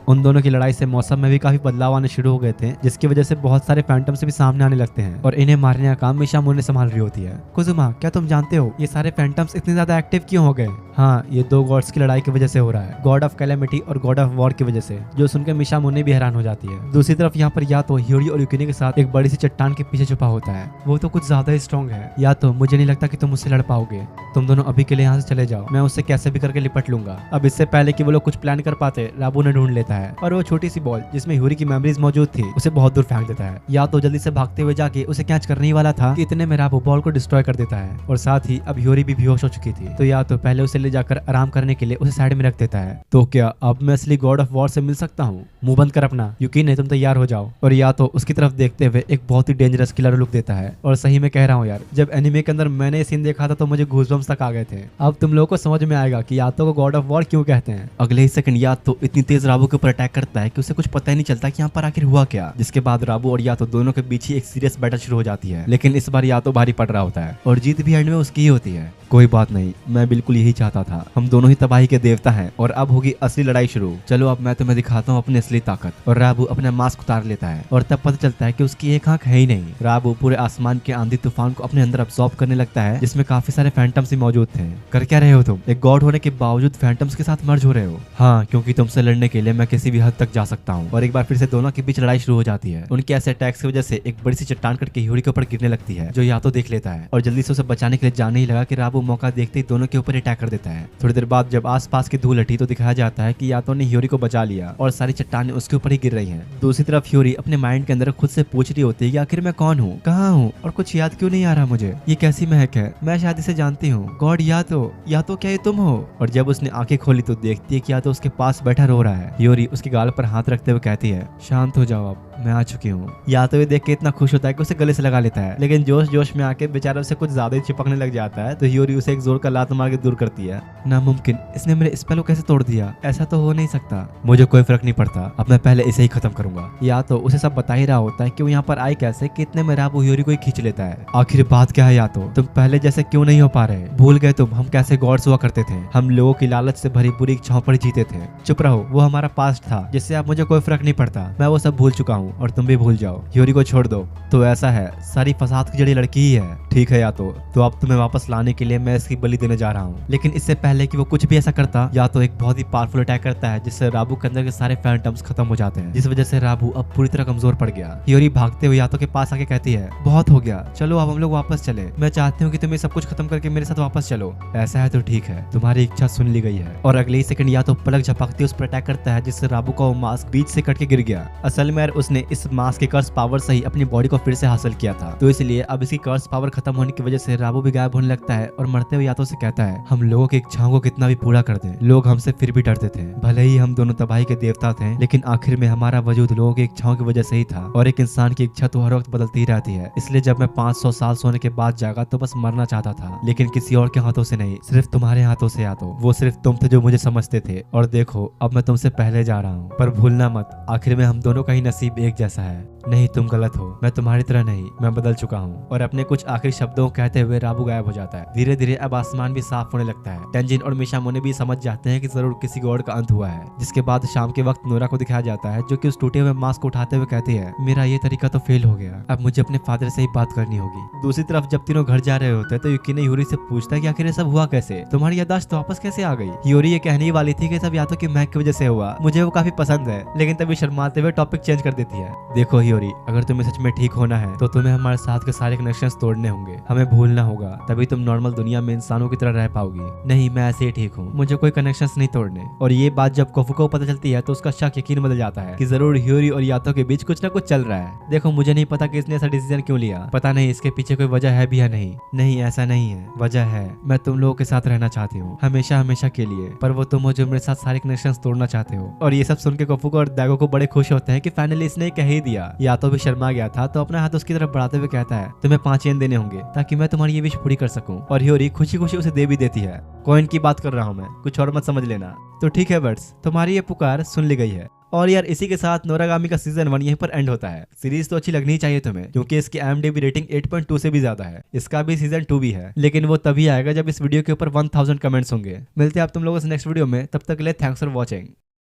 उन दोनों की लड़ाई से मौसम में भी काफी बदलाव आने शुरू हो गए थे, जिसकी वजह से बहुत सारे फैंटम्स भी सामने आने लगते हैं और इन्हें मारने का काम मिशामुने संभाल रही होती है। कुजुमा क्या तुम जानते हो ये सारे फैंटम्स इतने ज्यादा एक्टिव क्यों हो गए? हाँ, ये दो गॉड्स की लड़ाई की वजह से हो रहा है, गॉड ऑफ कैलेमिटी और गॉड ऑफ वॉर की वजह से, जो सुनकर मिशामुने भी हैरान हो जाती है। दूसरी तरफ यहाँ पर यातो ह्यूरी और यूकिने के साथ एक बड़ी सी चट्टान के पीछे छुपा होता है। वो तो कुछ ज्यादा ही स्ट्रॉन्ग है। यातो मुझे नहीं लगता कि तुम उससे लड़ पाओगे, तुम दोनों अभी के लिए यहाँ से चले जाओ, मैं उससे कैसे भी करके लिपट लूंगा। अब इससे पहले कि वो लोग कुछ प्लान कर पाते, राबू ने ढूंढ लेता है और वो छोटी सी बॉल जिसमें ह्यूरी की मेमोरीज मौजूद थी उसे बहुत दूर फेंक देता है। यातो जल्दी से भागते हुए जाके उसे कैच करने ही वाला था कि इतने में राबू बॉल को डिस्ट्रॉय कर देता है और साथ ही अब ह्यूरी भी बेहोश हो चुकी थी। तो यातो पहले उसे ले जाकर आराम करने के लिए उसे साइड में रख देता है। तो क्या अब मैं असली गॉड ऑफ वॉर से मिल सकता हूँ? मुंह बंद कर अपना, यूकिने तुम तैयार हो जाओ। और यातो उसकी तरफ देखते हुए एक बहुत ही डेंजरस किलर लुक देता है। और सही में कह रहा हूँ यार, जब एनिमे के अंदर मैंने ये सीन देखा था तो मुझे गूज़बम्स तक आ गए थे। अब तुम लोगों को समझ में आएगा कि यातो को गॉड ऑफ वॉर क्यों कहते हैं। अगले ही सेकंड यातो इतनी तेज राबू के ऊपर अटैक करता है कि उसे कुछ पता ही नहीं चलता कि यहाँ पर आखिर हुआ क्या। जिसके बाद राबू और यातो दोनों के बीच ही एक सीरियस बैटल शुरू हो जाती है, लेकिन इस बार यातो भारी पड़ रहा होता है और जीत भी एंड में उसकी ही होती है। कोई बात नहीं, मैं बिल्कुल यही चाहता था, हम दोनों ही तबाही के देवता हैं और अब होगी असली लड़ाई शुरू। चलो अब मैं तुम्हें दिखाता हूँ अपनी असली ताकत। और राबू अपना मास्क उतार लेता है और तब पता चलता है कि उसकी एक आंख है ही नहीं। राबू पूरे आसमान के आंधी तूफान को अपने अंदर अब्सॉर्ब करने लगता है, जिसमें काफी सारे फैंटम्स ही मौजूद थे। कर क्या रहे हो तुम? एक गॉड होने के बावजूद फैंटम्स के साथ मर्ज हो रहे हो? हाँ, क्योंकि तुमसे लड़ने के लिए मैं किसी भी हद तक जा सकता हूँ। और एक बार फिर से दोनों के बीच लड़ाई शुरू हो जाती है। उनके ऐसे अटैक्स की वजह से एक बड़ी सी चट्टान कट के ह्यूरी के ऊपर गिरने लगती है, जो यातो देख लेता है और जल्दी से उसे बचाने के लिए जाने ही लगा कि राबू मौका देखते ही दोनों के ऊपर अटैक कर देता है। थोड़ी देर बाद जब आसपास की धूल हटी तो दिखाया जाता है कि यातो ने ह्यूरी को बचा लिया और सारी चट्टानें उसके ऊपर ही गिर रही हैं। दूसरी तरफ ह्यूरी अपने माइंड के अंदर खुद से पूछ रही होती है कि आखिर मैं कौन हूँ, कहाँ हूँ और कुछ याद क्यों नहीं आ रहा मुझे। ये कैसी महक है, मैं शायद इसे जानती हूँ। गॉड यातो क्या ये तुम हो? और जब उसने आंखें खोली तो देखती है कि यातो उसके पास बैठा रो रहा है। ह्यूरी उसके गाल पर हाथ रखते हुए कहती है शांत हो जाओ, अब मैं आ चुकी हूँ। यातो ये देख के इतना खुश होता है कि उसे गले से लगा लेता है, लेकिन जोश जोश में आके बेचारा उसे कुछ ज्यादा ही चिपकने लग जाता है। तो ह्यूरी उसे एक जोर का लात मार के दूर करती है। नामुमकिन, इसने मेरे स्पेल को कैसे तोड़ दिया? ऐसा तो हो नहीं सकता। मुझे कोई फर्क नहीं पड़ता, अब मैं पहले इसे ही खत्म करूंगा। यातो उसे सब बता ही रहा होता है कि वो यहाँ पर आई कैसे, कितने में राबू ह्यूरी को ही खींच लेता है। आखिर बात क्या है यातो, तुम पहले जैसे क्यों नहीं हो पा रहे? भूल गए तुम हम कैसे गॉड्स हुआ करते थे? हम लोगों की लालच से भरी पूरी इच्छाओं पर जीते थे। चुप रहो, वो हमारा पास्ट था, जिससे अब मुझे कोई फर्क नहीं पड़ता। मैं वो सब भूल चुका हूँ। और तुम भी भूल जाओ, ह्योरी को छोड़ दो। तो ऐसा है, सारी फसाद की जड़ी लड़की ही है। ठीक है यातो, तो अब तुम्हें वापस लाने के लिए मैं इसकी बलि देने जा रहा हूँ। लेकिन इससे पहले कि वो कुछ भी ऐसा करता, यातो एक बहुत ही पावरफुल अटैक करता है जिससे राबू के अंदर के सारे फैंटम्स खत्म हो जाते हैं, जिस वजह से राबू अब पूरी तरह कमजोर पड़ गया। ह्योरी भागते हुए यातो के पास आके कहती है, बहुत हो गया, चलो अब हम लोग वापस चले। मैं चाहती हूँ कि तुम ये सब कुछ खत्म करके मेरे साथ वापस चलो। ऐसा है तो ठीक है, तुम्हारी इच्छा सुन ली गई है। और अगले ही सेकंड यातो पलक झपकते उस पर अटैक करता है जिससे राबू का वो मास्क बीच से कट के गिर गया। असल में उसने इस मास्क के कर्स पावर से ही अपनी बॉडी को फिर से हासिल किया था, तो इसलिए अब इसकी कर्स पावर खत्म होने की वजह से राबू भी गायब होने लगता है और मरते हुए यातो से कहता है, हम लोगों की इच्छाओं को कितना भी पूरा कर दें, लोग हमसे फिर भी डरते थे। भले ही हम दोनों तबाही के देवता थे, लेकिन आखिर में हमारा वजूद लोगों की इच्छाओं की वजह से ही था। और एक इंसान की इच्छा तो हर वक्त बदलती ही रहती है। इसलिए जब मैं 500 साल सोने के बाद जागा तो बस मरना चाहता था, लेकिन किसी और के हाथों से नहीं, सिर्फ तुम्हारे हाथों से। यातो, वो सिर्फ तुम थे जो मुझे समझते थे। और देखो, अब मैं तुमसे पहले जा रहा हूँ, पर भूलना मत, आखिर में हम दोनों का ही नसीब एक जैसा है। नहीं, तुम गलत हो, मैं तुम्हारी तरह नहीं, मैं बदल चुका हूँ। और अपने कुछ आखिरी शब्दों को कहते हुए राबू गायब हो जाता है। धीरे धीरे अब आसमान भी साफ होने लगता है। टेंजिन और मिशामोने भी समझ जाते हैं कि जरूर किसी गॉड का अंत हुआ है। जिसके बाद शाम के वक्त नोरा को दिखाया जाता है, जो कि उस टूटे हुए मास्क को उठाते हुए कहती है, मेरा ये तरीका तो फेल हो गया, अब मुझे अपने फादर से ही बात करनी होगी। दूसरी तरफ जब तीनों घर जा रहे होते हैं तो युकी ने ह्योरी से पूछता है कि आखिर ये सब हुआ कैसे, तुम्हारी याददाश्त वापस कैसे आ गई। ह्योरी ये कहने ही वाली थी कि सब यातो की महक की वजह से हुआ, मुझे वो काफी पसंद है, लेकिन तभी शर्माते हुए टॉपिक चेंज कर देती है। देखो ह्योरी, अगर तुम्हें सच में ठीक होना है तो तुम्हें हमारे साथ के सारे कनेक्शंस तोड़ने होंगे, हमें भूलना होगा, तभी तुम नॉर्मल दुनिया में इंसानों की तरह रह पाओगी। नहीं, मैं ऐसे ही ठीक हूँ, मुझे कोई कनेक्शंस नहीं तोड़ने। और ये बात जब कोफुको को पता चलती है तो उसका शक यकीन बदल जाता है कि जरूर ह्योरी और यातो के बीच कुछ ना कुछ चल रहा है। देखो, मुझे नहीं पता कि इसने ऐसा डिसीजन क्यों लिया, पता नहीं इसके पीछे कोई वजह है भी या नहीं। नहीं, ऐसा नहीं है, वजह है, मैं तुम लोगों के साथ रहना चाहती हूँ, हमेशा हमेशा के लिए, पर वो तुम हो जो मेरे साथ सारे कनेक्शंस तोड़ना चाहते हो। और ये सब सुन के कोफुको और दागो को बड़े खुश होते हैं कि फाइनली इसने कह ही दिया। यातो भी शर्मा गया था तो अपना हाथ उसकी तरफ बढ़ाते हुए कहता है, तुम्हें 5 येन देने होंगे ताकि मैं तुम्हारी ये विश पूरी कर सकूं। और ह्योरी खुशी खुशी उसे दे भी देती है। कॉइन की बात कर रहा हूँ मैं, कुछ और मत समझ लेना। तो ठीक है बर्ड्स, तुम्हारी ये पुकार सुन ली गई है। और यार, इसी के साथ नोरागामी का सीजन 1 यहीं पर एंड होता है। सीरीज तो अच्छी लगनी ही चाहिए तुम्हें, क्योंकि इसकी IMDb रेटिंग 8.2 से भी ज्यादा है। इसका भी सीजन 2 भी है, लेकिन वो तभी आएगा जब इस वीडियो के ऊपर 1000 कमेंट्स होंगे। मिलते हैं आप तुम लोगों से नेक्स्ट वीडियो में, तब तक के लिए थैंक्स फॉर वॉचिंग।